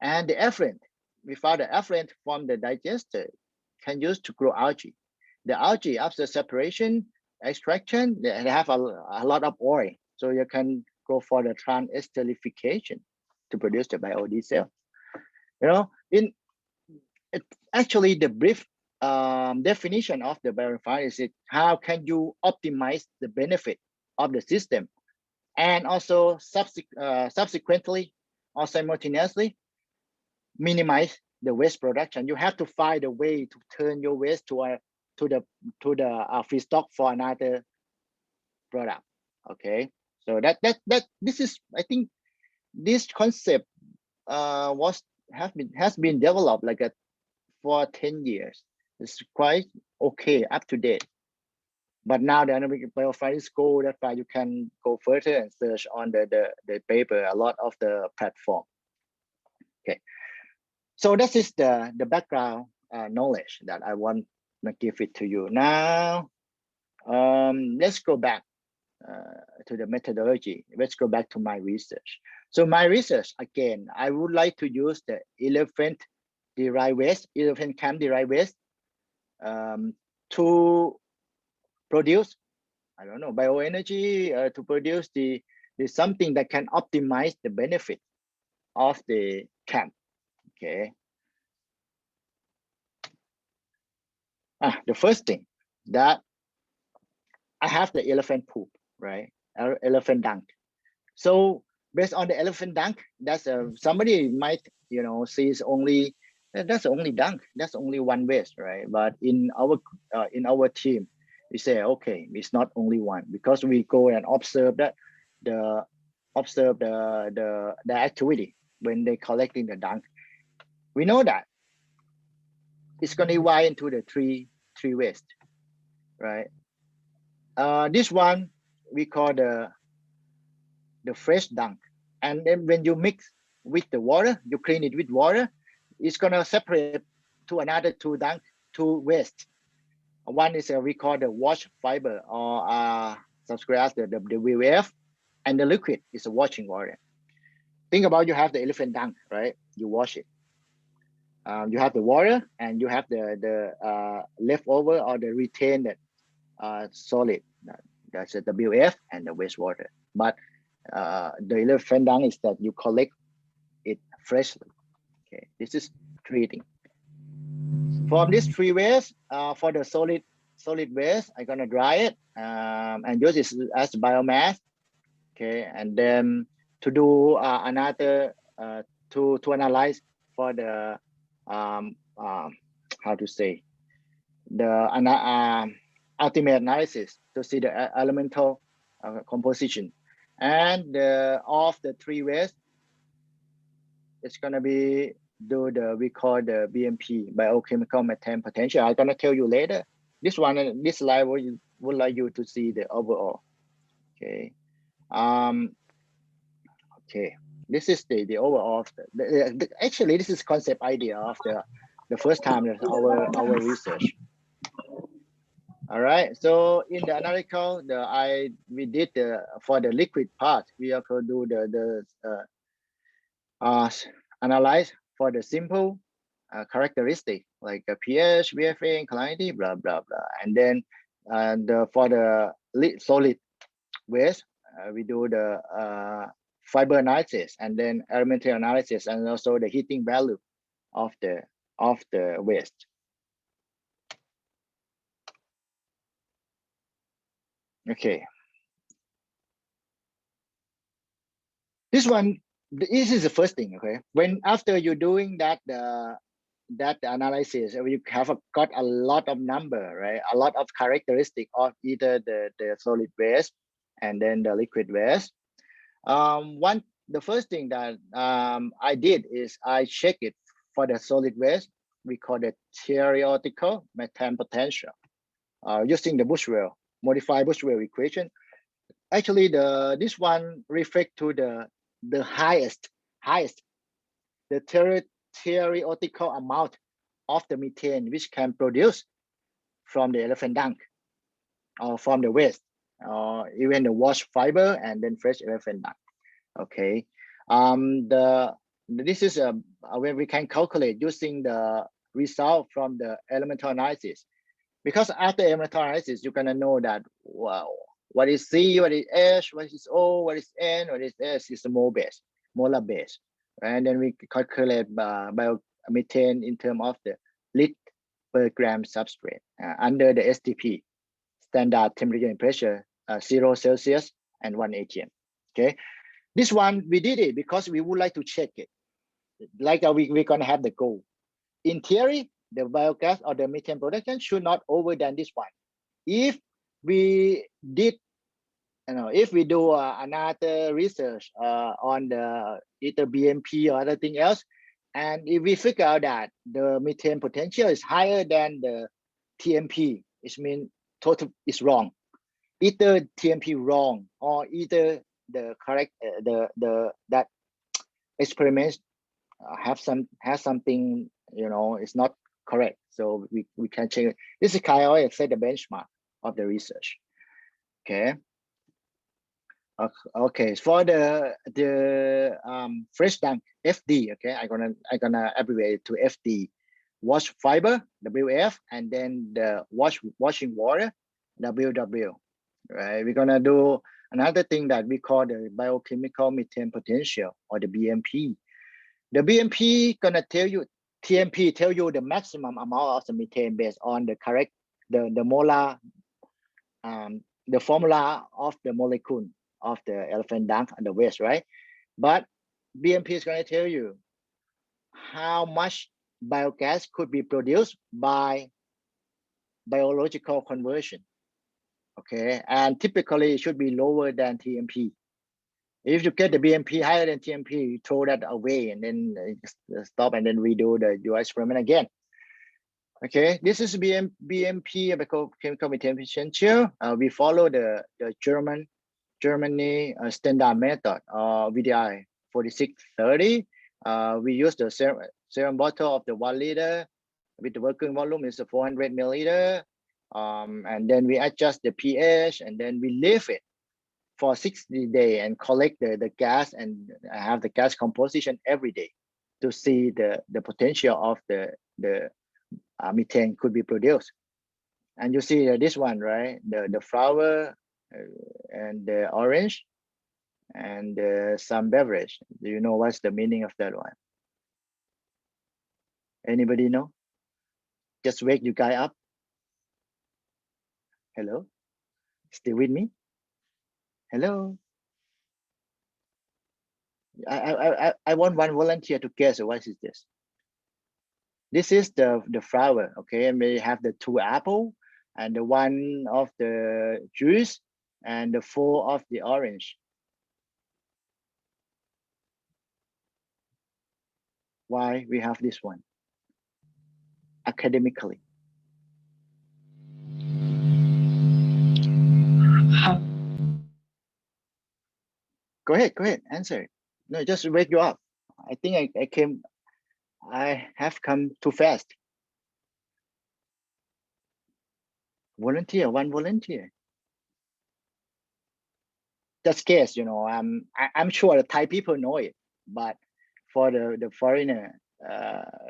and the effluent. Without the effluent from the digester, can use to grow algae. The algae, after separation, extraction, they have a lot of oil. So you can go for the trans-esterification to produce the biodiesel. Actually the brief definition of the biorefinery is how can you optimize the benefit of the system, and also subsequently or simultaneously minimize the waste production. You have to find a way to turn your waste to the feedstock for another product. Okay, so this is, I think this concept has been developed like for 10 years. It's quite okay, up to date. But now the anaerobic biorefineries go that far. You can go further and search on the paper, a lot of the platform. Okay, so this is the background knowledge that I want to give it to you. Now, let's go back to the methodology. Let's go back to my research. So my research, again, I would like to use the elephant camp derived waste to produce, I don't know, bioenergy, to produce the something that can optimize the benefit of the camp. Okay. The first thing that I have the elephant poop, right? Elephant dung. So based on the elephant dung, that's somebody might see it's only that's only dung. That's only one waste, right? But in our team, we say, okay, it's not only one, because we go and observe the activity when they collecting the dung. We know that it's going to divide into the three waste, right? This one we call the fresh dung, and then when you mix with the water, you clean it with water, it's going to separate to another two waste. One is we call the wash fiber, or subscribe as the WAF, and the liquid is the washing water. Think about, you have the elephant dung, right? You wash it. You have the water, and you have the leftover or the retained solid. That's the WF and the wastewater. But the elephant dung is that you collect it freshly. Okay, this is treating. From these three ways, for the solid waste, I'm gonna dry it and use it as biomass. Okay, and then to do another to analyze for the how to say, the ultimate analysis to see the elemental composition, and of the three ways, it's gonna be do the we call the BMP, biochemical methane potential. I'm gonna tell you later. This one, this slide would like you to see the overall. Okay. Okay. This is the overall. Actually, this is concept idea of the first time that our research. All right. So in the analytical, we did for the liquid part, we also do the analyze for the simple characteristic like a pH, VFA, alkalinity, blah blah blah, and then for the solid waste, we do the fiber analysis, and then elementary analysis, and also the heating value of the waste. Okay. This is the first thing. Okay, when after you're doing that analysis, you have got a lot of number, right? A lot of characteristic of either the solid waste and then the liquid waste. The first thing that I did is I check it for the solid waste. We call it theoretical methane potential using the Bushwell modified Bushwell equation. Actually, this one reflect to the highest the theoretical amount of the methane which can produce from the elephant dung or from the waste, or even the wash fiber and then fresh elephant dung. Okay, this is where we can calculate using the result from the elemental analysis, because after elemental analysis you're gonna know that, wow, what is C, what is H, what is O, what is N, what is S is the molar base. And then we calculate biomethane in terms of the lit per gram substrate under the STP, standard temperature and pressure, 0 Celsius and 1 atm. Okay, this one we did it because we would like to check it. Like we're gonna have the goal. In theory, the biogas or the methane production should not over than this one. If we did, if we do another research on the either BMP or other thing else, and if we figure out that the methane potential is higher than the TMP, it means total is wrong. Either TMP wrong, or either the correct that experiment has something, it's not correct. So we can check. This is kind of set the benchmark of the research. Okay. Okay, for the fresh dung, FD. Okay, I'm gonna abbreviate it to FD. Wash fiber, WF, and then the washing water, WW. Right. We're gonna do another thing that we call the biochemical methane potential, or the BMP. The BMP gonna tell you, TMP tell you the maximum amount of the methane based on the correct the molar the formula of the molecule of the elephant dung and the waste, right? But BMP is going to tell you how much biogas could be produced by biological conversion. Okay, and typically it should be lower than TMP. If you get the BMP higher than TMP, you throw that away and then stop and then redo your experiment again. Okay, this is BMP, chemical potential. We follow the Germany standard method, VDI 4630. We use the serum bottle of the 1 liter with the working volume is 400 milliliter. And then we adjust the pH, and then we leave it for 60 days and collect the gas and have the gas composition every day to see the potential of the methane could be produced. And you see this one, right? The flower and the orange and some beverage. Do you know what's the meaning of that one? Anybody know? Just wake you guy up. Hello? Still with me? Hello? I want one volunteer to guess what is this. This is the flower, okay? And we have the 2 apple and the 1 of the juice and the 4 of the orange. Why we have this one? Academically. Go ahead, answer. No, just wake you up. I think I have come too fast. Volunteer, one volunteer. Just guess, you know, I'm sure the Thai people know it, but for the foreigner,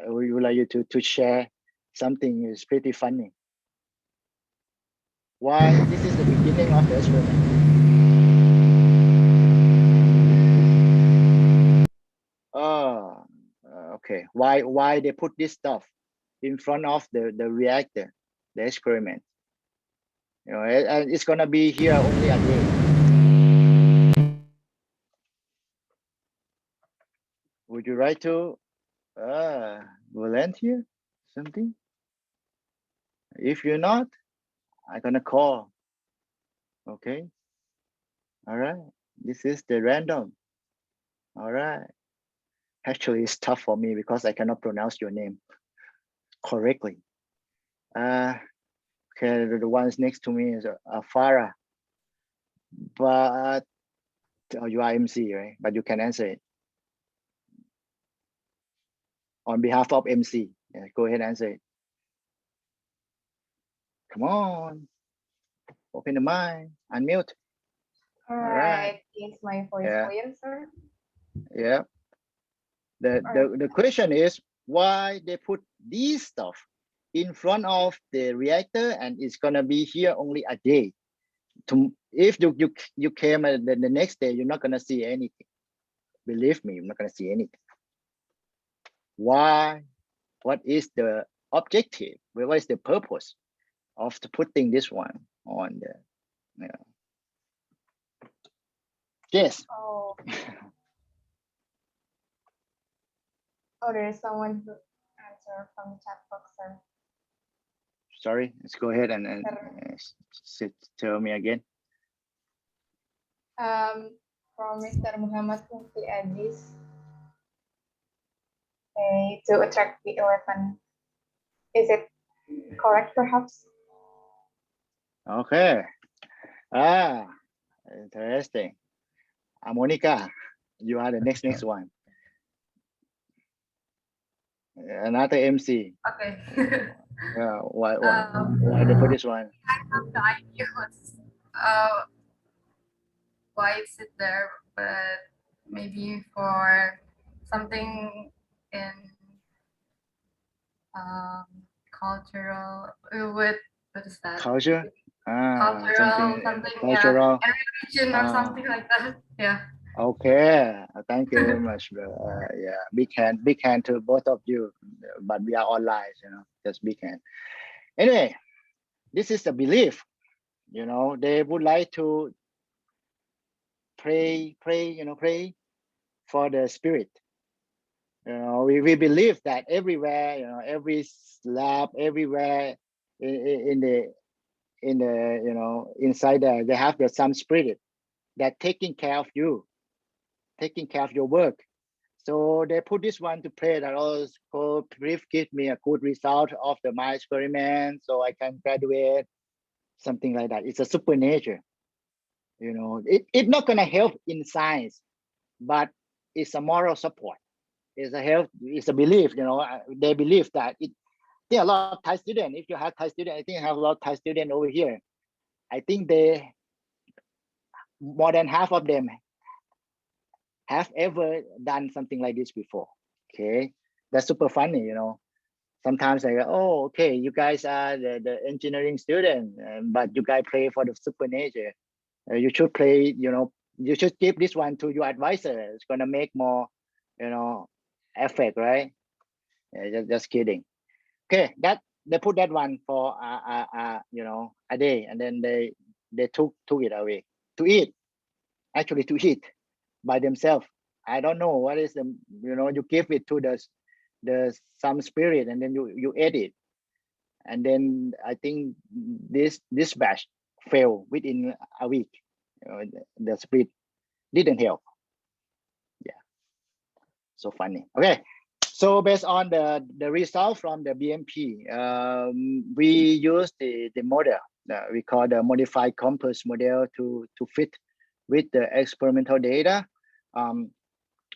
we would like you to share something is pretty funny. Why this is the beginning of the experiment. Oh, okay. Why they put this stuff in front of the reactor, the experiment? You know, and it's gonna be here only a day. Would you like to volunteer something? If you're not, I'm gonna call. Okay. All right. This is the random. All right. Actually, it's tough for me because I cannot pronounce your name correctly. Okay, the ones next to me is Farah, but you are MC, right? But you can answer it on behalf of MC. Yeah, go ahead and answer it. Come on, open the mic, unmute. All right. Is my voice clear, sir? Yeah. The question is why they put this stuff in front of the reactor and it's gonna be here only a day. If you came the next day, you're not gonna see anything. Believe me, you're not gonna see anything. Why? What is the objective? What is the purpose of putting this one on the? You know. Yes. Oh. Oh, there is someone who answered from the chat box, sir. Sorry, let's go ahead and tell me again. From Mr. Muhammad Mufti Aziz. Okay, to attract B11. Is it correct, perhaps? Okay. Interesting. Monica, you are the next one. Another MC. Okay. Why they put this one? I have no idea why it's there, but maybe for something in cultural what is that? Culture? Cultural something cultural. Yeah, religion or something like that. Yeah. Okay, thank you very much. Yeah, big hand to both of you, but we are online, you know, just big hand. Anyway, this is a belief, you know, they would like to pray for the spirit. You know, we believe that everywhere, you know, every lab, everywhere in the you know, inside there, they have some spirit that taking care of you, taking care of your work. So they put this one to play that also brief give me a good result of my experiment, so I can graduate, something like that. It's a super nature. You know, it's not gonna help in science, but it's a moral support. It's a help. It's a belief. You know, they believe that it. There are a lot of Thai students. If you have Thai students, I think I have a lot of Thai students over here. I think more than half of them have ever done something like this before. Okay, that's super funny. You know, sometimes I go, oh, okay, you guys are the engineering student, but you guys play for the super nature. You should play. You know, you should give this one to your advisor. It's gonna make more, you know, effect, right? Just kidding. Okay, that they put that one for you know, a day, and then they took it away to eat, actually to eat by themselves. I don't know what is the, you know, you give it to the some spirit, and then you eat it, and then I think this batch failed within a week. You know, the spirit didn't help. Yeah, so funny. Okay. So based on the result from the BMP, we use the model we call the modified compass model to fit with the experimental data.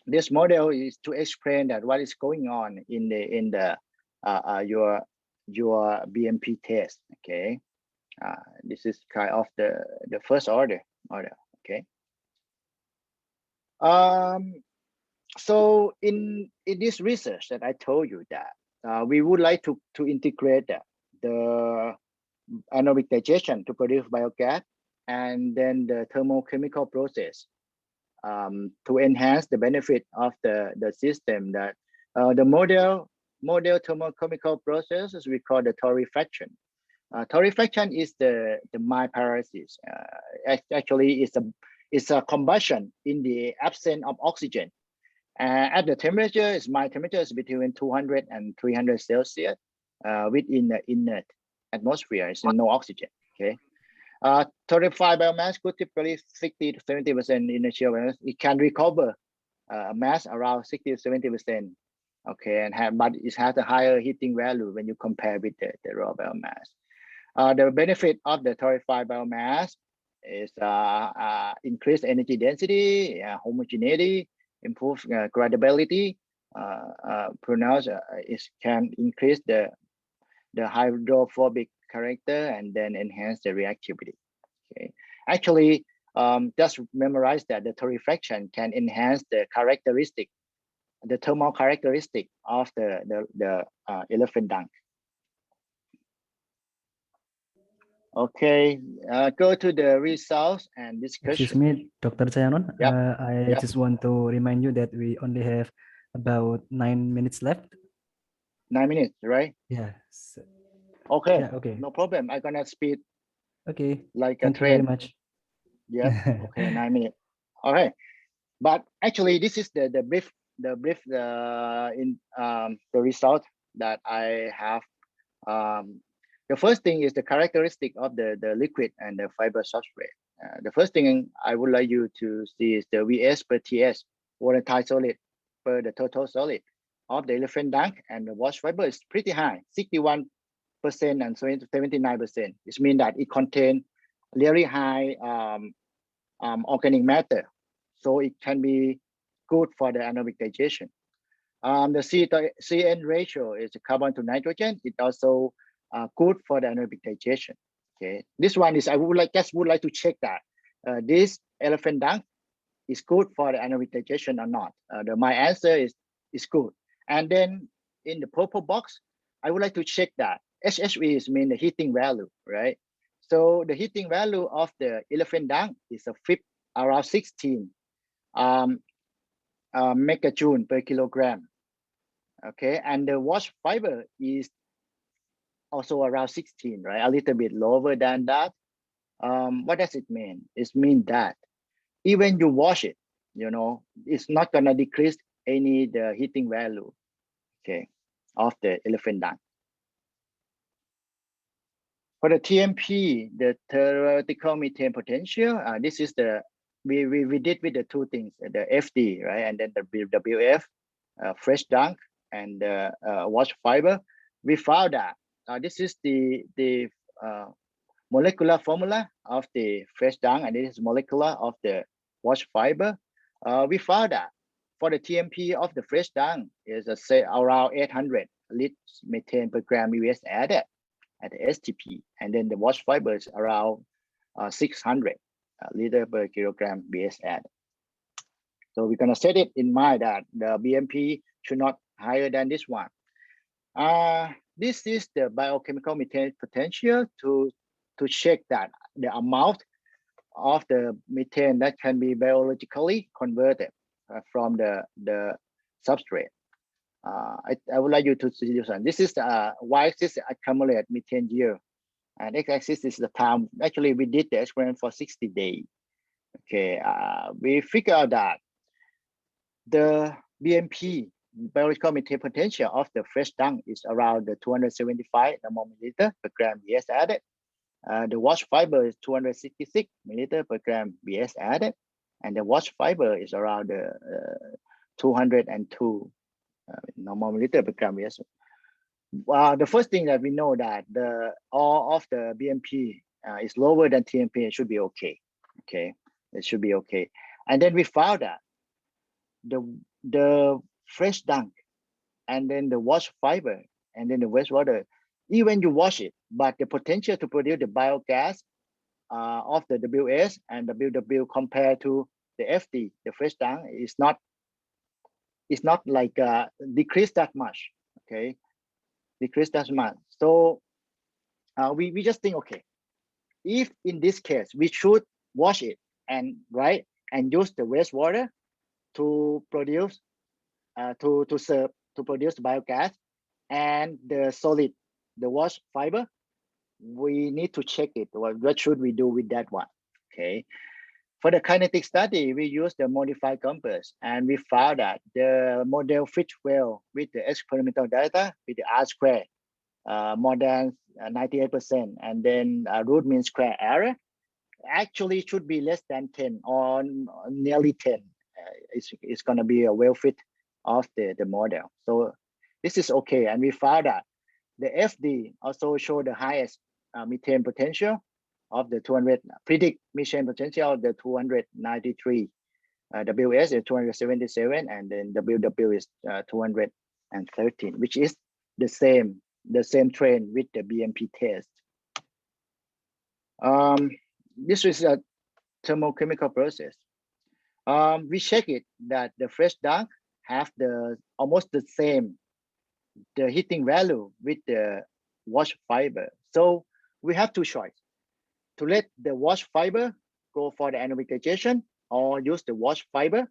This model is to explain that what is going on in the your BMP test. Okay, this is kind of the first order. Okay. So in this research that I told you that we would like to integrate the anaerobic digestion to produce biogas, and then the thermochemical process to enhance the benefit of the system. That the model thermochemical process is we call the torrefaction. Torrefaction is the mild pyrolysis. Actually, it's a combustion in the absence of oxygen. At the temperature, my temperature is between 200 and 300 Celsius within the inert atmosphere. It's no oxygen. Okay. Torrefied biomass could typically 60 to 70% initial biomass. It can recover mass around 60 to 70%. Okay, but it has a higher heating value when you compare with the raw biomass. The benefit of the torrefied biomass is increased energy density, homogeneity, improved gradability. It can increase the hydrophobic character and then enhance the reactivity. Okay, actually, just memorize that the torrefaction can enhance the characteristic, the thermal characteristic of the elephant dung. Okay, go to the results and discussion. Excuse me, Dr. Chayanon. Yep. I just want to remind you that we only have about 9 minutes left. 9 minutes, right? Yes. Okay. Yeah, okay. No problem. I'm gonna speed. Okay. Like Thank a you very train. much. Yeah. Okay. 9 minutes. All right. But actually, this is the brief in the result that I have. The first thing is the characteristic of the liquid and the fiber substrate. The first thing I would like you to see is the VS per TS, volatile solid per the total solid of the elephant dung, and the wash fiber is pretty high, 61% and 79%. It means that it contains very high organic matter, so it can be good for the anaerobic digestion. The CN ratio is carbon to nitrogen. It also good for the anaerobic digestion. Okay, this one is I would like to check that this elephant dung is good for the anaerobic digestion or not. My answer is good. And then in the purple box, I would like to check that HHV is mean the heating value, right? So the heating value of the elephant dung is around 16 megajoule per kilogram. Okay, and the wash fiber is also around 16, right? A little bit lower than that. What does it mean? It means that even you wash it, you know, it's not gonna decrease the heating value, okay, of the elephant dung. For the TMP, the theoretical methane potential, this is the we did with the two things, the FD, right, and then the WF, fresh dunk, and wash fiber. We found that this is the molecular formula of the fresh dunk, and this is molecular of the wash fiber. We found that for the TMP of the fresh dunk is say around 800 liters methane per gram US added at the STP, and then the wash fiber is around 600 liter per kilogram BS added. So we're gonna set it in mind that the BMP should not higher than this one. This is the biochemical methane potential to check that the amount of the methane that can be biologically converted from the substrate. I would like you to see this one. This is the y-axis accumulated methane yield, and x-axis is the time. Actually, we did the experiment for 60 days. Okay, we figure out that the BMP, biological methane potential of the fresh dunk, is around the 275 milliliter per gram BS added. The wash fiber is 266 milliliter per gram BS added, and the wash fiber is around 202 normal milliliter per gram BS. The first thing that we know that all of the BMP is lower than TMP, it should be okay. Okay, it should be okay. And then we found that the fresh dunk, and then the wash fiber, and then the wastewater, even you wash it, but the potential to produce the biogas of the WS and WW compared to the FD, the fresh dunk, is not like decreased that much. Okay, decreased that much. So we just think, okay, if in this case we should wash it and use the wastewater to produce to produce biogas, and the solid, the wash fiber, we need to check it. What should we do with that one? Okay, for the kinetic study, we use the modified compass, and we found that the model fits well with the experimental data with the R-square more than 98%, and then root mean square error actually should be less than 10 or nearly 10. It's going to be a well fit of the model. So this is okay. And we found that the FD also show the highest methane potential of the 200, predict methane potential of the 293. WS is 277, and then WW is 213, which is the same trend with the BMP test. This is a thermochemical process. We check it that the fresh dunk have almost the same heating value with the wash fiber. So we have two choices: to let the wash fiber go for the anaerobic digestion, or use the wash fiber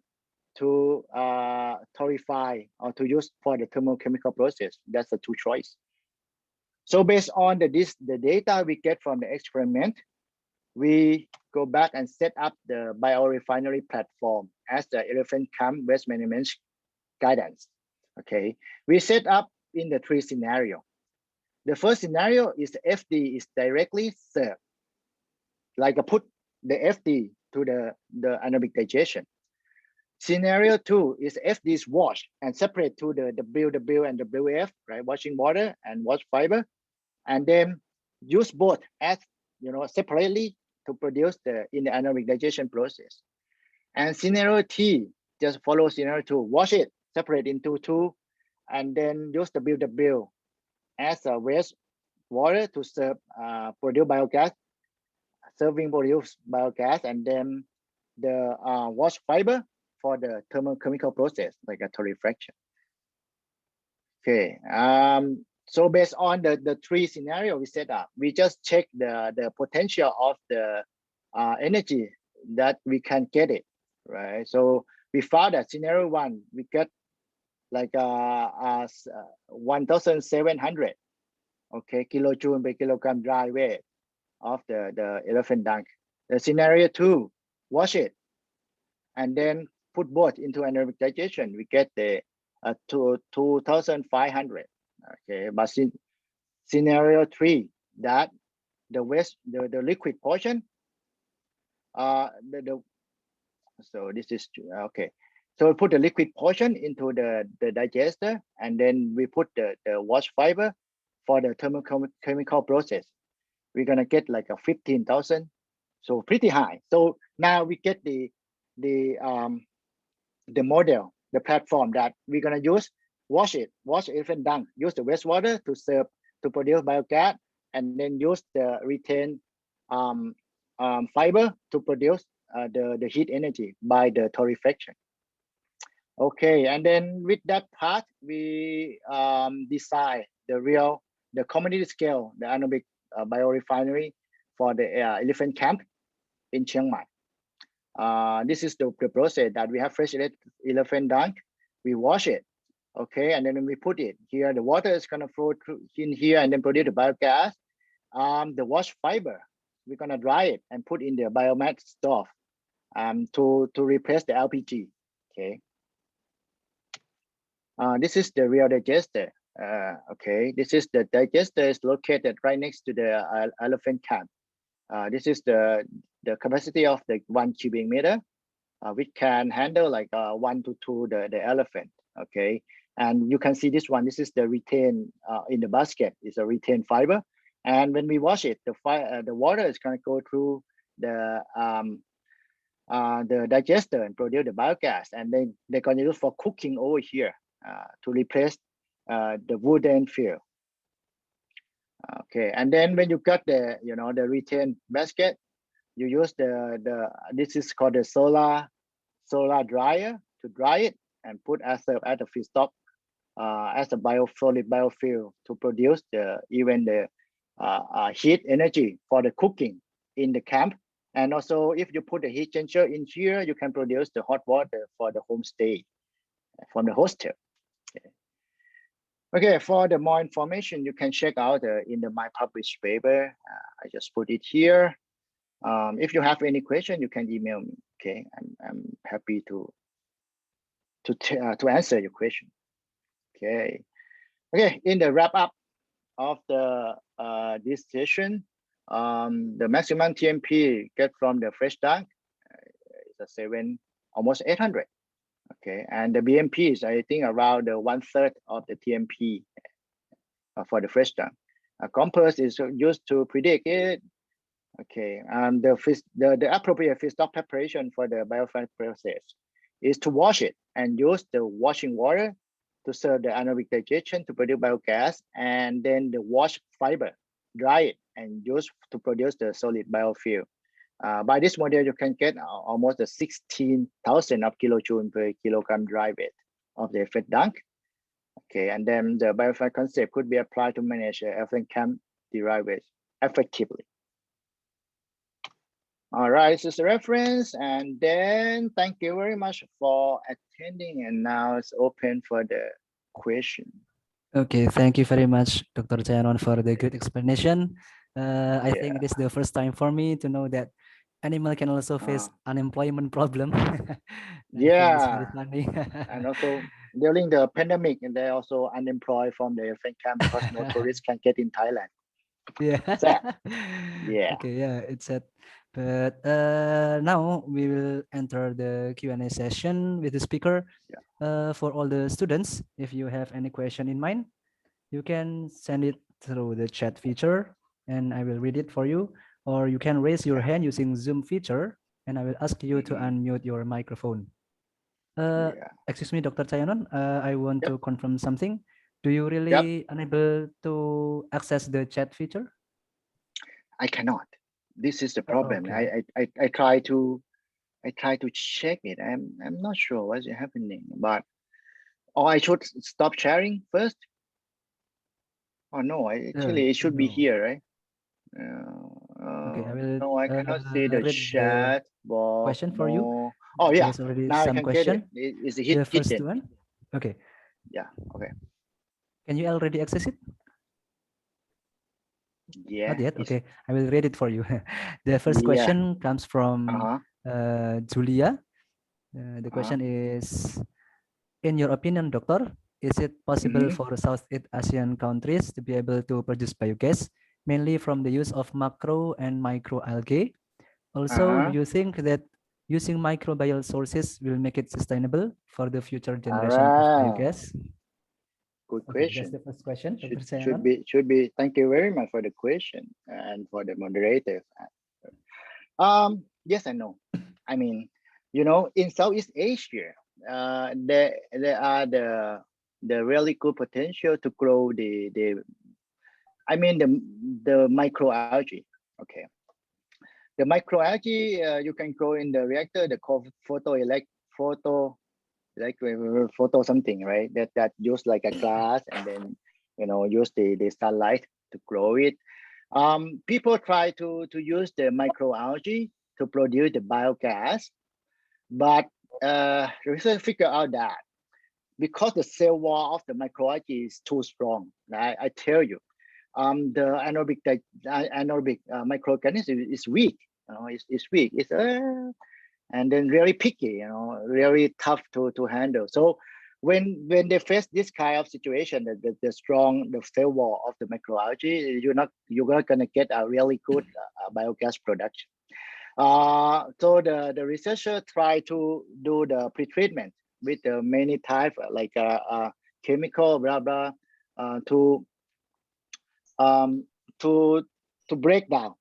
to torrefy, or to use for the thermochemical process. That's the two choice. So based on the data we get from the experiment, we go back and set up the biorefinery platform as the elephant camp waste management guidance. Okay, we set up in the three scenario. The first scenario is the FD is directly served, like put the FD to the anaerobic digestion. Scenario 2 is FD is washed and separate to the WW and WF, right? Washing water and wash fiber, and then use both as separately to produce in the anaerobic digestion process. And scenario T just follow scenario 2, wash it, separate into two, and then use the WW as a waste water to serve produce biogas, produce biogas, and then the wash fiber for the thermochemical process, like a torrefaction. Okay, so based on the three scenario we set up, we just check the potential of the energy that we can get it, right? So we found that scenario 1, we get like 1,700 kilojoule per kilogram dry weight of the elephant dunk. The scenario 2, wash it and then put both into anaerobic digestion, we get the 2,500. Okay, but scenario 3, that the liquid portion, So this is okay. So we put the liquid portion into the digester, and then we put the wash fiber for the thermochemical process. We're gonna get like a 15,000, so pretty high. So now we get the model, the platform that we're gonna use. Wash elephant dung. Use the wastewater to produce biogas, and then use the retained fiber to produce the heat energy by the torrefaction. Okay, and then with that part, we design the community scale, the anaerobic biorefinery for the elephant camp in Chiang Mai. This is the process that we have fresh elephant dung. We wash it, okay, and then we put it here. The water is gonna flow through in here and then produce the biogas. The wash fiber, we're gonna dry it and put in the biomass stove to replace the LPG. Okay. This is the real digester. Okay, this is the digester is located right next to the elephant camp. This is the capacity of the 1 cubic meter, which can handle like 1 to 2 the elephant. Okay, and you can see this one. This is the retain in the basket. It's a retain fiber, and when we wash it, the water is going to go through the digester and produce the biogas, and then they're going to use for cooking over here to replace the wooden fuel. Okay, and then when you got the the retain basket, you use this is called the solar dryer to dry it and put as a feedstock as a solid biofuel to produce the heat energy for the cooking in the camp. And also, if you put the heat changer in here, you can produce the hot water for the homestay from the hostel. Okay, for the more information, you can check out in my published paper. I just put it here. If you have any question, you can email me. Okay, I'm happy to answer your question. Okay, in the wrap up of this session, the maximum TMP get from the fresh dung is almost 800. Okay, and the BMP is I think around 1/3 of the TMP for the fresh dung. Compost is used to predict it. Okay, and the appropriate feedstock preparation for the biofuel process is to wash it and use the washing water to serve the anaerobic digestion to produce biogas, and then the wash fiber, dry it and use to produce the solid biofuel. By this model, you can get almost 16,000 of kilojoule per kilogram dry weight of the effect dung. Okay, and then the biofuel concept could be applied to manage effluent camp derived waste effectively. All right, this is a reference, and then thank you very much for attending, and now it's open for the question. Okay, thank you very much, Dr. Chayanon, for the good explanation. I think it is the first time for me to know that animal can also face unemployment problem. Yeah, it's very funny. And also during the pandemic, and they're also unemployed from the effect camp because no tourists can get in Thailand. Yeah. Yeah. Okay, yeah, it's sad. But now we will enter the Q&A session with the speaker. For all the students, if you have any question in mind, you can send it through the chat feature and I will read it for you. Or you can raise your hand using Zoom feature and I will ask you to unmute your microphone. Excuse me, Dr. Chayanon, I want to confirm something. Do you really unable to access the chat feature? I cannot. This is the problem. Okay. I try to check it. I'm not sure what's happening, but I should stop sharing first. Oh no, actually it should be here, right? Okay, I will. No, I cannot see the chat. Question for you. Oh yeah, there's already now some I can question. get it. Is the hidden? The first one. Okay. Yeah. Okay. Can you already access it? Yeah. Not yet. Okay, I will read it for you. The first question comes from Julia. The question is, in your opinion, doctor, is it possible for Southeast Asian countries to be able to produce biogas, mainly from the use of macro and micro algae? Also, do you think that using microbial sources will make it sustainable for the future generation of right. biogas? Good Okay, that's question. the first question. Dr. Should Sayanon. be. Thank you very much for the question and for the moderator. Yes and no. I mean, you know, in Southeast Asia, there are the really good potential to grow the microalgae. Okay, the microalgae you can grow in the reactor. The photo something, right? That use like a glass and then use the sunlight to grow it. People try to use the microalgae to produce the biogas, but research figure out that because the cell wall of the microalgae is too strong, right? I tell you, the anaerobic microorganism is weak. It's weak. It's and then very picky. Really tough to handle. So when they face this kind of situation, the cell wall of the microalgae, you're not gonna get a really good biogas production. So the researcher try to do the pretreatment with many type like chemical blah blah to break down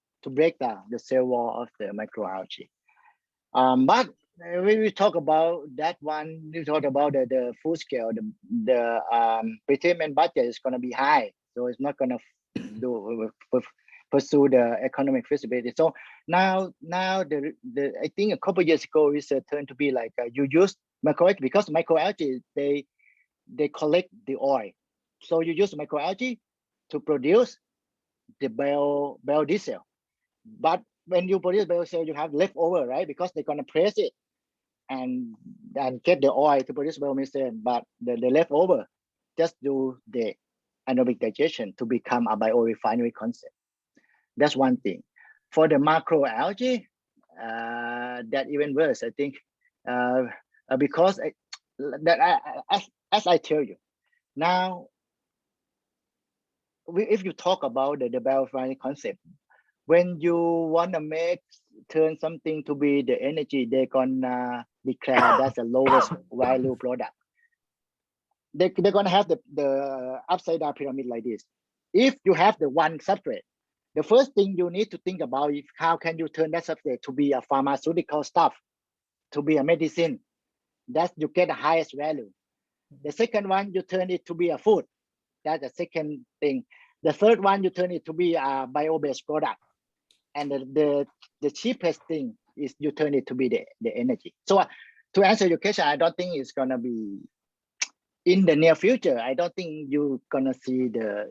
the cell wall of the microalgae. But when we talk about that one, we talk about the full scale. The pretreatment budget is going to be high, so it's not going to pursue the economic feasibility. So now the I think a couple of years ago research turned to be like you use microalgae because microalgae they collect the oil, so you use microalgae to produce the biodiesel. But when you produce biodiesel, you have leftover, right? Because they're gonna press it and get the oil to produce biomethane. But the leftover just do the anaerobic digestion to become a biorefinery concept. That's one thing. For the macroalgae, that even worse, I think, because as I tell you, now if you talk about the biorefinery concept, when you want to turn something to be the energy, they're gonna declare that's the lowest value product. They're gonna have the upside down pyramid like this. If you have the one substrate, the first thing you need to think about is how can you turn that substrate to be a pharmaceutical stuff, to be a medicine. That you get the highest value. The second one, you turn it to be a food. That's the second thing. The third one, you turn it to be a bio-based product. And the cheapest thing is you turn it to be the energy. So to answer your question, I don't think it's gonna be in the near future. I don't think you're gonna see the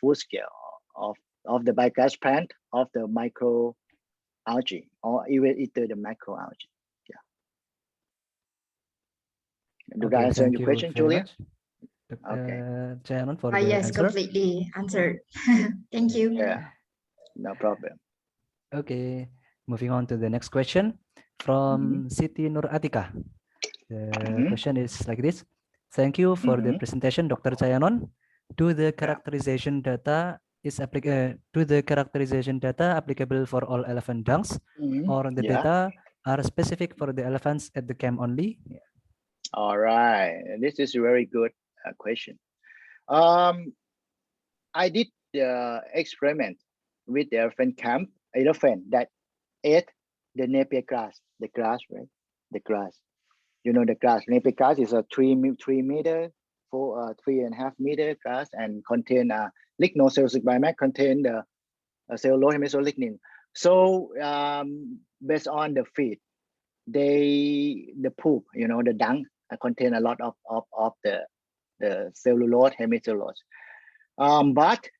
full scale of the biogas plant of the microalgae or even either the macroalgae. Yeah. Do I answer your question, Julia? Okay. Chairman, for the yes, answer. completely answered. Thank you. Yeah, no problem. Okay, moving on to the next question from Siti Nur Atika. The question is like this. Thank you for the presentation, Dr. Chayanon. Do the characterization data applicable for all elephant dunks, or the data are specific for the elephants at the camp only? All right, this is a very good question. I did the experiment with the elephant that ate the napier grass, right? The grass. You know the grass. Napier grass is a 3 meter for 3.5 meter grass and contain lignocellulosic biomass, contain the cellulose hemisolignin. So based on the feed, the poop, the dung contain a lot of the cellulose hemicellulose. But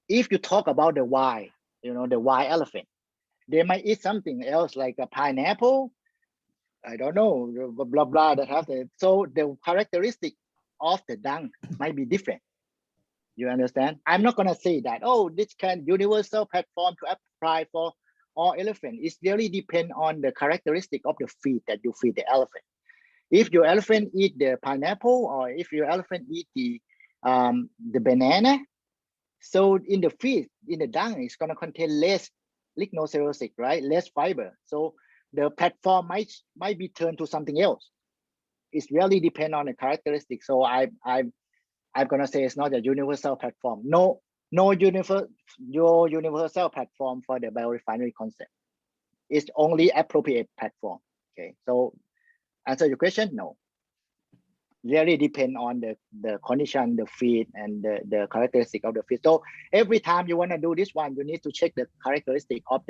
if you talk about the wild, the wild elephant, they might eat something else like a pineapple. I don't know, blah blah. That have so the characteristic of the dung might be different. You understand? I'm not gonna say that. Oh, this can universal platform to apply for all elephant. It really depend on the characteristic of the feed that you feed the elephant. If your elephant eat the pineapple, or if your elephant eat the banana, so in the feed, in the dung, it's gonna contain less lignocellulosic, right? Less fiber. So the platform might be turned to something else. It's really depend on the characteristics. So I'm gonna say it's not a universal platform. No universal platform for the biorefinery concept. It's only appropriate platform. Okay, so answer your question, no. Really depend on the condition, the feed, and the characteristic of the feed. So every time you want to do this one, you need to check the characteristic of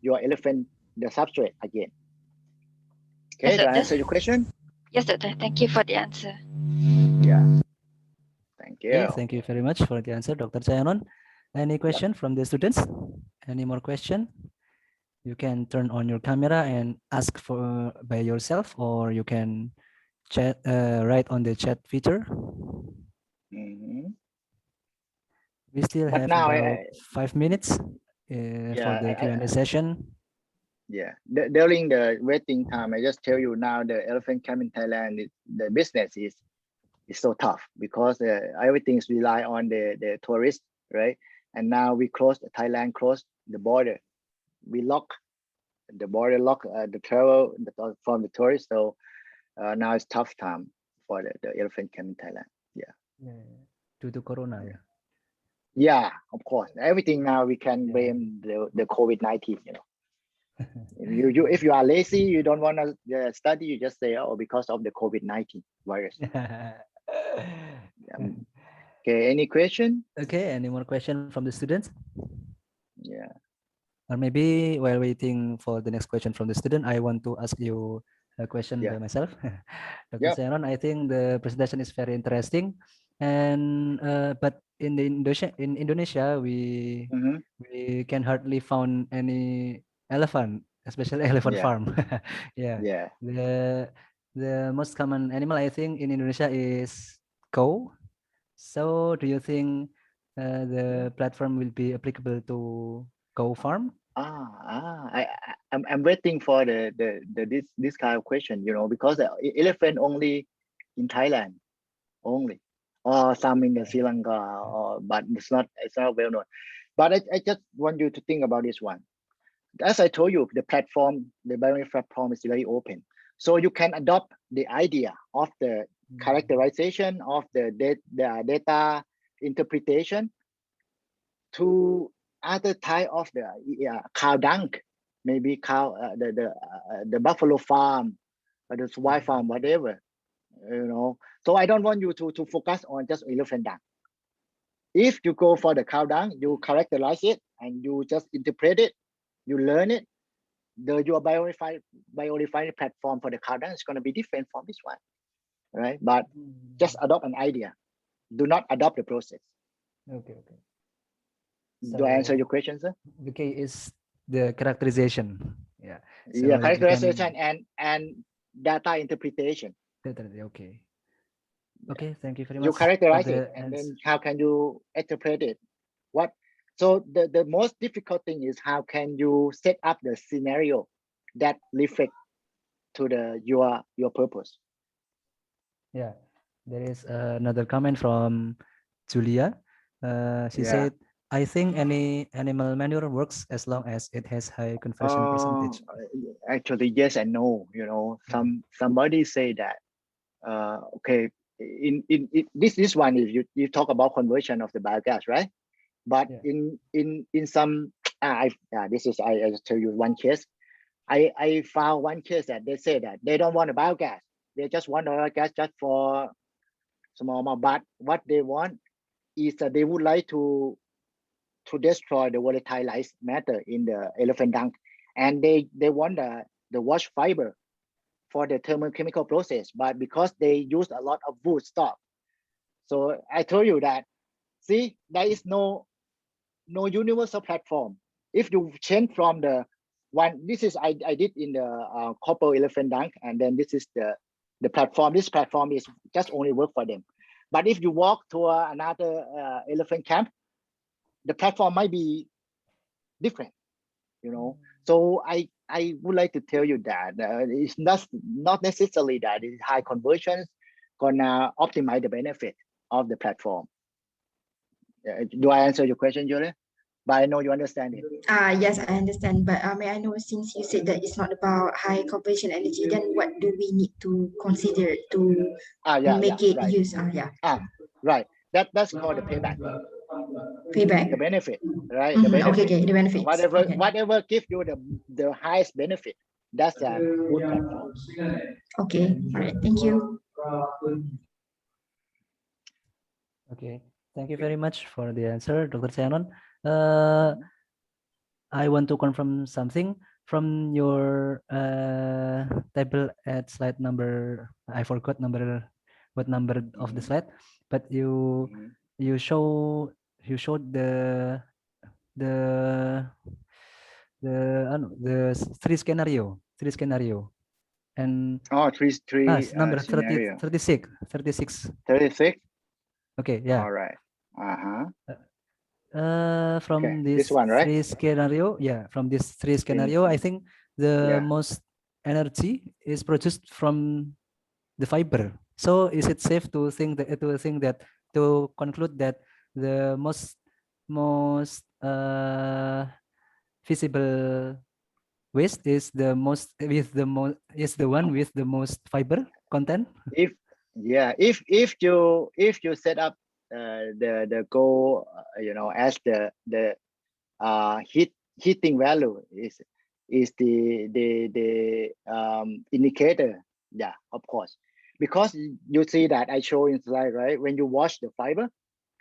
your elephant, the substrate again. Okay, do I answer your question? Yes, doctor. Thank you for the answer. Yeah. Thank you. Okay, thank you very much for the answer, Dr. Chayanon. Any question from the students? Any more question? You can turn on your camera and ask for by yourself, or you can chat write on the chat feature. We still But have now about 5 minutes for the Q&A session. Yeah, during the waiting time, I just tell you now the elephant camp in Thailand, the business is so tough because everything is rely on the tourists, right? And now we Thailand closed the border. We lock the border, the travel from the tourists. So now it's tough time for the elephant camp in Thailand. Yeah. Due to Corona, yeah. Yeah, of course. Everything now we can blame the COVID-19, you know. If you are lazy, you don't want to study, you just say, oh, because of the COVID-19 virus. Okay, any question? Okay, any more question from the students? Yeah. Or maybe while waiting for the next question from the student, I want to ask you a question by myself. Dr. Chayanon, I think the presentation is very interesting, and but in Indonesia, we can hardly found any elephant, especially elephant farm. Yeah. The most common animal I think in Indonesia is cow. So do you think the platform will be applicable to cow farm? I'm waiting for this kind of question, you know, because the elephant only in Thailand only, or some in Sri Lanka, but it's not well known. But I just want you to think about this one. As I told you, the platform, the biorefinery platform is very open. So you can adopt the idea of the characterization of the data interpretation to other type of the cow dung, maybe cow, the buffalo farm, or the swine farm, whatever, you know. So I don't want you to focus on just elephant dung. If you go for the cow dung, you characterize it and you just interpret it, you learn it. Your biorefinery platform for the cow dung is going to be different from this one, right? But just adopt an idea. Do not adopt the process. Okay. Do I answer your question, sir? The key is the characterization. Yeah. So yeah, characterization and data interpretation. Okay. Okay, thank you very much. You characterize it, and then how can you interpret it? So the most difficult thing is how can you set up the scenario that reflect to your purpose. Yeah, there is another comment from Julia. She said, I think any animal manure works as long as it has high conversion percentage. Actually, yes and no. You know, somebody say that. Okay, in this one is you talk about conversion of the biogas, right? But in some I just tell you one case. I found one case that they say that they don't want a biogas. They just want biogas just for small amount. But what they want is that they would like to destroy the volatilized matter in the elephant dung, and they want the wash fiber for the thermochemical process. But because they use a lot of wood stock, so I told you that. See, there is no universal platform. If you change from the one, this is I did in the copper elephant dung, and then this is the platform. This platform is just only work for them. But if you walk to another elephant camp, the platform might be different, you know. So I would like to tell you that it's not necessarily that high conversions gonna optimize the benefit of the platform. Do I answer your question, Julia? but I know you understand it. Yes, I understand. But may I know, since you said that it's not about high conversion energy, then what do we need to consider to make it right. use? Right. That's called the payback. Payback. The benefit, right? The benefit. Okay, the benefits. Whatever gives you the highest benefit, that's a good platform. Okay, all right. Thank you. Okay, thank you very much for the answer, Dr. Shannon. I want to confirm something from your table at slide number. I forgot what number of the slide, but you showed the three scenario and number 30, scenario. 36. 36. Okay, yeah. All right. From Okay, this one, right? three scenario, from this three scenario, I think the most energy is produced from the fiber. So is it safe to think that to conclude that the most visible waste is the one with the most fiber content? If you set up the goal, as the heating value is the indicator, of course, because you see that I show in slide, right? When you wash the fiber,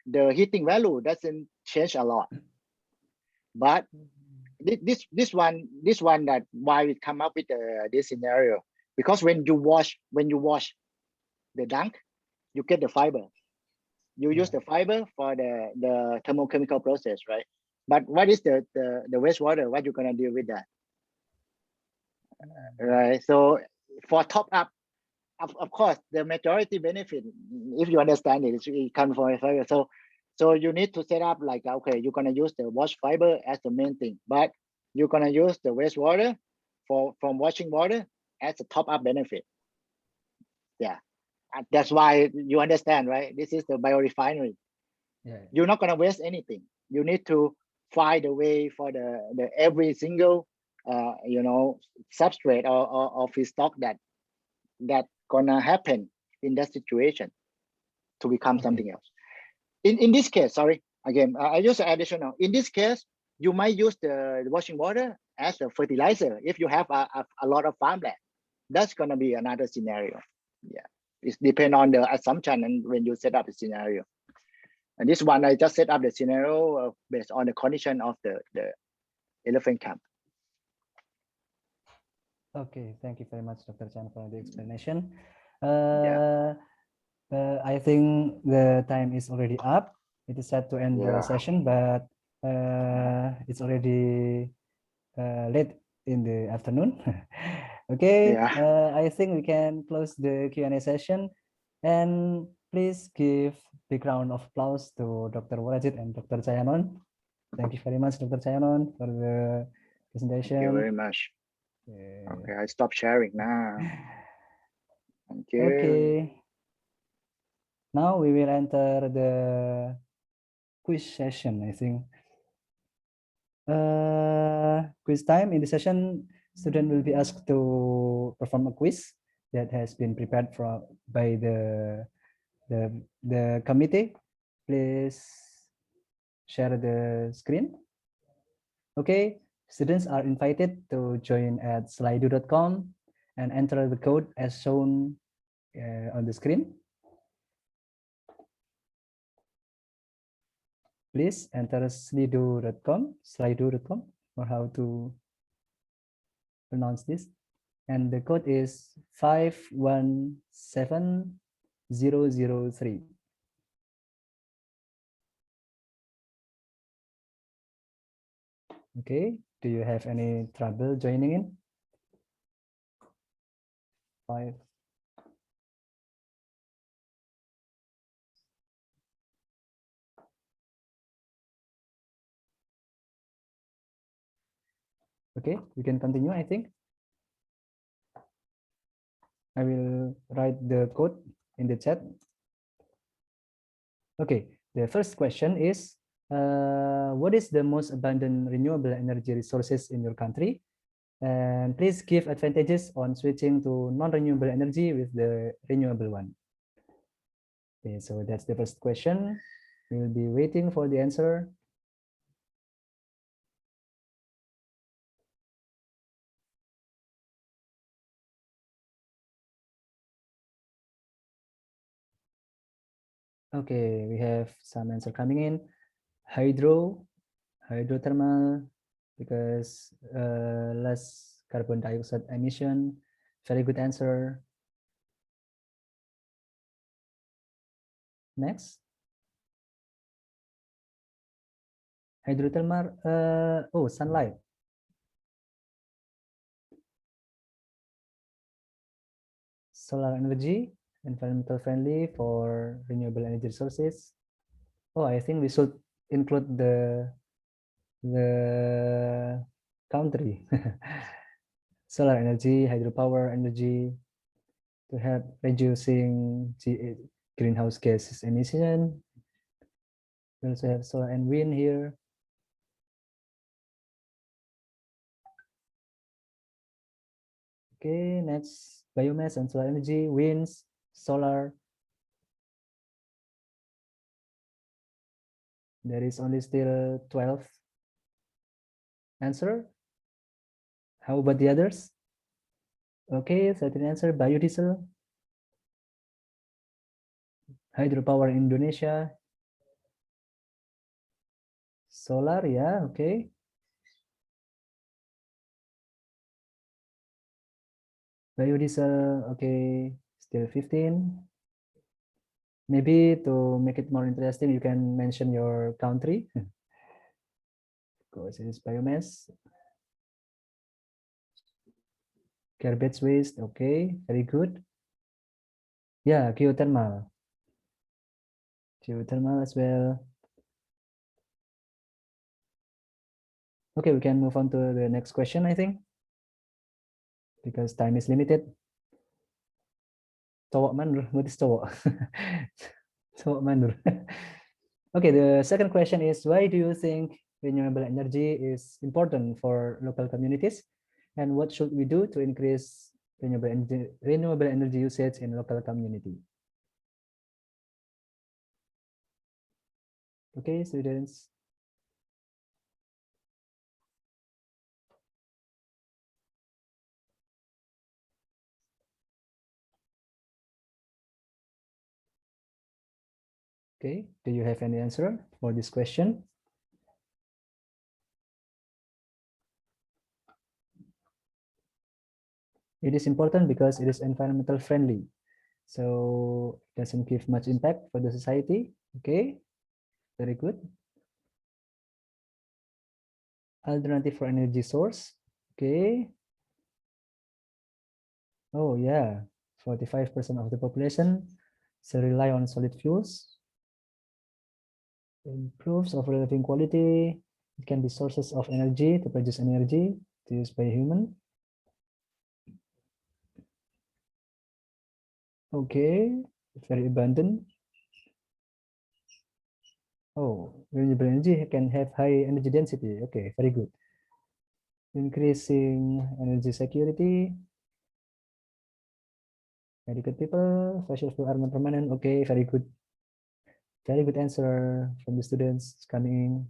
the heating value doesn't change a lot, but this one that why we come up with this scenario, because when you wash the dunk, you get the fiber. You use the fiber for the thermochemical process, right? But what is the wastewater? What you gonna do with that, right? So for top up, of course, the majority benefit, if you understand it, it comes from fiber. So you need to set up like, okay, you're gonna use the wash fiber as the main thing, but you're gonna use the wastewater from washing water as a top up benefit. Yeah. That's why you understand, right? This is the biorefinery. You're not gonna waste anything. You need to find a way for the every single substrate or feedstock that gonna happen in that situation to become something else. In this case, sorry, again, I use additional. In this case, you might use the washing water as a fertilizer if you have a lot of farmland. That's gonna be another scenario. Yeah. It depends on the assumption and when you set up the scenario. And this one, I just set up the scenario based on the condition of the elephant camp. Okay, thank you very much, Dr. Chan, for the explanation. I think the time is already up. It is set to end the session, but it's already late in the afternoon. Okay, I think we can close the Q&A session, and please give big round of applause to Dr. Warajit and Dr. Chayanon. Thank you very much, Dr. Chayanon, for the presentation. Thank you very much. Okay, I stop sharing now. Thank you. Okay. Now we will enter the quiz session, I think. Quiz time. In the session, student will be asked to perform a quiz that has been prepared by the committee. Please share the screen. Okay, students are invited to join at slido.com and enter the code as shown on the screen. Please enter slido.com or how to pronounce this. And the code is 517003. Okay, do you have any trouble joining in? Okay, we can continue, I think. I will write the code in the chat. Okay, the first question is, what is the most abundant renewable energy resources in your country? And please give advantages on switching to non-renewable energy with the renewable one. Okay, so that's the first question. We will be waiting for the answer. Okay, we have some answer coming in. Hydrothermal, because less carbon dioxide emission. Very good answer. Next. Hydrothermal, oh, sunlight. Solar energy, environmental friendly for renewable energy resources. Oh, I think we should include the country. Solar energy, hydropower energy to help reducing greenhouse gases emission. We also have solar and wind here. Okay, next, biomass and solar energy, winds, solar. There is only still 12 answer. How about the others? Okay, certain answer, biodiesel, hydropower in Indonesia, solar, yeah, okay. Biodiesel, okay, still 15. Maybe to make it more interesting, you can mention your country. Of course, it is biomass. Garbage waste, okay, very good. Yeah, geothermal. Geothermal as well. Okay, we can move on to the next question, I think, because time is limited. Cowok mandur, what is cowok? Cowok mandur. Okay, the second question is, why do you think renewable energy is important for local communities? And what should we do to increase renewable energy usage in local community? Okay, students. Okay, do you have any answer for this question? It is important because it is environmental friendly. So it doesn't give much impact for the society. Okay, very good. Alternative for energy source. Okay. Oh yeah, 45% of the population still rely on solid fuels. Improves overall living quality. It can be sources of energy to produce energy to use by human. Okay, very abundant. Oh, renewable energy can have high energy density. Okay, very good. Increasing energy security. Very good, people. Fossil fuel are not permanent. Okay, very good. Very good answer from the students coming,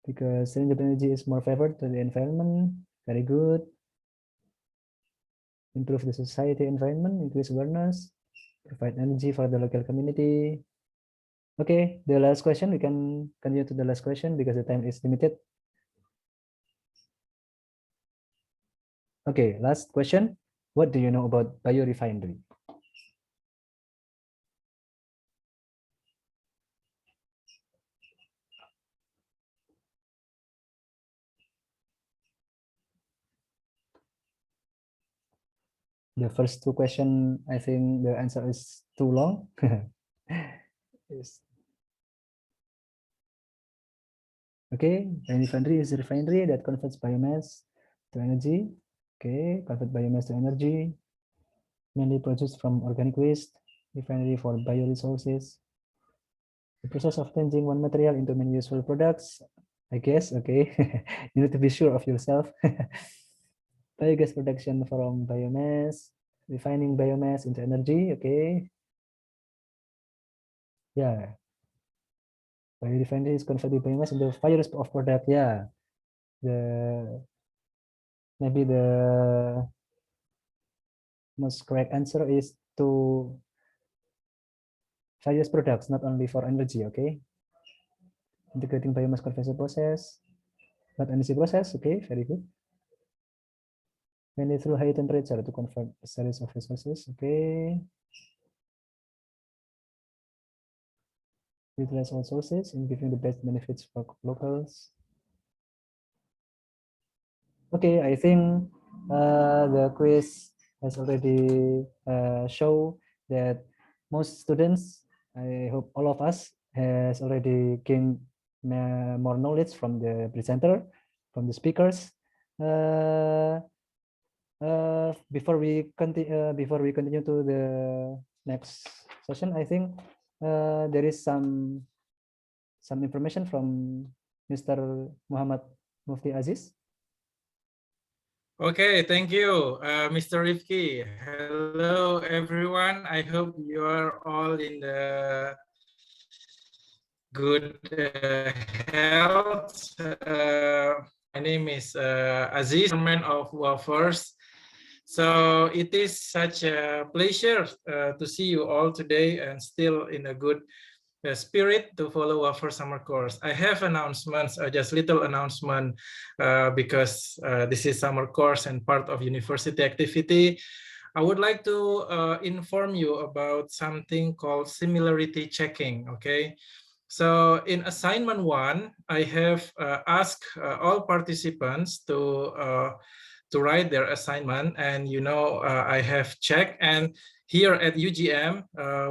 because renewable energy is more favored to the environment. Very good. Improve the society environment, increase awareness, provide energy for the local community. Okay, the last question, we can continue to the last question because the time is limited. Okay, last question. What do you know about biorefinery? The first two questions, I think the answer is too long. Yes. Okay, refinery is a refinery that converts biomass to energy. Okay, convert biomass to energy, mainly produced from organic waste. Refinery for bioresources. The process of changing one material into many useful products, I guess, okay. You need to be sure of yourself. Biogas production from biomass, refining biomass into energy, okay. Yeah. Biorefinery is converting biomass into various of product, yeah. Maybe the most correct answer is to various products, not only for energy, okay. Integrating biomass conversion process, not energy process, okay, very good. Mainly through high temperature to convert a series of resources, okay. Utilize all sources in giving the best benefits for locals. Okay, I think the quiz has already shown that most students, I hope all of us, has already gained more knowledge from the presenter, from the speakers. Before we continue to the next session, I think there is some information from Mr. Muhammad Mufti Aziz. Okay, thank you, Mr. Rifki. Hello, everyone. I hope you are all in the good health. My name is Aziz, chairman of WAFERS. So it is such a pleasure to see you all today and still in a good spirit to follow our summer course. I have announcements, just little announcement, because this is summer course and part of university activity. I would like to inform you about something called similarity checking, okay? So in assignment 1, I have asked all participants to write their assignment, and I have checked, and here at UGM,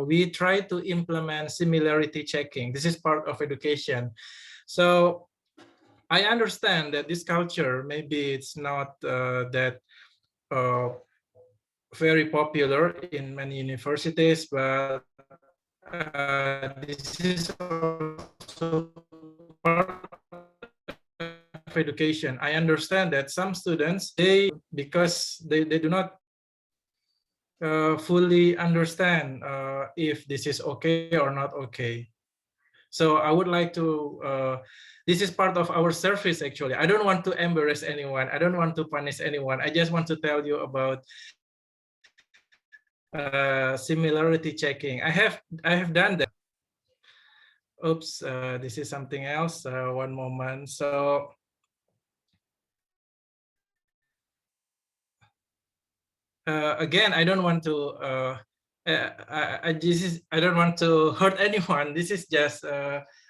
we try to implement similarity checking. This is part of education. So I understand that this culture, maybe it's not that very popular in many universities, but this is also part of education. I understand that some students, because they do not fully understand if this is okay or not okay. So I would like to, this is part of our service actually. I don't want to embarrass anyone. I don't want to punish anyone. I just want to tell you about similarity checking. I have done that. Oops, this is something else. One moment. So again, I don't want to I don't want to hurt anyone. This is just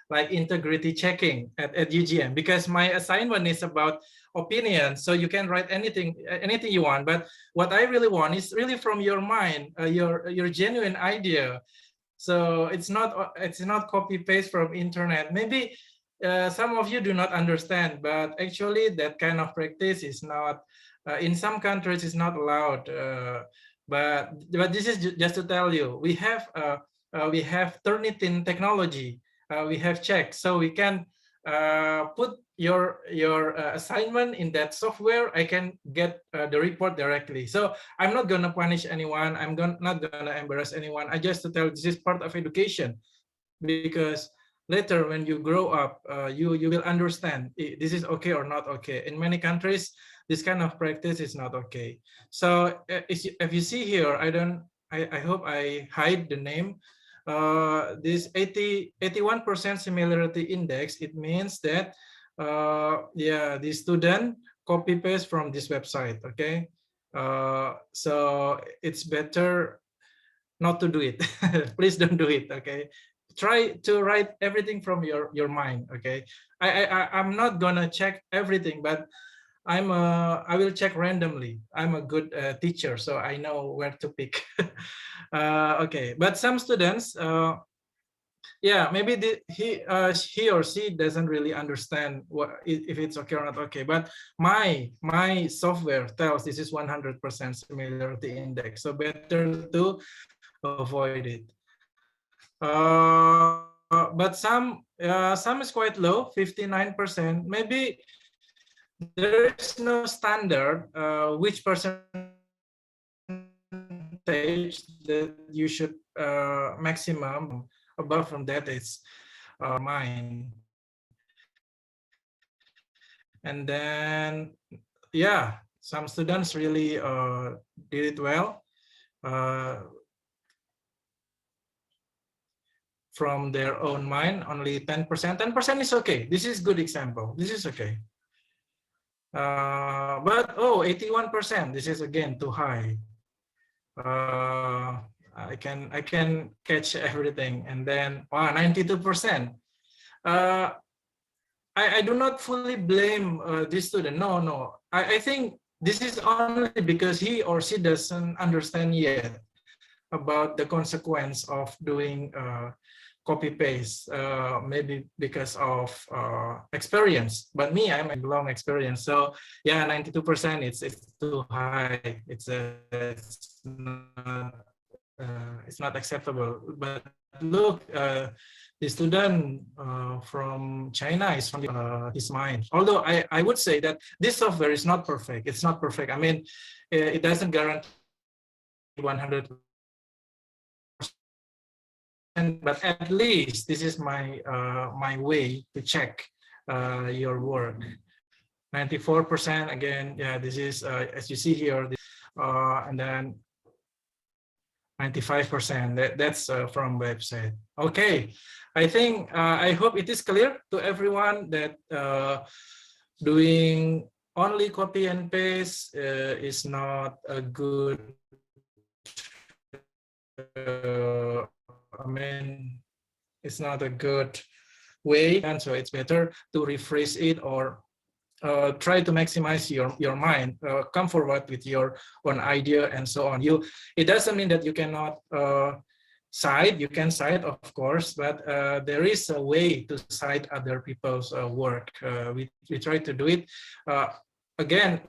like integrity checking at UGM, because my assignment is about opinion. So you can write anything you want, but what I really want is really from your mind, your genuine idea. So it's not copy paste from internet. Maybe some of you do not understand, but actually that kind of practice is not in some countries is not allowed. But this is just to tell you, we have Turnitin technology. We have checked, so we can put your assignment in that software. I can get the report directly. So I'm not gonna punish anyone. I'm not gonna embarrass anyone. I just to tell this is part of education, because later when you grow up, you will understand this is okay or not okay. In many countries, this kind of practice is not okay. So if you see here, I hope I hide the name. This 81% similarity index, it means that yeah, the student copy paste from this website, okay? So it's better not to do it. Please don't do it, okay? Try to write everything from your mind, okay? I'm not gonna check everything, but I will check randomly. I'm a good teacher, so I know where to pick. Okay, but some students, yeah, maybe he or she doesn't really understand if it's okay or not okay. But my software tells this is 100% similarity index, so better to avoid it. but some is quite low, 59%. Maybe there is no standard which percentage that you should maximum. Above from that, it's mine. And then, yeah, some students really did it well. From their own mind, only 10%. 10% is okay. This is good example. This is okay. But 81%. This is again too high. I can catch everything. And then 92%. I do not fully blame this student. No. I think this is only because he or she doesn't understand yet about the consequence of doing copy paste, maybe because of experience. But me, I'm a long experience. So yeah, 92%. It's too high. It's not acceptable. But look, the student from China is from his mind. Although I would say that this software is not perfect. It's not perfect. I mean, it doesn't guarantee 100%. But at least this is my my way to check your work. 94% again. Yeah, this is as you see here, and then 95%. That's from website. Okay, I think I hope it is clear to everyone that doing only copy and paste is not a good. I mean, it's not a good way, and so it's better to rephrase it or try to maximize your mind, come forward with your own idea and so on. It doesn't mean that you cannot cite. You can cite, of course, but there is a way to cite other people's work. We try to do it. Again,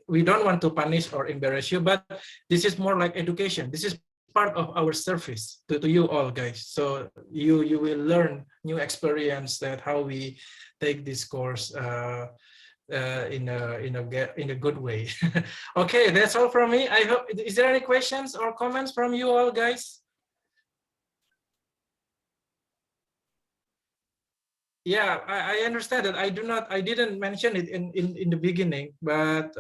we don't want to punish or embarrass you, but this is more like education. This is part of our service to you all, guys. So you will learn new experience that how we take this course in a good way. Okay, that's all from me. I hope. Is there any questions or comments from you all, guys? Yeah, I understand that. I didn't mention it in the beginning, but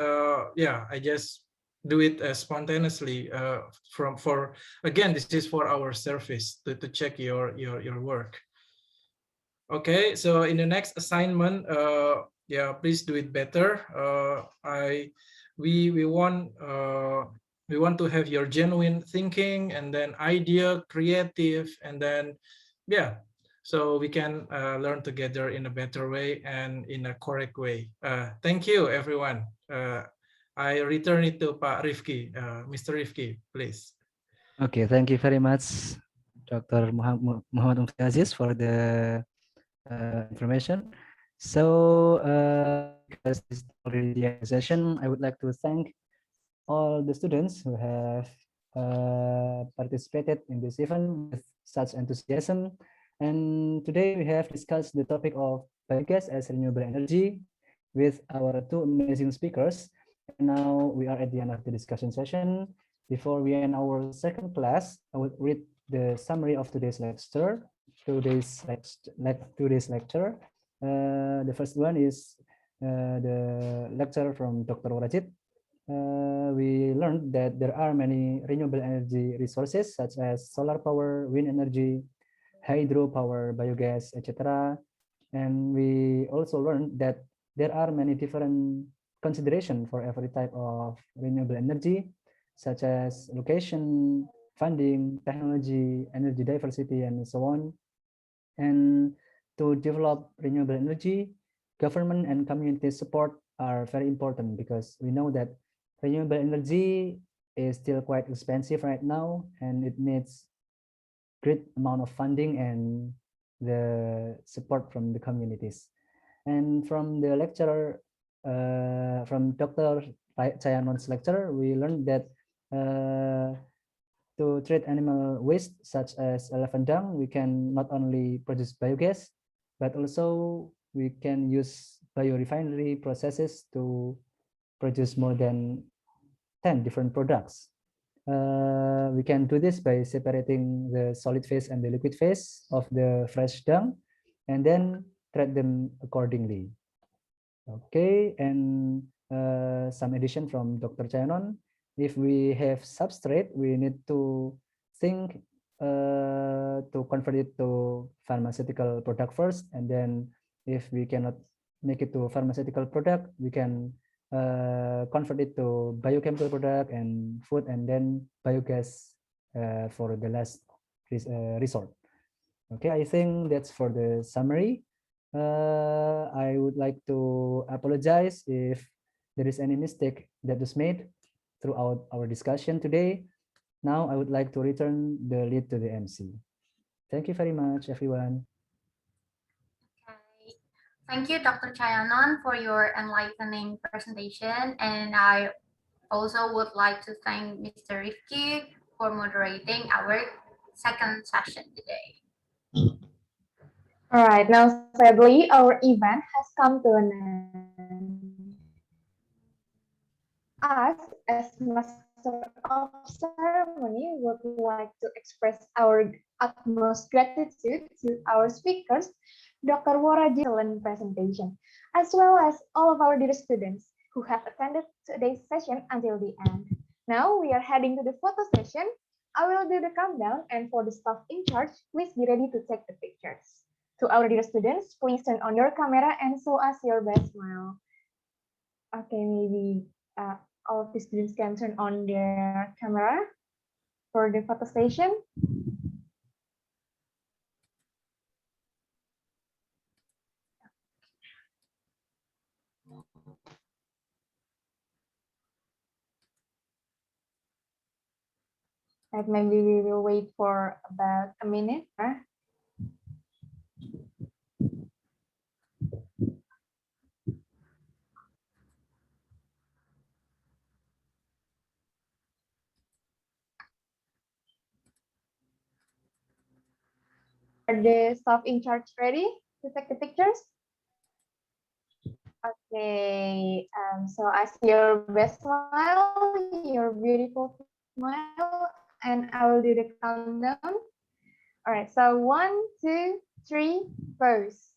yeah, I just do it spontaneously again, this is for our service to check your work. Okay, so in the next assignment, yeah, please do it better. We want to have your genuine thinking and then idea, creative, and then yeah, so we can learn together in a better way and in a correct way. Thank you, everyone. I return it to Pak Rifki. Mr. Rifki, please. Okay, thank you very much, Dr. Muhammad Aziz, for the information. So, because this is already the end session, I would like to thank all the students who have participated in this event with such enthusiasm. And today we have discussed the topic of biogas as renewable energy with our two amazing speakers. And now we are at the end of the discussion session. Before we end our second class, I will read the summary of today's lecture. Today's lecture. The first one is the lecture from Dr. Warajit. We learned that there are many renewable energy resources such as solar power, wind energy, hydropower, biogas, etc. And we also learned that there are many different considerations for every type of renewable energy, such as location, funding, technology, energy diversity, and so on. And to develop renewable energy, government and community support are very important because we know that renewable energy is still quite expensive right now, and it needs great amount of funding and the support from the communities. And from the lecturer, from Dr. Chayanon's lecture, we learned that to treat animal waste such as elephant dung, we can not only produce biogas, but also we can use biorefinery processes to produce more than 10 different products. We can do this by separating the solid phase and the liquid phase of the fresh dung and then treat them accordingly. Okay, and some addition from Dr. Chayanon. If we have substrate, we need to think to convert it to pharmaceutical product first, and then if we cannot make it to pharmaceutical product, we can convert it to biochemical product and food, and then biogas for the last resort. Okay, I think that's for the summary. I would like to apologize if there is any mistake that was made throughout our discussion today. Now I would like to return the lead to the MC. Thank you very much, everyone. Okay. Thank you, Dr. Chayanon, for your enlightening presentation. And I also would like to thank Mr. Rifki for moderating our second session today. All right, now sadly, our event has come to an end. Us, as Master of Ceremony, would like to express our utmost gratitude to our speakers, Dr. Waraji's excellent presentation, as well as all of our dear students who have attended today's session until the end. Now we are heading to the photo session. I will do the countdown, and for the staff in charge, please be ready to take the pictures. To our dear students, please turn on your camera and show us your best smile. Okay, maybe all of the students can turn on their camera for the photo session. Like maybe we will wait for about a minute. Are the staff in charge ready to take the pictures? Okay, so I see your best smile, your beautiful smile, and I will do the countdown. All right, so 1, 2, 3, pose.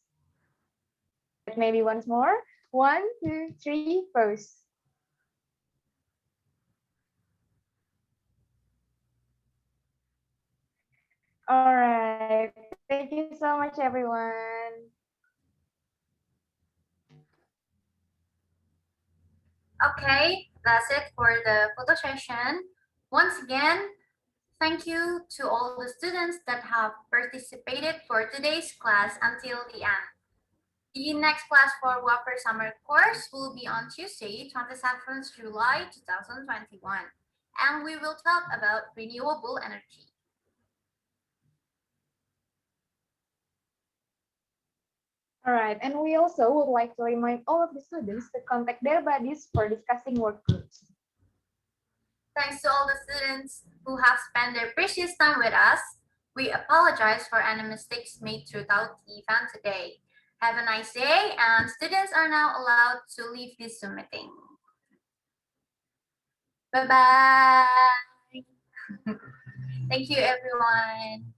Maybe once more. 1, 2, 3, pose. All right, thank you so much, everyone. Okay, that's it for the photo session. Once again, thank you to all the students that have participated for today's class until the end. The next class for WAFER summer course will be on Tuesday, 27th July 2021, and we will talk about renewable energy. All right, and we also would like to remind all of the students to contact their buddies for discussing work groups. Thanks to all the students who have spent their precious time with us. We apologize for any mistakes made throughout the event today. Have a nice day, and students are now allowed to leave this Zoom meeting. Bye-bye. Thank you, everyone.